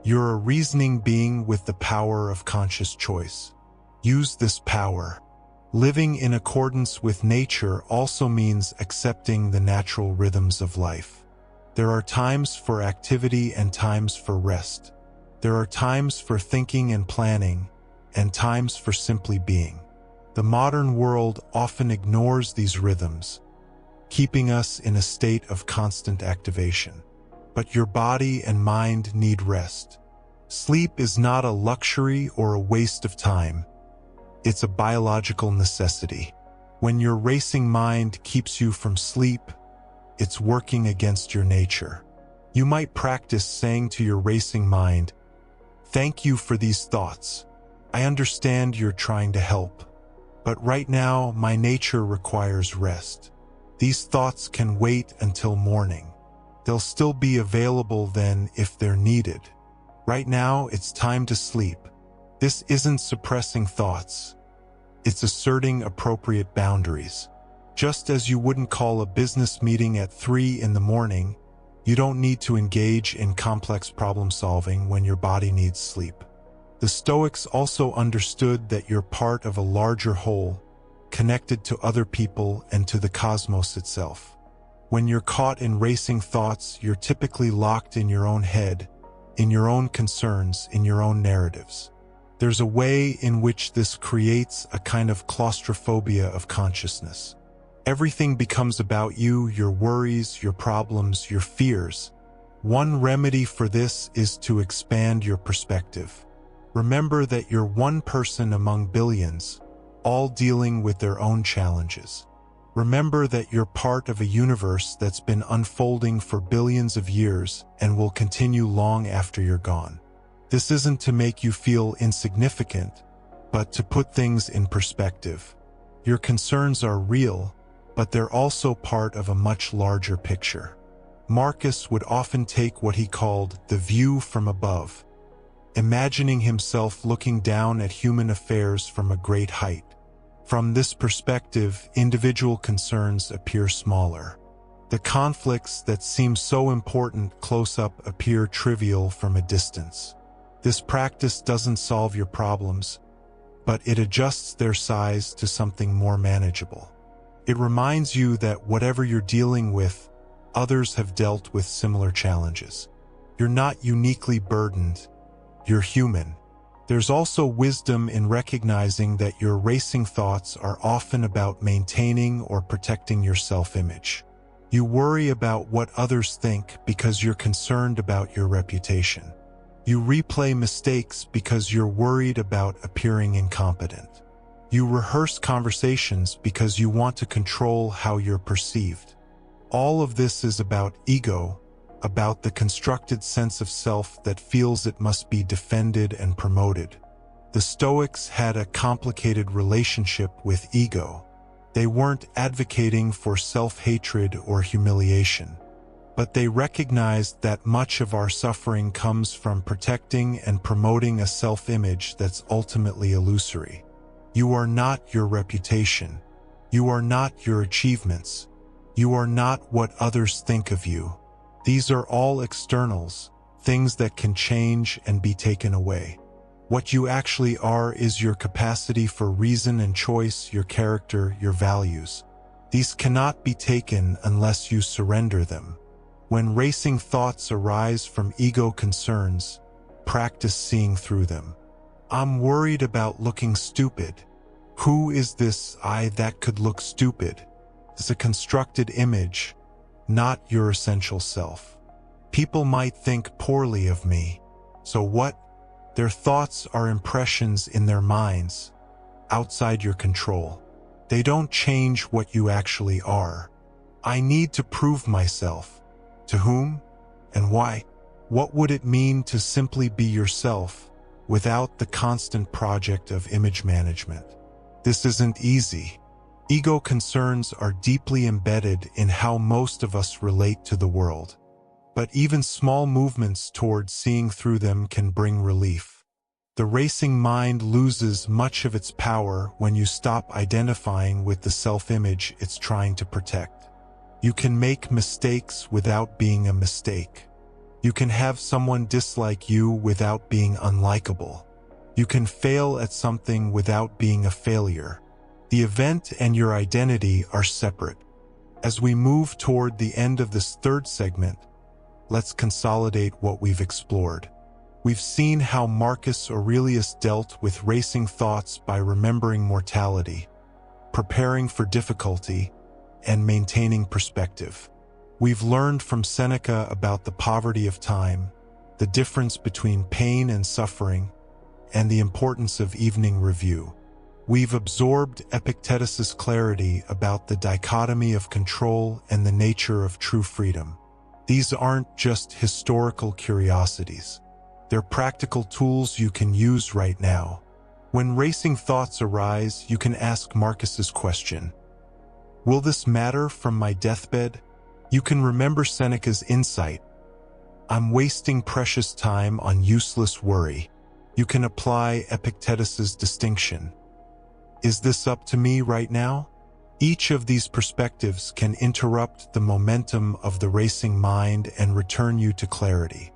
You're a reasoning being with the power of conscious choice. Use this power. Living in accordance with nature also means accepting the natural rhythms of life. There are times for activity and times for rest. There are times for thinking and planning, and times for simply being. The modern world often ignores these rhythms, keeping us in a state of constant activation. But your body and mind need rest. Sleep is not a luxury or a waste of time. It's a biological necessity. When your racing mind keeps you from sleep, it's working against your nature. You might practice saying to your racing mind, "Thank you for these thoughts. I understand you're trying to help, but right now my nature requires rest. These thoughts can wait until morning. They'll still be available then if they're needed. Right now, it's time to sleep." This isn't suppressing thoughts. It's asserting appropriate boundaries. Just as you wouldn't call a business meeting at 3 in the morning, you don't need to engage in complex problem solving when your body needs sleep. The Stoics also understood that you're part of a larger whole, connected to other people and to the cosmos itself. When you're caught in racing thoughts, you're typically locked in your own head, in your own concerns, in your own narratives. There's a way in which this creates a kind of claustrophobia of consciousness. Everything becomes about you, your worries, your problems, your fears. One remedy for this is to expand your perspective. Remember that you're one person among billions, all dealing with their own challenges. Remember that you're part of a universe that's been unfolding for billions of years and will continue long after you're gone. This isn't to make you feel insignificant, but to put things in perspective. Your concerns are real, but they're also part of a much larger picture. Marcus would often take what he called the view from above, imagining himself looking down at human affairs from a great height. From this perspective, individual concerns appear smaller. The conflicts that seem so important close up appear trivial from a distance. This practice doesn't solve your problems, but it adjusts their size to something more manageable. It reminds you that whatever you're dealing with, others have dealt with similar challenges. You're not uniquely burdened. You're human. There's also wisdom in recognizing that your racing thoughts are often about maintaining or protecting your self-image. You worry about what others think because you're concerned about your reputation. You replay mistakes because you're worried about appearing incompetent. You rehearse conversations because you want to control how you're perceived. All of this is about ego, about the constructed sense of self that feels it must be defended and promoted. The Stoics had a complicated relationship with ego. They weren't advocating for self-hatred or humiliation, but they recognized that much of our suffering comes from protecting and promoting a self-image that's ultimately illusory. You are not your reputation. You are not your achievements. You are not what others think of you. These are all externals, things that can change and be taken away. What you actually are is your capacity for reason and choice, your character, your values. These cannot be taken unless you surrender them. When racing thoughts arise from ego concerns, practice seeing through them. I'm worried about looking stupid. Who is this I that could look stupid? It's a constructed image, not your essential self. People might think poorly of me. So what? Their thoughts are impressions in their minds, outside your control. They don't change what you actually are. I need to prove myself. To whom? And why? What would it mean to simply be yourself without the constant project of image management? This isn't easy. Ego concerns are deeply embedded in how most of us relate to the world. But even small movements toward seeing through them can bring relief. The racing mind loses much of its power when you stop identifying with the self-image it's trying to protect. You can make mistakes without being a mistake. You can have someone dislike you without being unlikable. You can fail at something without being a failure. The event and your identity are separate. As we move toward the end of this third segment, let's consolidate what we've explored. We've seen how Marcus Aurelius dealt with racing thoughts by remembering mortality, preparing for difficulty, and maintaining perspective. We've learned from Seneca about the poverty of time, the difference between pain and suffering, and the importance of evening review. We've absorbed Epictetus's clarity about the dichotomy of control and the nature of true freedom. These aren't just historical curiosities. They're practical tools you can use right now. When racing thoughts arise, you can ask Marcus's question. Will this matter from my deathbed? You can remember Seneca's insight. I'm wasting precious time on useless worry. You can apply Epictetus's distinction. Is this up to me right now? Each of these perspectives can interrupt the momentum of the racing mind and return you to clarity.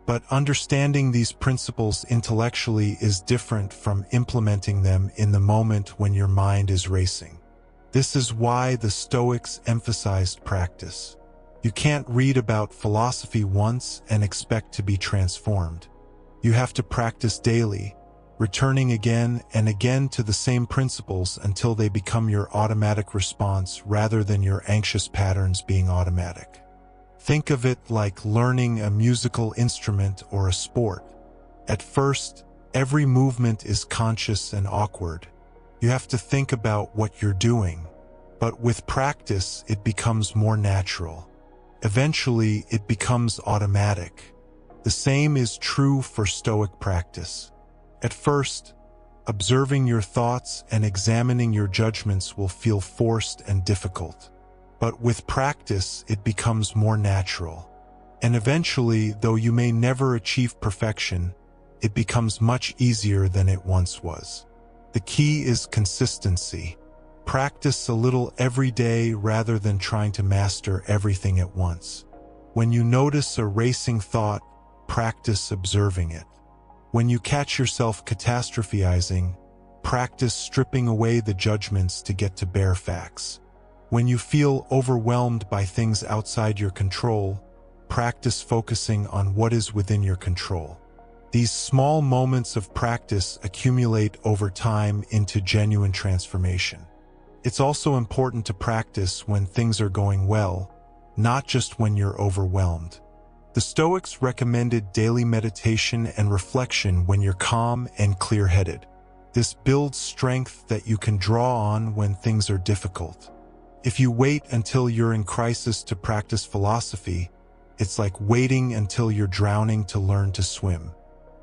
But understanding these principles intellectually is different from implementing them in the moment when your mind is racing. This is why the Stoics emphasized practice. You can't read about philosophy once and expect to be transformed. You have to practice daily, returning again and again to the same principles until they become your automatic response rather than your anxious patterns being automatic. Think of it like learning a musical instrument or a sport. At first, every movement is conscious and awkward. You have to think about what you're doing, But with practice, it becomes more natural. Eventually, it becomes automatic. The same is true for Stoic practice. At first, observing your thoughts and examining your judgments will feel forced and difficult. But with practice, it becomes more natural. And eventually, though you may never achieve perfection, it becomes much easier than it once was. The key is consistency. Practice a little every day rather than trying to master everything at once. When you notice a racing thought, practice observing it. When you catch yourself catastrophizing, practice stripping away the judgments to get to bare facts. When you feel overwhelmed by things outside your control, practice focusing on what is within your control. These small moments of practice accumulate over time into genuine transformation. It's also important to practice when things are going well, not just when you're overwhelmed. The Stoics recommended daily meditation and reflection when you're calm and clear-headed. This builds strength that you can draw on when things are difficult. If you wait until you're in crisis to practice philosophy, it's like waiting until you're drowning to learn to swim.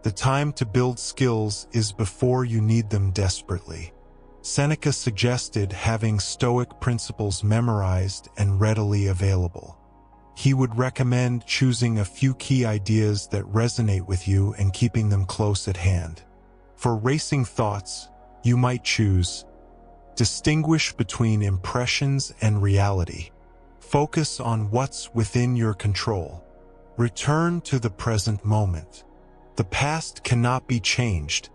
The time to build skills is before you need them desperately. Seneca suggested having Stoic principles memorized and readily available. He would recommend choosing a few key ideas that resonate with you and keeping them close at hand. For racing thoughts, you might choose: distinguish between impressions and reality. Focus on what's within your control. Return to the present moment. The past cannot be changed.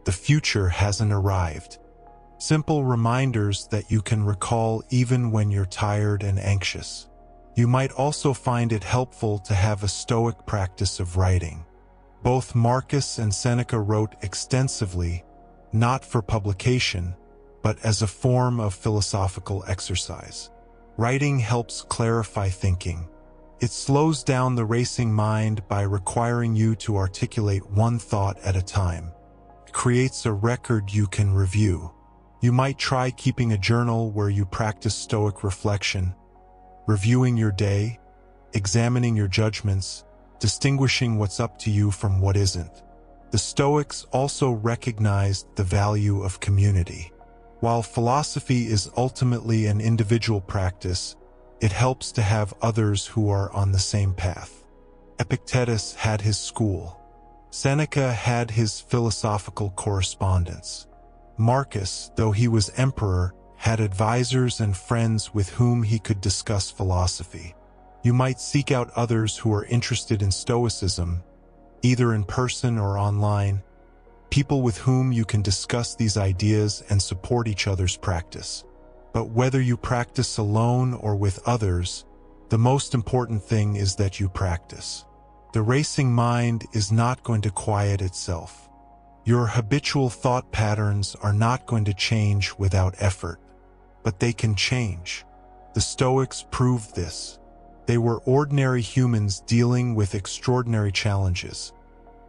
The future hasn't arrived. Simple reminders that you can recall even when you're tired and anxious. You might also find it helpful to have a Stoic practice of writing. Both Marcus and Seneca wrote extensively, not for publication, but as a form of philosophical exercise. Writing helps clarify thinking. It slows down the racing mind by requiring you to articulate one thought at a time. It creates a record you can review. You might try keeping a journal where you practice Stoic reflection, reviewing your day, examining your judgments, distinguishing what's up to you from what isn't. The Stoics also recognized the value of community. While philosophy is ultimately an individual practice, it helps to have others who are on the same path. Epictetus had his school. Seneca had his philosophical correspondence. Marcus, though he was emperor, had advisors and friends with whom he could discuss philosophy. You might seek out others who are interested in Stoicism, either in person or online, people with whom you can discuss these ideas and support each other's practice. But whether you practice alone or with others, the most important thing is that you practice. The racing mind is not going to quiet itself. Your habitual thought patterns are not going to change without effort, but they can change. The Stoics proved this. They were ordinary humans dealing with extraordinary challenges,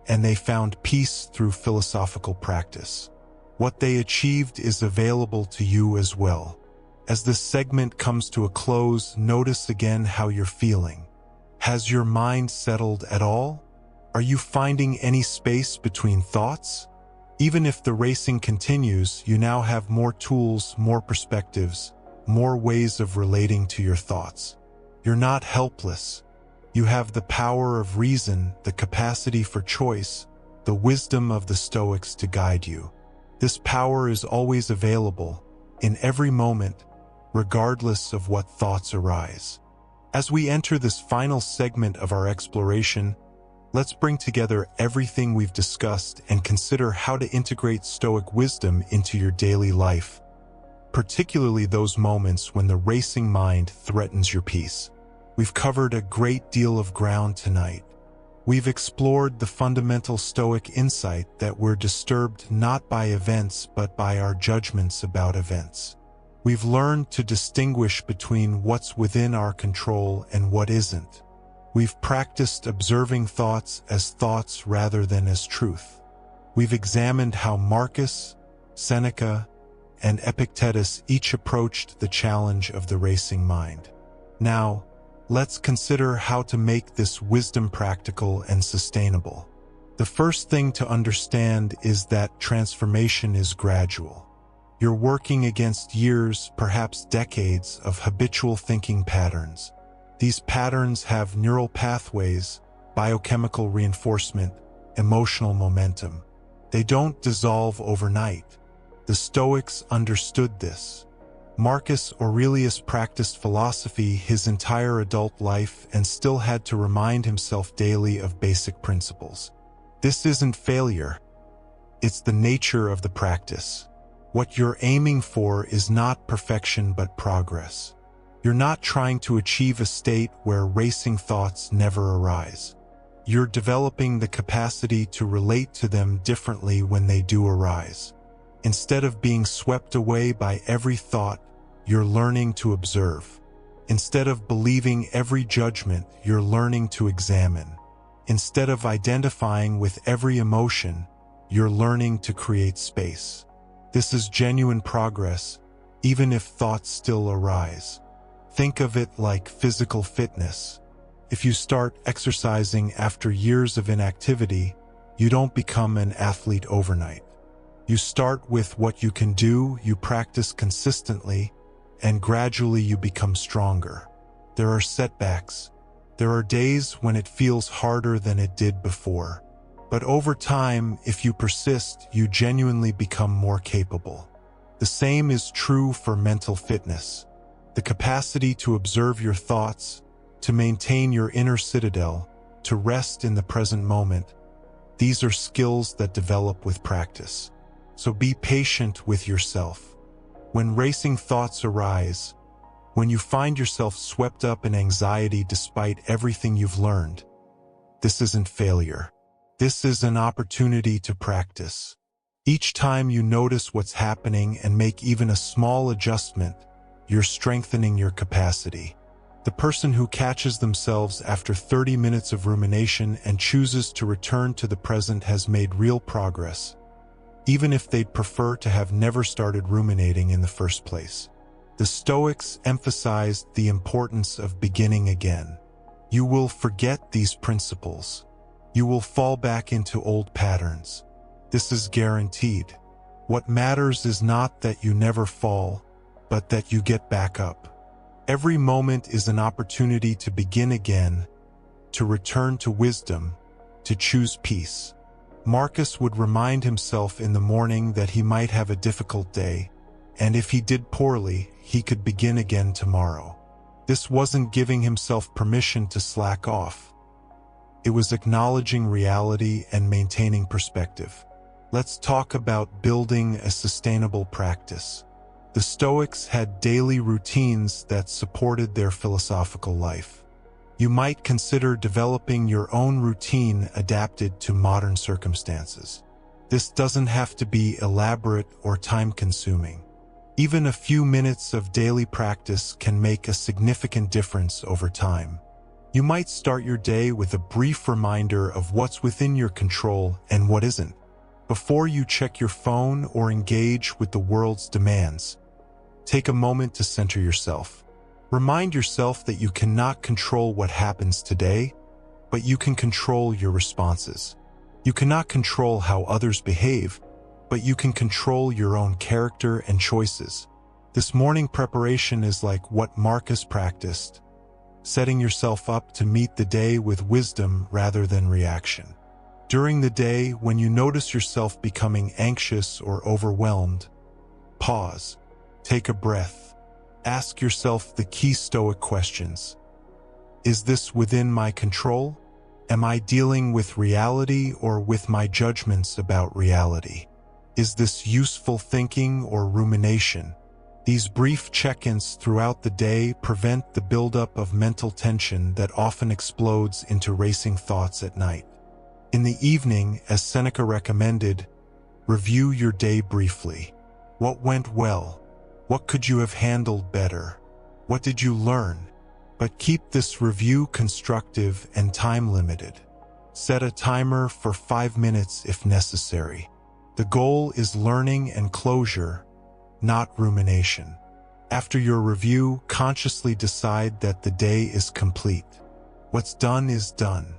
and they found peace through philosophical practice. What they achieved is available to you as well. As this segment comes to a close, notice again how you're feeling. Has your mind settled at all? Are you finding any space between thoughts? Even if the racing continues, you now have more tools, more perspectives, more ways of relating to your thoughts. You're not helpless. You have the power of reason, the capacity for choice, the wisdom of the Stoics to guide you. This power is always available, in every moment, regardless of what thoughts arise. As we enter this final segment of our exploration, let's bring together everything we've discussed and consider how to integrate Stoic wisdom into your daily life, particularly those moments when the racing mind threatens your peace. We've covered a great deal of ground tonight. We've explored the fundamental Stoic insight that we're disturbed not by events but by our judgments about events. We've learned to distinguish between what's within our control and what isn't. We've practiced observing thoughts as thoughts rather than as truth. We've examined how Marcus, Seneca, and Epictetus each approached the challenge of the racing mind. Now, let's consider how to make this wisdom practical and sustainable. The first thing to understand is that transformation is gradual. You're working against years, perhaps decades, of habitual thinking patterns. These patterns have neural pathways, biochemical reinforcement, emotional momentum. They don't dissolve overnight. The Stoics understood this. Marcus Aurelius practiced philosophy his entire adult life and still had to remind himself daily of basic principles. This isn't failure. It's the nature of the practice. What you're aiming for is not perfection but progress. You're not trying to achieve a state where racing thoughts never arise. You're developing the capacity to relate to them differently when they do arise. Instead of being swept away by every thought, you're learning to observe. Instead of believing every judgment, you're learning to examine. Instead of identifying with every emotion, you're learning to create space. This is genuine progress, even if thoughts still arise. Think of it like physical fitness. If you start exercising after years of inactivity, you don't become an athlete overnight. You start with what you can do, you practice consistently, and gradually you become stronger. There are setbacks. There are days when it feels harder than it did before. But over time, if you persist, you genuinely become more capable. The same is true for mental fitness. The capacity to observe your thoughts, to maintain your inner citadel, to rest in the present moment. These are skills that develop with practice. So be patient with yourself. When racing thoughts arise, when you find yourself swept up in anxiety despite everything you've learned, this isn't failure. This is an opportunity to practice. Each time you notice what's happening and make even a small adjustment, you're strengthening your capacity. The person who catches themselves after 30 minutes of rumination and chooses to return to the present has made real progress, even if they'd prefer to have never started ruminating in the first place. The Stoics emphasized the importance of beginning again. You will forget these principles. You will fall back into old patterns. This is guaranteed. What matters is not that you never fall, but that you get back up. Every moment is an opportunity to begin again, to return to wisdom, to choose peace. Marcus would remind himself in the morning that he might have a difficult day, and if he did poorly, he could begin again tomorrow. This wasn't giving himself permission to slack off. It was acknowledging reality and maintaining perspective. Let's talk about building a sustainable practice. The Stoics had daily routines that supported their philosophical life. You might consider developing your own routine adapted to modern circumstances. This doesn't have to be elaborate or time-consuming. Even a few minutes of daily practice can make a significant difference over time. You might start your day with a brief reminder of what's within your control and what isn't. Before you check your phone or engage with the world's demands, take a moment to center yourself. Remind yourself that you cannot control what happens today, but you can control your responses. You cannot control how others behave, but you can control your own character and choices. This morning preparation is like what Marcus practiced, setting yourself up to meet the day with wisdom rather than reaction. During the day, when you notice yourself becoming anxious or overwhelmed, pause, take a breath, ask yourself the key Stoic questions. Is this within my control? Am I dealing with reality or with my judgments about reality? Is this useful thinking or rumination? These brief check-ins throughout the day prevent the buildup of mental tension that often explodes into racing thoughts at night. In the evening, as Seneca recommended, review your day briefly. What went well? What could you have handled better? What did you learn? But keep this review constructive and time-limited. Set a timer for 5 minutes if necessary. The goal is learning and closure, not rumination. After your review, consciously decide that the day is complete. What's done is done.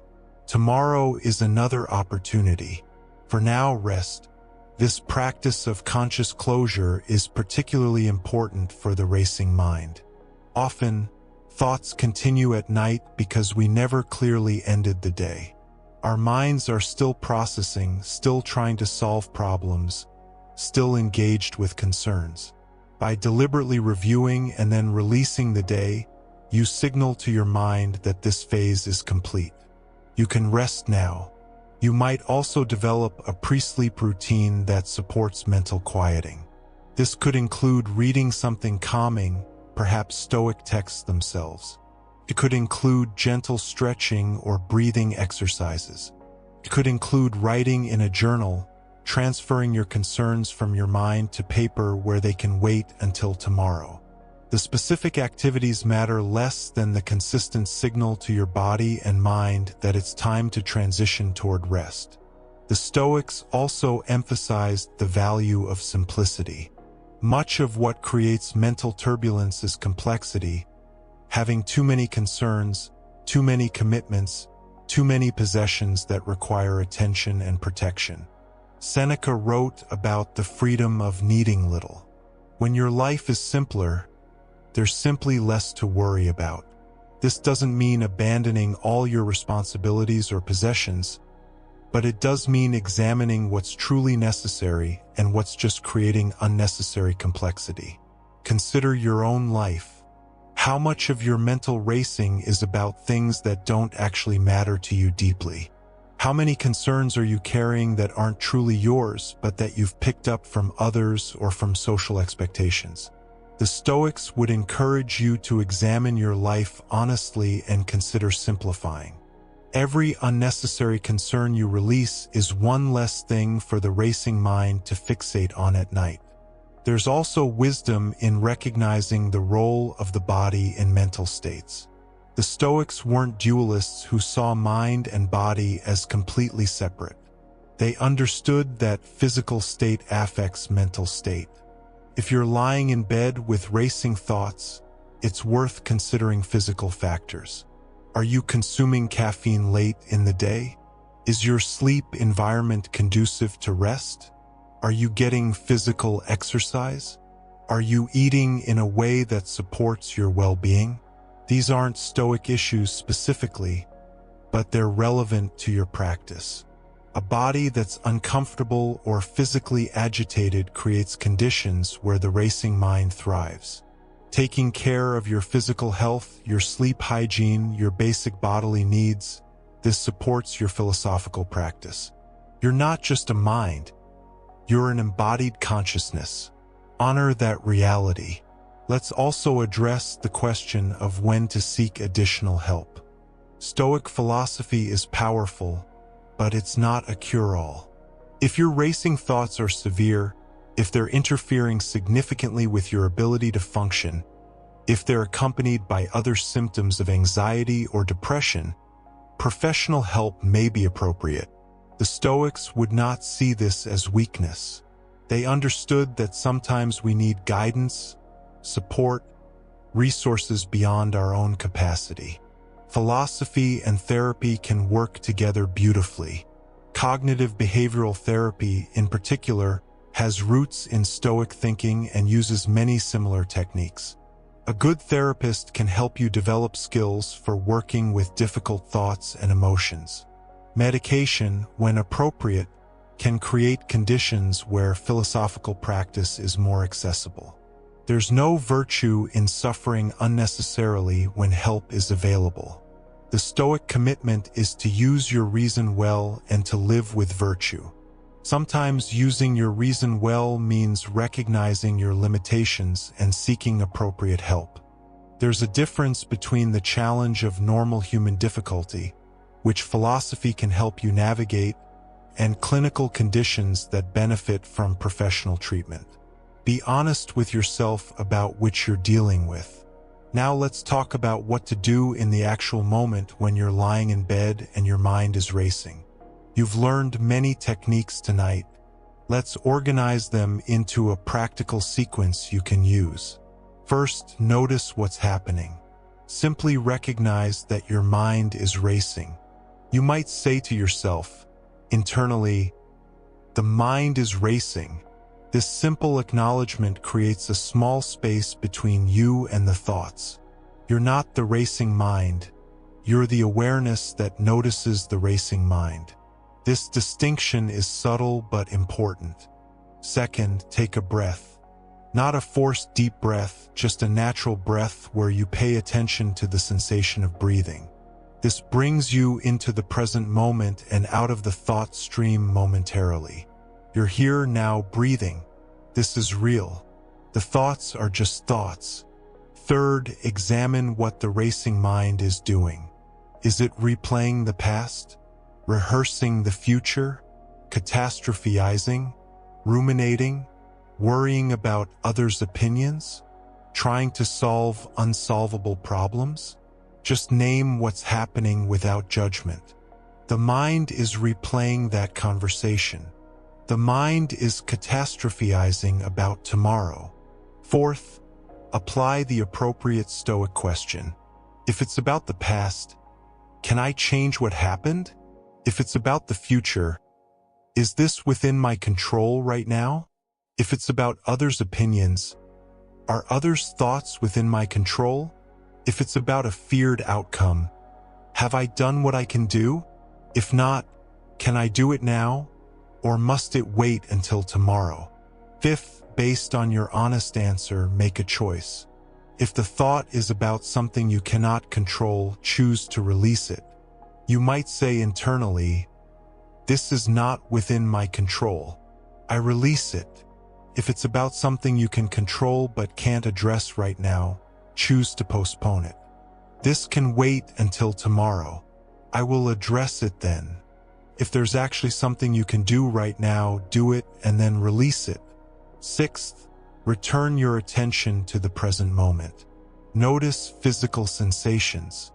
Tomorrow is another opportunity. For now, rest. This practice of conscious closure is particularly important for the racing mind. Often, thoughts continue at night because we never clearly ended the day. Our minds are still processing, still trying to solve problems, still engaged with concerns. By deliberately reviewing and then releasing the day, you signal to your mind that this phase is complete. You can rest now. You might also develop a pre-sleep routine that supports mental quieting. This could include reading something calming, perhaps Stoic texts themselves. It could include gentle stretching or breathing exercises. It could include writing in a journal, transferring your concerns from your mind to paper where they can wait until tomorrow. The specific activities matter less than the consistent signal to your body and mind that it's time to transition toward rest. The Stoics also emphasized the value of simplicity. Much of what creates mental turbulence is complexity, having too many concerns, too many commitments, too many possessions that require attention and protection. Seneca wrote about the freedom of needing little. When your life is simpler, there's simply less to worry about. This doesn't mean abandoning all your responsibilities or possessions, but it does mean examining what's truly necessary and what's just creating unnecessary complexity. Consider your own life. How much of your mental racing is about things that don't actually matter to you deeply? How many concerns are you carrying that aren't truly yours, but that you've picked up from others or from social expectations? The Stoics would encourage you to examine your life honestly and consider simplifying. Every unnecessary concern you release is one less thing for the racing mind to fixate on at night. There's also wisdom in recognizing the role of the body in mental states. The Stoics weren't dualists who saw mind and body as completely separate. They understood that physical state affects mental state. If you're lying in bed with racing thoughts, it's worth considering physical factors. Are you consuming caffeine late in the day? Is your sleep environment conducive to rest? Are you getting physical exercise? Are you eating in a way that supports your well-being? These aren't Stoic issues specifically, but they're relevant to your practice. A body that's uncomfortable or physically agitated creates conditions where the racing mind thrives. Taking care of your physical health, your sleep hygiene, your basic bodily needs, this supports your philosophical practice. You're not just a mind, you're an embodied consciousness. Honor that reality. Let's also address the question of when to seek additional help. Stoic philosophy is powerful, but it's not a cure-all. If your racing thoughts are severe, if they're interfering significantly with your ability to function, if they're accompanied by other symptoms of anxiety or depression, professional help may be appropriate. The Stoics would not see this as weakness. They understood that sometimes we need guidance, support, resources beyond our own capacity. Philosophy and therapy can work together beautifully. Cognitive behavioral therapy, in particular, has roots in Stoic thinking and uses many similar techniques. A good therapist can help you develop skills for working with difficult thoughts and emotions. Medication, when appropriate, can create conditions where philosophical practice is more accessible. There's no virtue in suffering unnecessarily when help is available. The Stoic commitment is to use your reason well and to live with virtue. Sometimes using your reason well means recognizing your limitations and seeking appropriate help. There's a difference between the challenge of normal human difficulty, which philosophy can help you navigate, and clinical conditions that benefit from professional treatment. Be honest with yourself about which you're dealing with. Now let's talk about what to do in the actual moment when you're lying in bed and your mind is racing. You've learned many techniques tonight, Let's organize them into a practical sequence you can use. First, notice what's happening. Simply recognize that your mind is racing. You might say to yourself, internally, "The mind is racing." This simple acknowledgement creates a small space between you and the thoughts. You're not the racing mind. You're the awareness that notices the racing mind. This distinction is subtle but important. Second, take a breath. Not a forced deep breath, just a natural breath where you pay attention to the sensation of breathing. This brings you into the present moment and out of the thought stream momentarily. You're here now breathing. This is real. The thoughts are just thoughts. Third, examine what the racing mind is doing. Is it replaying the past? Rehearsing the future? Catastrophizing? Ruminating? Worrying about others' opinions? Trying to solve unsolvable problems? Just name what's happening without judgment. The mind is replaying that conversation. The mind is catastrophizing about tomorrow. Fourth, apply the appropriate Stoic question. If it's about the past, can I change what happened? If it's about the future, is this within my control right now? If it's about others' opinions, are others' thoughts within my control? If it's about a feared outcome, have I done what I can do? If not, can I do it now? Or must it wait until tomorrow? Fifth, based on your honest answer, make a choice. If the thought is about something you cannot control, choose to release it. You might say internally, "This is not within my control." I release it. If it's about something you can control but can't address right now, choose to postpone it. "This can wait until tomorrow. I will address it then." If there's actually something you can do right now, do it and then release it. Sixth, return your attention to the present moment. Notice physical sensations.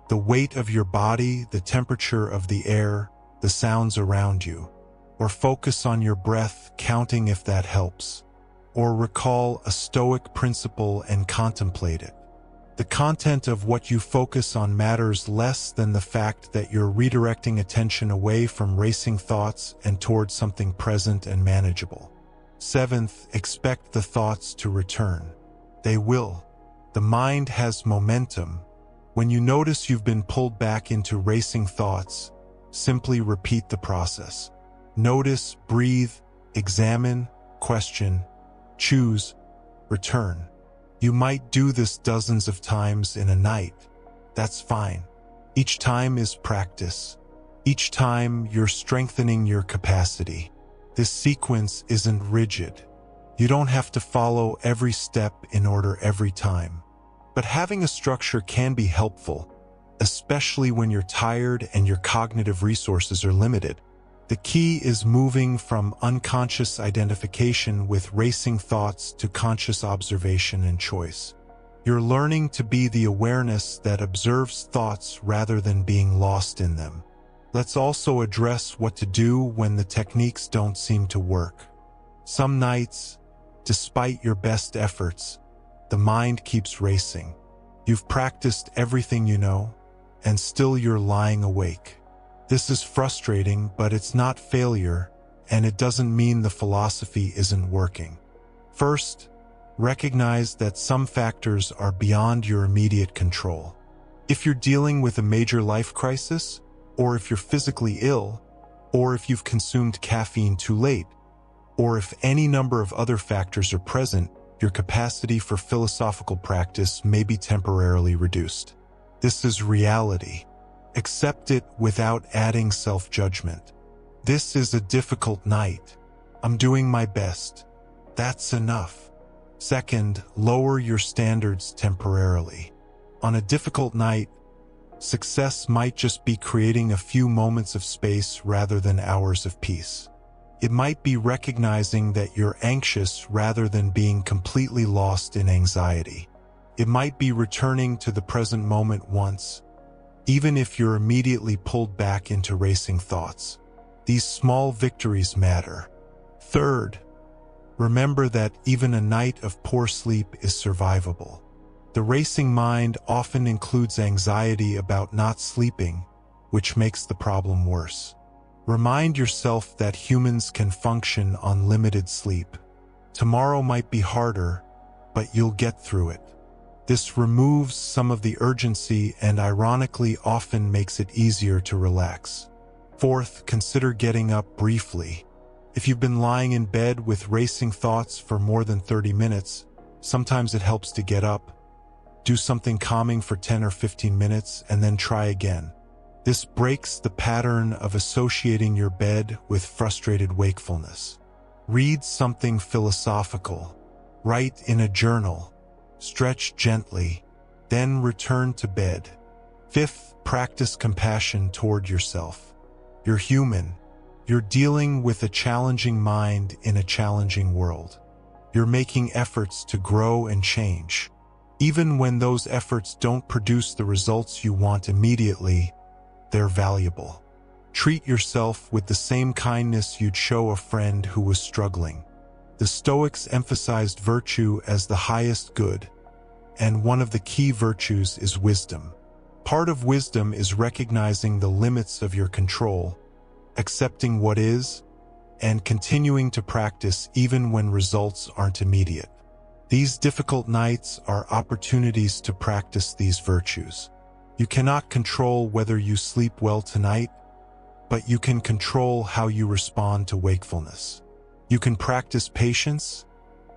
The weight of your body, the temperature of the air, the sounds around you. Or focus on your breath, counting if that helps. Or recall a Stoic principle and contemplate it. The content of what you focus on matters less than the fact that you're redirecting attention away from racing thoughts and towards something present and manageable. Seventh, expect the thoughts to return. They will. The mind has momentum. When you notice you've been pulled back into racing thoughts, simply repeat the process. Notice, breathe, examine, question, choose, return. You might do this dozens of times in a night. That's fine. Each time is practice. Each time you're strengthening your capacity. This sequence isn't rigid. You don't have to follow every step in order every time. But having a structure can be helpful, especially when you're tired and your cognitive resources are limited. The key is moving from unconscious identification with racing thoughts to conscious observation and choice. You're learning to be the awareness that observes thoughts rather than being lost in them. Let's also address what to do when the techniques don't seem to work. Some nights, despite your best efforts, the mind keeps racing. You've practiced everything you know, and still you're lying awake. This is frustrating, but it's not failure, and it doesn't mean the philosophy isn't working. First, recognize that some factors are beyond your immediate control. If you're dealing with a major life crisis, or if you're physically ill, or if you've consumed caffeine too late, or if any number of other factors are present, your capacity for philosophical practice may be temporarily reduced. This is reality. Accept it without adding self-judgment. This is a difficult night. I'm doing my best. That's enough. Second, lower your standards temporarily. On a difficult night, success might just be creating a few moments of space rather than hours of peace. It might be recognizing that you're anxious rather than being completely lost in anxiety. It might be returning to the present moment once, even if you're immediately pulled back into racing thoughts. These small victories matter. Third, remember that even a night of poor sleep is survivable. The racing mind often includes anxiety about not sleeping, which makes the problem worse. Remind yourself that humans can function on limited sleep. Tomorrow might be harder, but you'll get through it. This removes some of the urgency and ironically often makes it easier to relax. Fourth, consider getting up briefly. If you've been lying in bed with racing thoughts for more than 30 minutes, sometimes it helps to get up, do something calming for 10 or 15 minutes, and then try again. This breaks the pattern of associating your bed with frustrated wakefulness. Read something philosophical. Write in a journal. Stretch gently. Then return to bed. Fifth, practice compassion toward yourself. You're human. You're dealing with a challenging mind in a challenging world. You're making efforts to grow and change. Even when those efforts don't produce the results you want immediately, they're valuable. Treat yourself with the same kindness you'd show a friend who was struggling. The Stoics emphasized virtue as the highest good, and one of the key virtues is wisdom. Part of wisdom is recognizing the limits of your control, accepting what is, and continuing to practice even when results aren't immediate. These difficult nights are opportunities to practice these virtues. You cannot control whether you sleep well tonight, but you can control how you respond to wakefulness. You can practice patience,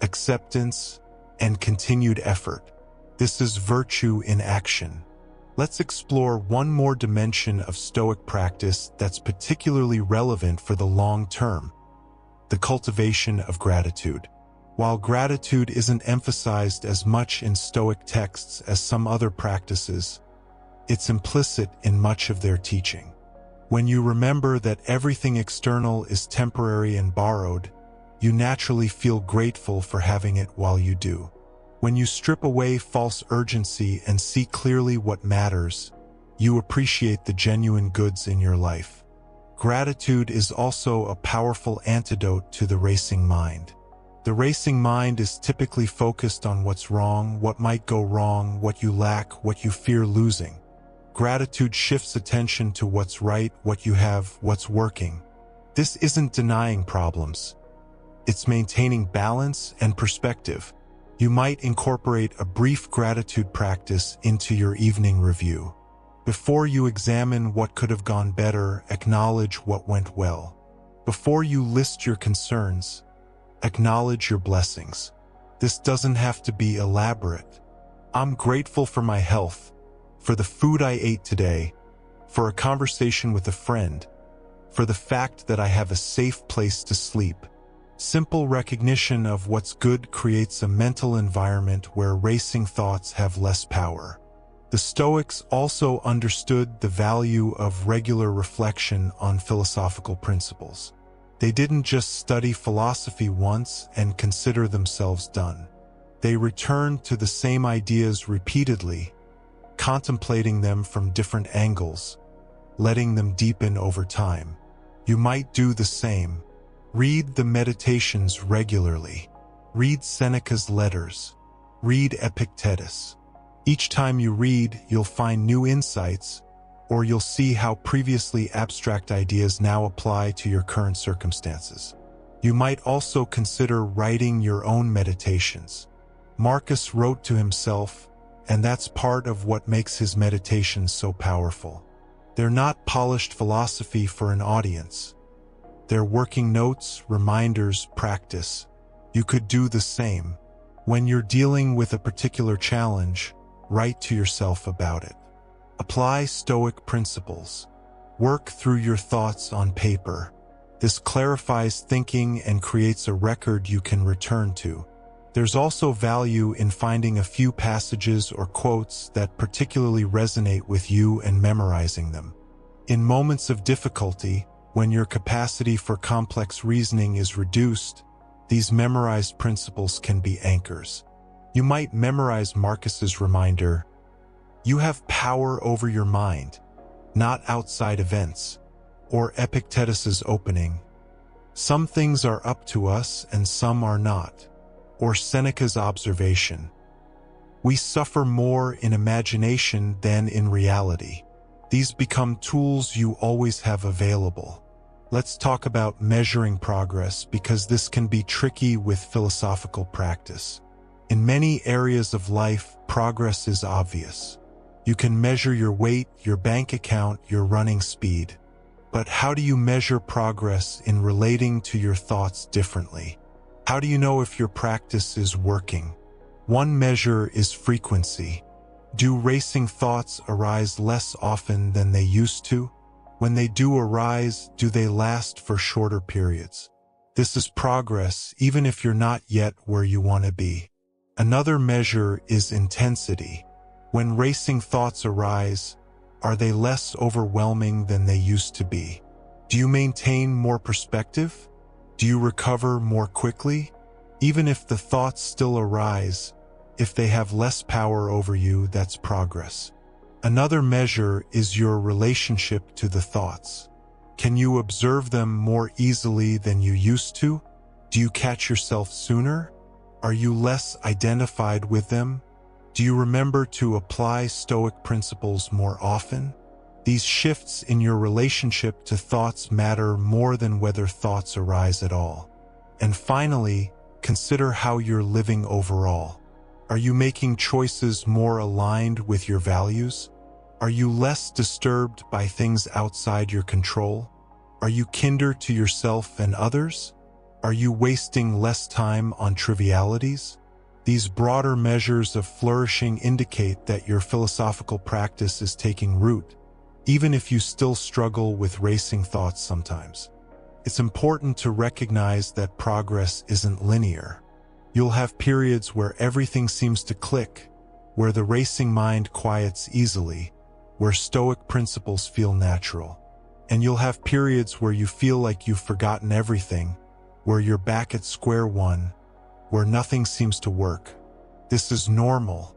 acceptance, and continued effort. This is virtue in action. Let's explore one more dimension of Stoic practice that's particularly relevant for the long term: the cultivation of gratitude. While gratitude isn't emphasized as much in Stoic texts as some other practices, it's implicit in much of their teaching. When you remember that everything external is temporary and borrowed, you naturally feel grateful for having it while you do. When you strip away false urgency and see clearly what matters, you appreciate the genuine goods in your life. Gratitude is also a powerful antidote to the racing mind. The racing mind is typically focused on what's wrong, what might go wrong, what you lack, what you fear losing. Gratitude shifts attention to what's right, what you have, what's working. This isn't denying problems. It's maintaining balance and perspective. You might incorporate a brief gratitude practice into your evening review. Before you examine what could have gone better, acknowledge what went well. Before you list your concerns, acknowledge your blessings. This doesn't have to be elaborate. I'm grateful for my health, for the food I ate today, for a conversation with a friend, for the fact that I have a safe place to sleep. Simple recognition of what's good creates a mental environment where racing thoughts have less power. The Stoics also understood the value of regular reflection on philosophical principles. They didn't just study philosophy once and consider themselves done. They returned to the same ideas repeatedly, contemplating them from different angles, letting them deepen over time. You might do the same. Read the Meditations regularly. Read Seneca's letters. Read Epictetus. Each time you read, you'll find new insights, or you'll see how previously abstract ideas now apply to your current circumstances. You might also consider writing your own meditations. Marcus wrote to himself, and that's part of what makes his meditations so powerful. They're not polished philosophy for an audience. They're working notes, reminders, practice. You could do the same. When you're dealing with a particular challenge, write to yourself about it. Apply Stoic principles. Work through your thoughts on paper. This clarifies thinking and creates a record you can return to. There's also value in finding a few passages or quotes that particularly resonate with you and memorizing them. In moments of difficulty, when your capacity for complex reasoning is reduced, these memorized principles can be anchors. You might memorize Marcus's reminder, "You have power over your mind, not outside events," or Epictetus's opening, Some things are up to us and some are not. Or Seneca's observation, we suffer more in imagination than in reality. These become tools you always have available. Let's talk about measuring progress, because this can be tricky with philosophical practice. In many areas of life, progress is obvious. You can measure your weight, your bank account, your running speed. But how do you measure progress in relating to your thoughts differently? How do you know if your practice is working? One measure is frequency. Do racing thoughts arise less often than they used to? When they do arise, do they last for shorter periods? This is progress, even if you're not yet where you want to be. Another measure is intensity. When racing thoughts arise, are they less overwhelming than they used to be? Do you maintain more perspective? Do you recover more quickly? Even if the thoughts still arise, if they have less power over you, that's progress. Another measure is your relationship to the thoughts. Can you observe them more easily than you used to? Do you catch yourself sooner? Are you less identified with them? Do you remember to apply Stoic principles more often? These shifts in your relationship to thoughts matter more than whether thoughts arise at all. And finally, consider how you're living overall. Are you making choices more aligned with your values? Are you less disturbed by things outside your control? Are you kinder to yourself and others? Are you wasting less time on trivialities? These broader measures of flourishing indicate that your philosophical practice is taking root, even if you still struggle with racing thoughts sometimes. It's important to recognize that progress isn't linear. You'll have periods where everything seems to click, where the racing mind quiets easily, where Stoic principles feel natural. And you'll have periods where you feel like you've forgotten everything, where you're back at square one, where nothing seems to work. This is normal.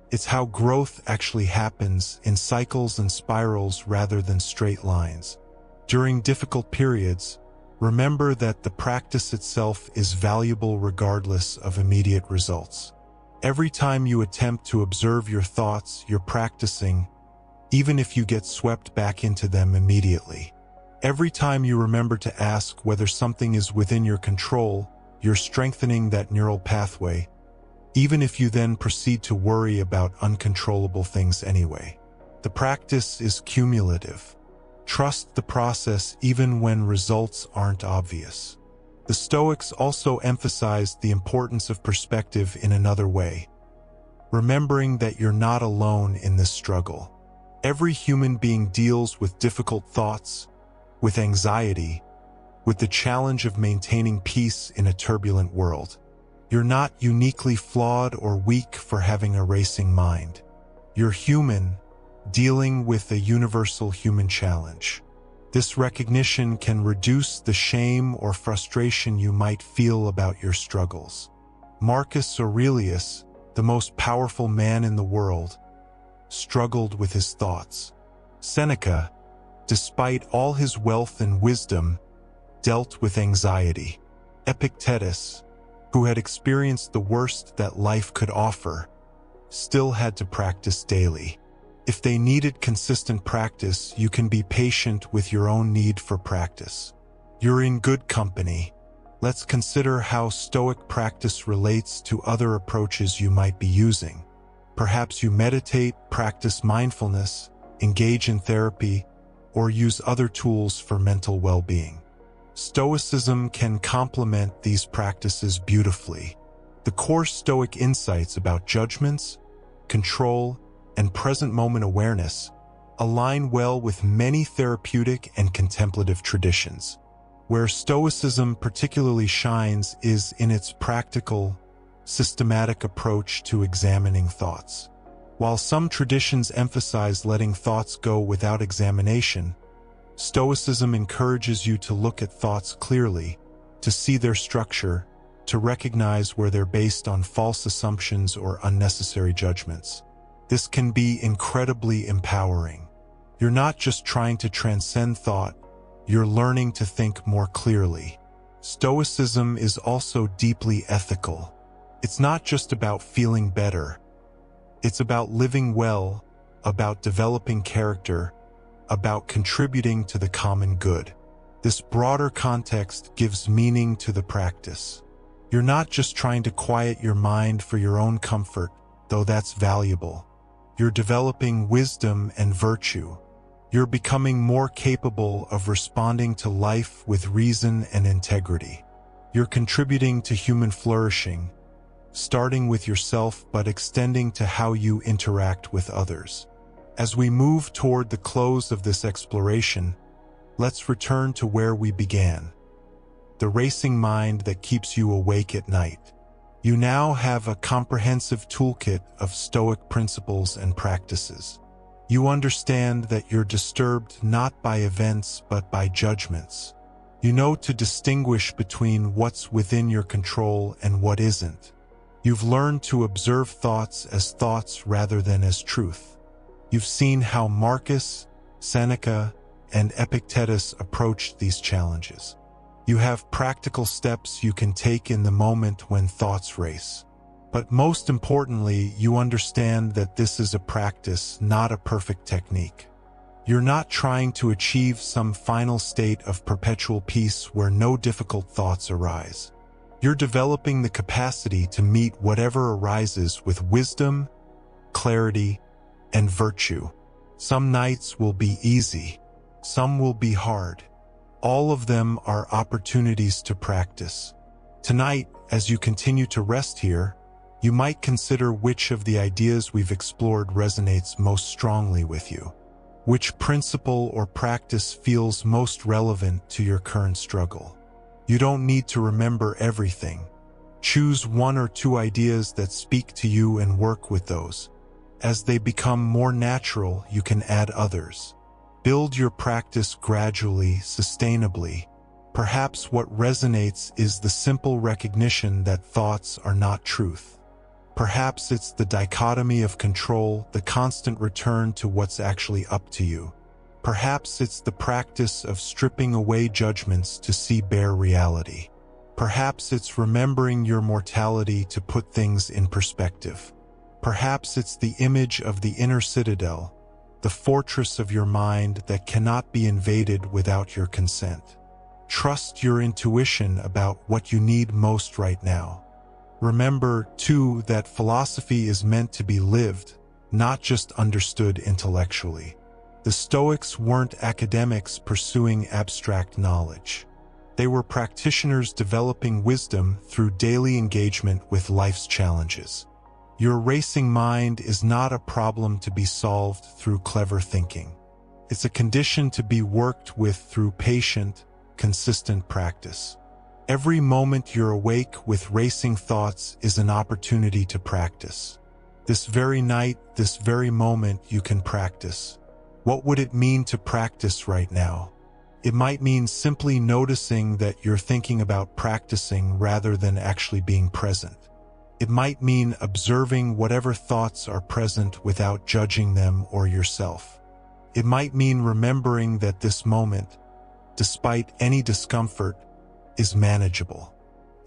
It's how growth actually happens, in cycles and spirals rather than straight lines. During difficult periods, remember that the practice itself is valuable regardless of immediate results. Every time you attempt to observe your thoughts, you're practicing, even if you get swept back into them immediately. Every time you remember to ask whether something is within your control, you're strengthening that neural pathway, even if you then proceed to worry about uncontrollable things anyway. The practice is cumulative. Trust the process even when results aren't obvious. The Stoics also emphasized the importance of perspective in another way, remembering that you're not alone in this struggle. Every human being deals with difficult thoughts, with anxiety, with the challenge of maintaining peace in a turbulent world. You're not uniquely flawed or weak for having a racing mind. You're human, dealing with a universal human challenge. This recognition can reduce the shame or frustration you might feel about your struggles. Marcus Aurelius, the most powerful man in the world, struggled with his thoughts. Seneca, despite all his wealth and wisdom, dealt with anxiety. Epictetus, who had experienced the worst that life could offer, still had to practice daily. If they needed consistent practice, you can be patient with your own need for practice. You're in good company. Let's consider how Stoic practice relates to other approaches you might be using. Perhaps you meditate, practice mindfulness, engage in therapy, or use other tools for mental well-being. Stoicism can complement these practices beautifully. The core Stoic insights about judgments, control, and present moment awareness align well with many therapeutic and contemplative traditions. Where Stoicism particularly shines is in its practical, systematic approach to examining thoughts. While some traditions emphasize letting thoughts go without examination, Stoicism encourages you to look at thoughts clearly, to see their structure, to recognize where they're based on false assumptions or unnecessary judgments. This can be incredibly empowering. You're not just trying to transcend thought, you're learning to think more clearly. Stoicism is also deeply ethical. It's not just about feeling better. It's about living well, about developing character, about contributing to the common good. This broader context gives meaning to the practice. You're not just trying to quiet your mind for your own comfort, though that's valuable. You're developing wisdom and virtue. You're becoming more capable of responding to life with reason and integrity. You're contributing to human flourishing, starting with yourself but extending to how you interact with others. As we move toward the close of this exploration, let's return to where we began. The racing mind that keeps you awake at night. You now have a comprehensive toolkit of Stoic principles and practices. You understand that you're disturbed not by events but by judgments. You know to distinguish between what's within your control and what isn't. You've learned to observe thoughts as thoughts rather than as truth. You've seen how Marcus, Seneca, and Epictetus approached these challenges. You have practical steps you can take in the moment when thoughts race. But most importantly, you understand that this is a practice, not a perfect technique. You're not trying to achieve some final state of perpetual peace where no difficult thoughts arise. You're developing the capacity to meet whatever arises with wisdom, clarity, and virtue. Some nights will be easy. Some will be hard. All of them are opportunities to practice. Tonight, as you continue to rest here, you might consider which of the ideas we've explored resonates most strongly with you. Which principle or practice feels most relevant to your current struggle? You don't need to remember everything. Choose one or two ideas that speak to you and work with those. As they become more natural, you can add others. Build your practice gradually, sustainably. Perhaps what resonates is the simple recognition that thoughts are not truth. Perhaps it's the dichotomy of control, the constant return to what's actually up to you. Perhaps it's the practice of stripping away judgments to see bare reality. Perhaps it's remembering your mortality to put things in perspective. Perhaps it's the image of the inner citadel, the fortress of your mind that cannot be invaded without your consent. Trust your intuition about what you need most right now. Remember, too, that philosophy is meant to be lived, not just understood intellectually. The Stoics weren't academics pursuing abstract knowledge. They were practitioners developing wisdom through daily engagement with life's challenges. Your racing mind is not a problem to be solved through clever thinking. It's a condition to be worked with through patient, consistent practice. Every moment you're awake with racing thoughts is an opportunity to practice. This very night, this very moment, you can practice. What would it mean to practice right now? It might mean simply noticing that you're thinking about practicing rather than actually being present. It might mean observing whatever thoughts are present without judging them or yourself. It might mean remembering that this moment, despite any discomfort, is manageable.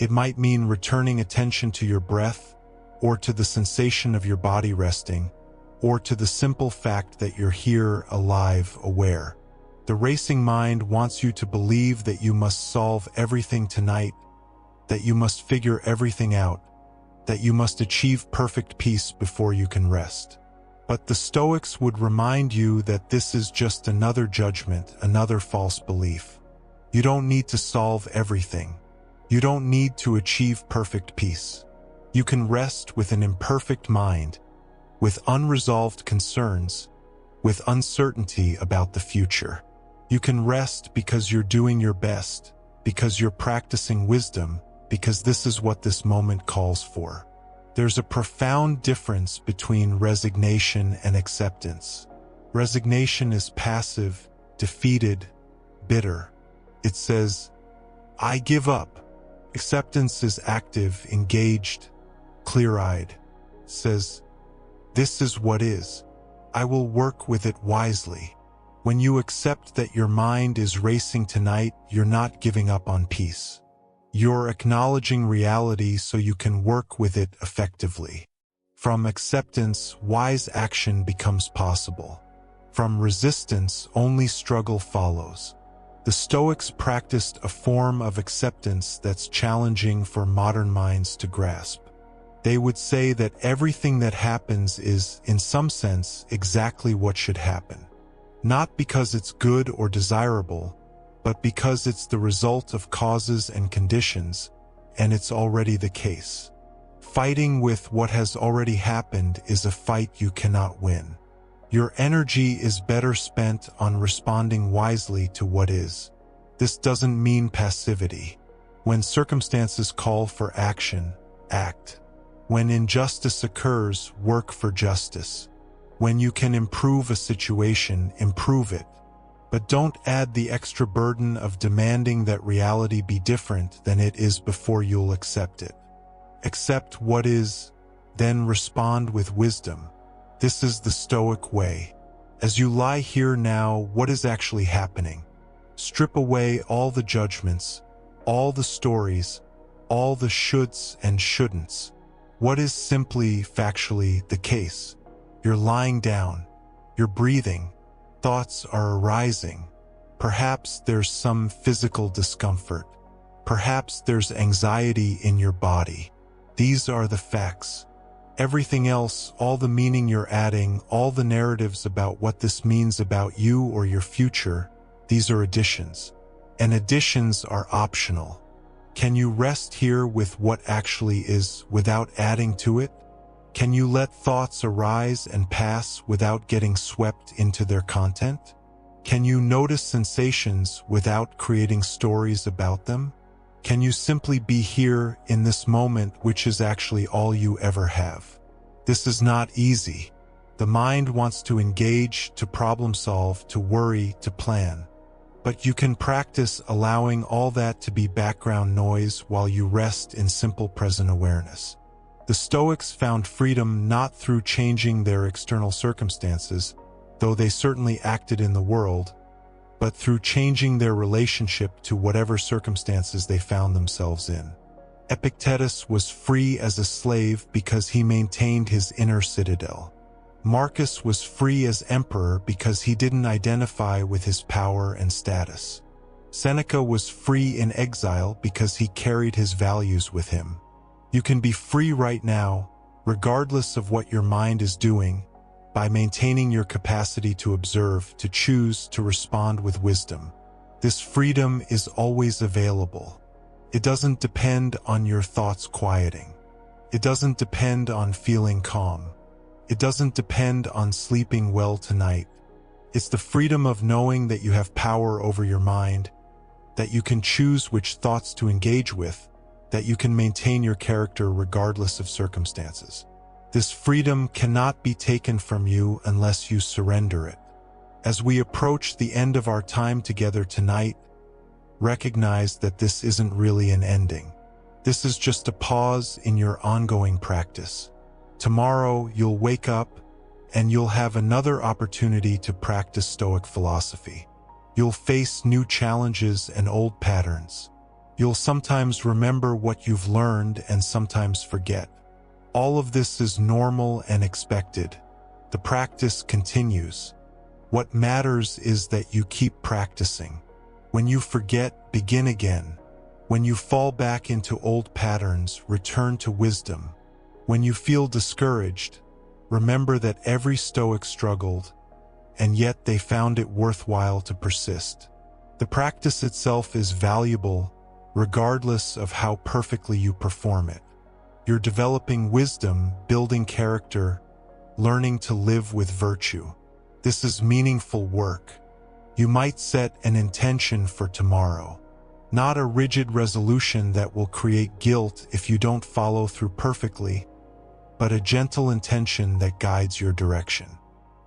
It might mean returning attention to your breath, or to the sensation of your body resting, or to the simple fact that you're here, alive, aware. The racing mind wants you to believe that you must solve everything tonight, that you must figure everything out, that you must achieve perfect peace before you can rest. But the Stoics would remind you that this is just another judgment, another false belief. You don't need to solve everything. You don't need to achieve perfect peace. You can rest with an imperfect mind, with unresolved concerns, with uncertainty about the future. You can rest because you're doing your best, because you're practicing wisdom, because this is what this moment calls for. There's a profound difference between resignation and acceptance. Resignation is passive, defeated, bitter. It says, I give up. Acceptance is active, engaged, clear-eyed. It says, this is what is. I will work with it wisely. When you accept that your mind is racing tonight, you're not giving up on peace. You're acknowledging reality so you can work with it effectively. From acceptance, wise action becomes possible. From resistance, only struggle follows. The Stoics practiced a form of acceptance that's challenging for modern minds to grasp. They would say that everything that happens is, in some sense, exactly what should happen. Not because it's good or desirable, but because it's the result of causes and conditions, and it's already the case. Fighting with what has already happened is a fight you cannot win. Your energy is better spent on responding wisely to what is. This doesn't mean passivity. When circumstances call for action, act. When injustice occurs, work for justice. When you can improve a situation, improve it. But don't add the extra burden of demanding that reality be different than it is before you'll accept it. Accept what is, then respond with wisdom. This is the Stoic way. As you lie here now, what is actually happening? Strip away all the judgments, all the stories, all the shoulds and shouldn'ts. What is simply, factually, the case? You're lying down. You're breathing. Thoughts are arising. Perhaps there's some physical discomfort. Perhaps there's anxiety in your body. These are the facts. Everything else, all the meaning you're adding, all the narratives about what this means about you or your future, these are additions. And additions are optional. Can you rest here with what actually is without adding to it? Can you let thoughts arise and pass without getting swept into their content? Can you notice sensations without creating stories about them? Can you simply be here in this moment, which is actually all you ever have? This is not easy. The mind wants to engage, to problem solve, to worry, to plan. But you can practice allowing all that to be background noise while you rest in simple present awareness. The Stoics found freedom not through changing their external circumstances, though they certainly acted in the world, but through changing their relationship to whatever circumstances they found themselves in. Epictetus was free as a slave because he maintained his inner citadel. Marcus was free as emperor because he didn't identify with his power and status. Seneca was free in exile because he carried his values with him. You can be free right now, regardless of what your mind is doing, by maintaining your capacity to observe, to choose, to respond with wisdom. This freedom is always available. It doesn't depend on your thoughts quieting. It doesn't depend on feeling calm. It doesn't depend on sleeping well tonight. It's the freedom of knowing that you have power over your mind, that you can choose which thoughts to engage with, that you can maintain your character regardless of circumstances. This freedom cannot be taken from you unless you surrender it. As we approach the end of our time together tonight, recognize that this isn't really an ending. This is just a pause in your ongoing practice. Tomorrow you'll wake up and you'll have another opportunity to practice Stoic philosophy. You'll face new challenges and old patterns. You'll sometimes remember what you've learned and sometimes forget. All of this is normal and expected. The practice continues. What matters is that you keep practicing. When you forget, begin again. When you fall back into old patterns, return to wisdom. When you feel discouraged, remember that every Stoic struggled, and yet they found it worthwhile to persist. The practice itself is valuable, regardless of how perfectly you perform it. You're developing wisdom, building character, learning to live with virtue. This is meaningful work. You might set an intention for tomorrow, not a rigid resolution that will create guilt if you don't follow through perfectly, but a gentle intention that guides your direction.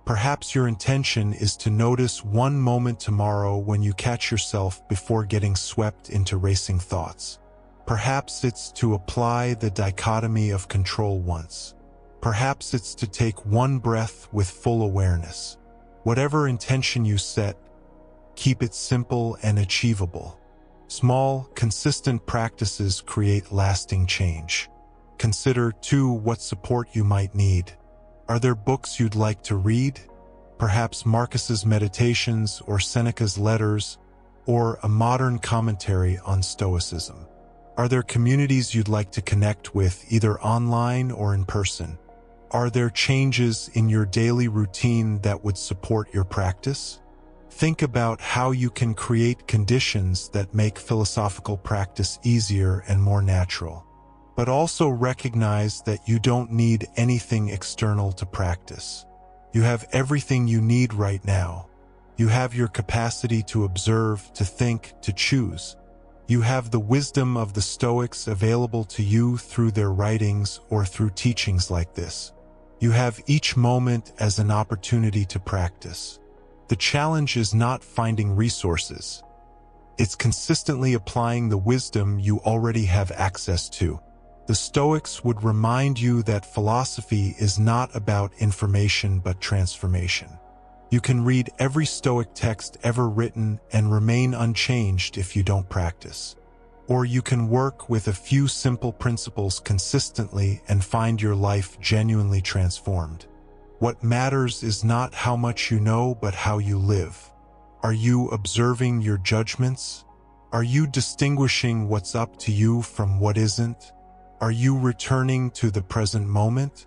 Perhaps your intention is to notice one moment tomorrow when you catch yourself before getting swept into racing thoughts. Perhaps it's to apply the dichotomy of control once. Perhaps it's to take one breath with full awareness. Whatever intention you set, keep it simple and achievable. Small, consistent practices create lasting change. Consider, too, what support you might need. Are there books you'd like to read? Perhaps Marcus's Meditations or Seneca's Letters, or a modern commentary on Stoicism. Are there communities you'd like to connect with, either online or in person? Are there changes in your daily routine that would support your practice? Think about how you can create conditions that make philosophical practice easier and more natural. But also recognize that you don't need anything external to practice. You have everything you need right now. You have your capacity to observe, to think, to choose. You have the wisdom of the Stoics available to you through their writings or through teachings like this. You have each moment as an opportunity to practice. The challenge is not finding resources. It's consistently applying the wisdom you already have access to. The Stoics would remind you that philosophy is not about information but transformation. You can read every Stoic text ever written and remain unchanged if you don't practice. Or you can work with a few simple principles consistently and find your life genuinely transformed. What matters is not how much you know but how you live. Are you observing your judgments? Are you distinguishing what's up to you from what isn't? Are you returning to the present moment?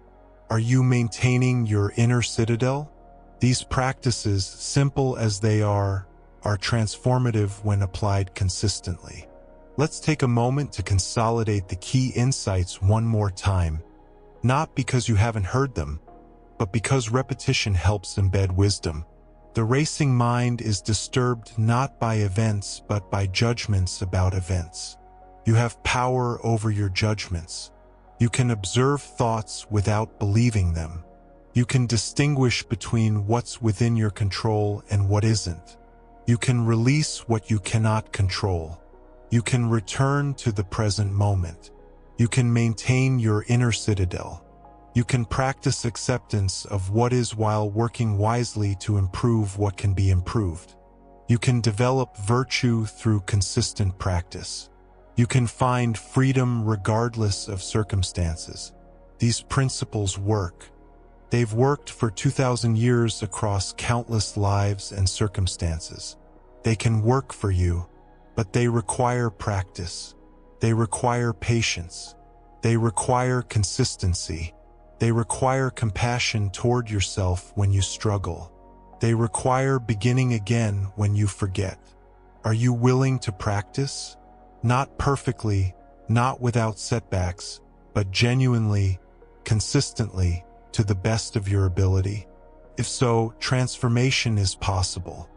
Are you maintaining your inner citadel? These practices, simple as they are transformative when applied consistently. Let's take a moment to consolidate the key insights one more time, not because you haven't heard them, but because repetition helps embed wisdom. The racing mind is disturbed not by events but by judgments about events. You have power over your judgments. You can observe thoughts without believing them. You can distinguish between what's within your control and what isn't. You can release what you cannot control. You can return to the present moment. You can maintain your inner citadel. You can practice acceptance of what is while working wisely to improve what can be improved. You can develop virtue through consistent practice. You can find freedom regardless of circumstances. These principles work. They've worked for 2,000 years across countless lives and circumstances. They can work for you, but they require practice. They require patience. They require consistency. They require compassion toward yourself when you struggle. They require beginning again when you forget. Are you willing to practice? Not perfectly, not without setbacks, but genuinely, consistently, to the best of your ability? If so, transformation is possible.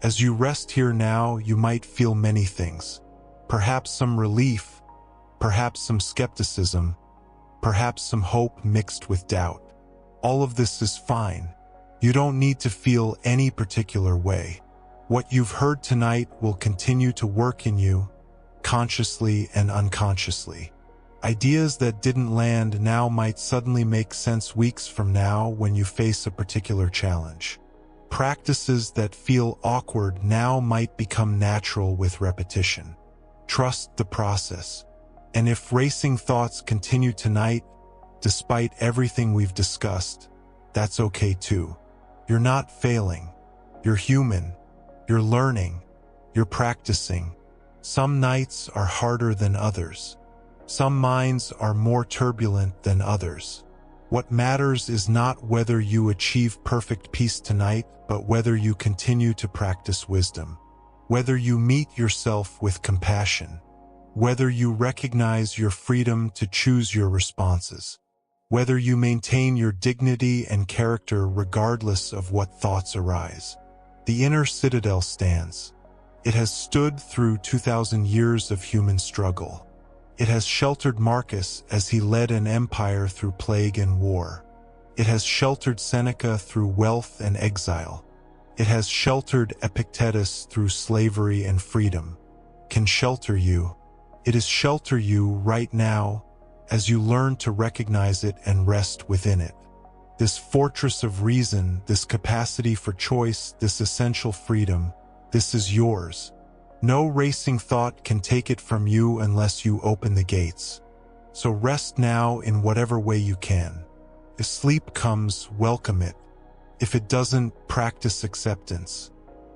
As you rest here now, you might feel many things. Perhaps some relief, perhaps some skepticism, perhaps some hope mixed with doubt. All of this is fine. You don't need to feel any particular way. What you've heard tonight will continue to work in you, consciously and unconsciously. Ideas that didn't land now might suddenly make sense weeks from now when you face a particular challenge. Practices that feel awkward now might become natural with repetition. Trust the process. And if racing thoughts continue tonight, despite everything we've discussed, that's okay too. You're not failing. You're human. You're learning. You're practicing. Some nights are harder than others. Some minds are more turbulent than others. What matters is not whether you achieve perfect peace tonight, but whether you continue to practice wisdom. Whether you meet yourself with compassion. Whether you recognize your freedom to choose your responses. Whether you maintain your dignity and character regardless of what thoughts arise. The inner citadel stands. It has stood through 2,000 years of human struggle. It has sheltered Marcus as he led an empire through plague and war. It has sheltered Seneca through wealth and exile. It has sheltered Epictetus through slavery and freedom. Can shelter you. It is shelter you right now as you learn to recognize it and rest within it. This fortress of reason, this capacity for choice, this essential freedom, this is yours. No racing thought can take it from you unless you open the gates. So rest now in whatever way you can. If sleep comes, welcome it. If it doesn't, practice acceptance.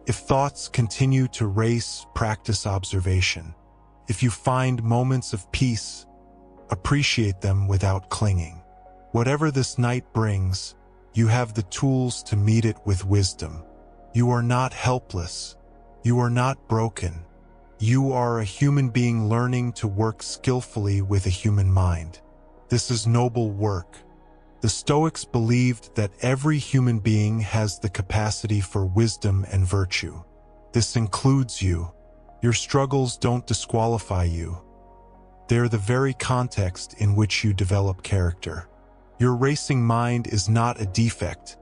If thoughts continue to race, practice observation. If you find moments of peace, appreciate them without clinging. Whatever this night brings, you have the tools to meet it with wisdom. You are not helpless. You are not broken. You are a human being learning to work skillfully with a human mind. This is noble work. The Stoics believed that every human being has the capacity for wisdom and virtue. This includes you. Your struggles don't disqualify you. They're the very context in which you develop character. Your racing mind is not a defect.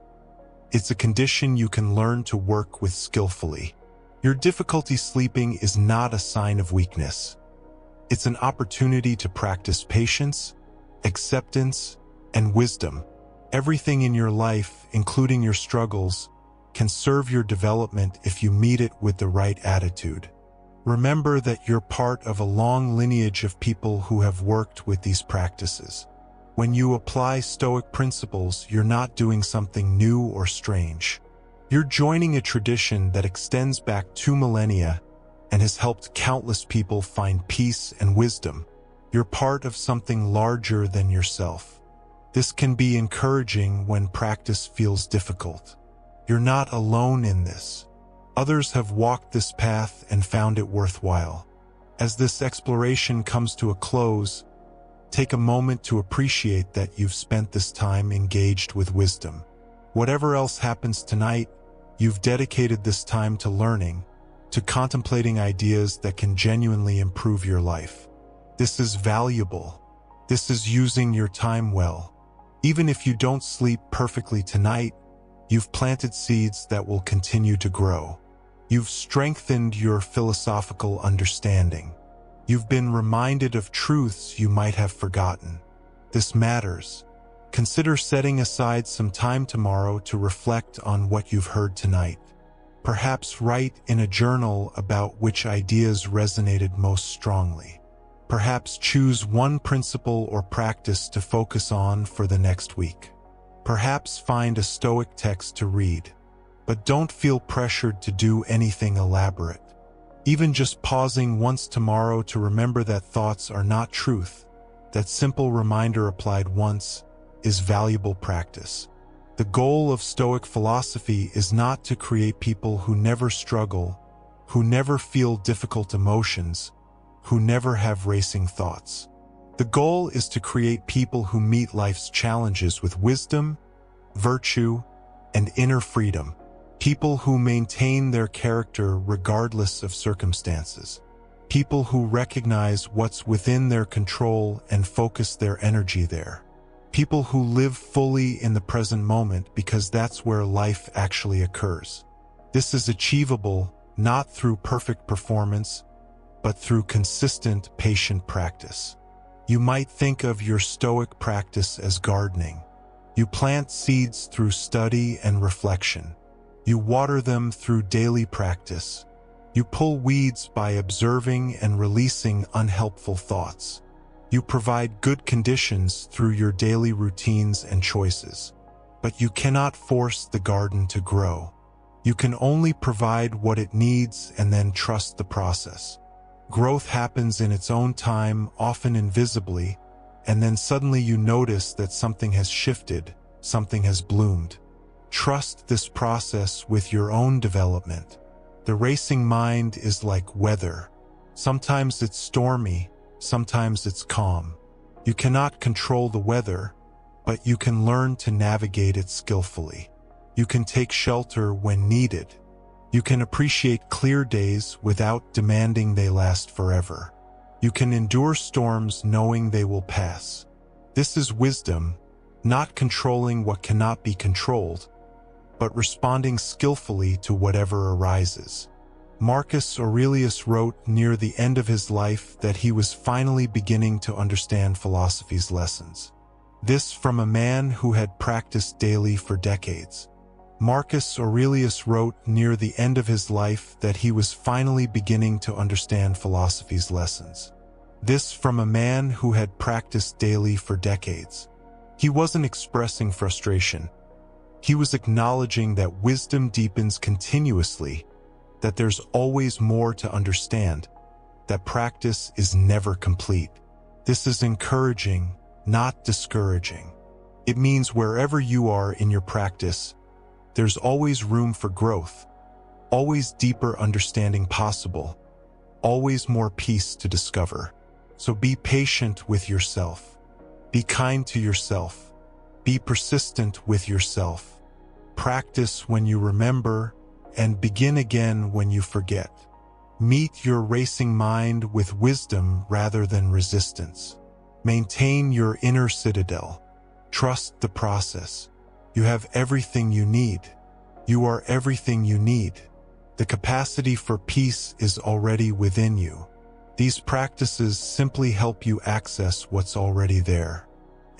It's a condition you can learn to work with skillfully. Your difficulty sleeping is not a sign of weakness. It's an opportunity to practice patience, acceptance, and wisdom. Everything in your life, including your struggles, can serve your development if you meet it with the right attitude. Remember that you're part of a long lineage of people who have worked with these practices. When you apply Stoic principles, you're not doing something new or strange. You're joining a tradition that extends back 2 millennia and has helped countless people find peace and wisdom. You're part of something larger than yourself. This can be encouraging when practice feels difficult. You're not alone in this. Others have walked this path and found it worthwhile. As this exploration comes to a close, take a moment to appreciate that you've spent this time engaged with wisdom. Whatever else happens tonight, you've dedicated this time to learning, to contemplating ideas that can genuinely improve your life. This is valuable. This is using your time well. Even if you don't sleep perfectly tonight, you've planted seeds that will continue to grow. You've strengthened your philosophical understanding. You've been reminded of truths you might have forgotten. This matters. Consider setting aside some time tomorrow to reflect on what you've heard tonight. Perhaps write in a journal about which ideas resonated most strongly. Perhaps choose one principle or practice to focus on for the next week. Perhaps find a Stoic text to read. But don't feel pressured to do anything elaborate. Even just pausing once tomorrow to remember that thoughts are not truth, that simple reminder applied once, is valuable practice. The goal of Stoic philosophy is not to create people who never struggle, who never feel difficult emotions, who never have racing thoughts. The goal is to create people who meet life's challenges with wisdom, virtue, and inner freedom. People who maintain their character regardless of circumstances. People who recognize what's within their control and focus their energy there. People who live fully in the present moment because that's where life actually occurs. This is achievable not through perfect performance, but through consistent, patient practice. You might think of your Stoic practice as gardening. You plant seeds through study and reflection. You water them through daily practice. You pull weeds by observing and releasing unhelpful thoughts. You provide good conditions through your daily routines and choices. But you cannot force the garden to grow. You can only provide what it needs and then trust the process. Growth happens in its own time, often invisibly, and then suddenly you notice that something has shifted, something has bloomed. Trust this process with your own development. The racing mind is like weather. Sometimes it's stormy, sometimes it's calm. You cannot control the weather, but you can learn to navigate it skillfully. You can take shelter when needed. You can appreciate clear days without demanding they last forever. You can endure storms knowing they will pass. This is wisdom, not controlling what cannot be controlled, but responding skillfully to whatever arises. Marcus Aurelius wrote near the end of his life that he was finally beginning to understand philosophy's lessons. This from a man who had practiced daily for decades. Marcus Aurelius wrote near the end of his life that he was finally beginning to understand philosophy's lessons. This from a man who had practiced daily for decades. He wasn't expressing frustration. He was acknowledging that wisdom deepens continuously, that there's always more to understand, that practice is never complete. This is encouraging, not discouraging. It means wherever you are in your practice, there's always room for growth, always deeper understanding possible, always more peace to discover. So be patient with yourself. Be kind to yourself. Be persistent with yourself. Practice when you remember, and begin again when you forget. Meet your racing mind with wisdom rather than resistance. Maintain your inner citadel. Trust the process. You have everything you need. You are everything you need. The capacity for peace is already within you. These practices simply help you access what's already there.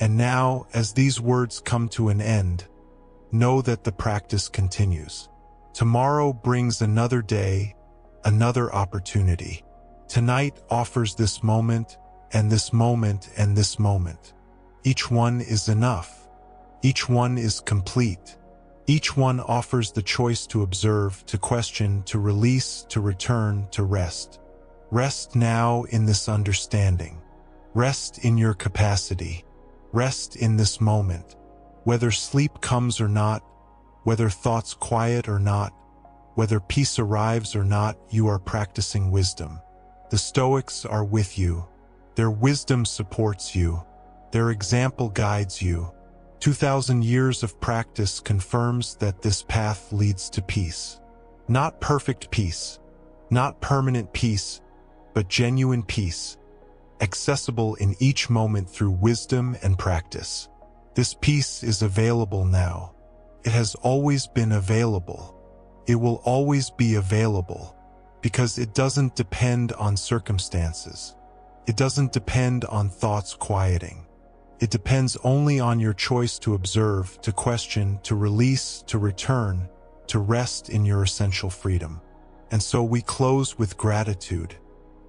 And now, as these words come to an end, know that the practice continues. Tomorrow brings another day, another opportunity. Tonight offers this moment, and this moment, and this moment. Each one is enough. Each one is complete. Each one offers the choice to observe, to question, to release, to return, to rest. Rest now in this understanding. Rest in your capacity. Rest in this moment. Whether sleep comes or not, whether thoughts quiet or not, whether peace arrives or not, you are practicing wisdom. The Stoics are with you. Their wisdom supports you. Their example guides you. 2,000 years of practice confirms that this path leads to peace. Not perfect peace, not permanent peace, but genuine peace, accessible in each moment through wisdom and practice. This peace is available now. It has always been available. It will always be available, because it doesn't depend on circumstances. It doesn't depend on thoughts quieting. It depends only on your choice to observe, to question, to release, to return, to rest in your essential freedom. And so we close with gratitude.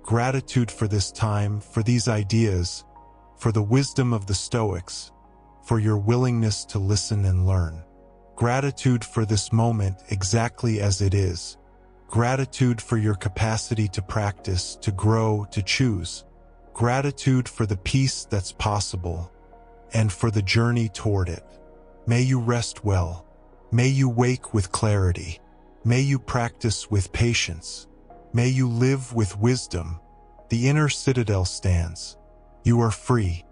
Gratitude for this time, for these ideas, for the wisdom of the Stoics, for your willingness to listen and learn. Gratitude for this moment exactly as it is. Gratitude for your capacity to practice, to grow, to choose. Gratitude for the peace that's possible, and for the journey toward it. May you rest well. May you wake with clarity. May you practice with patience. May you live with wisdom. The inner citadel stands. You are free.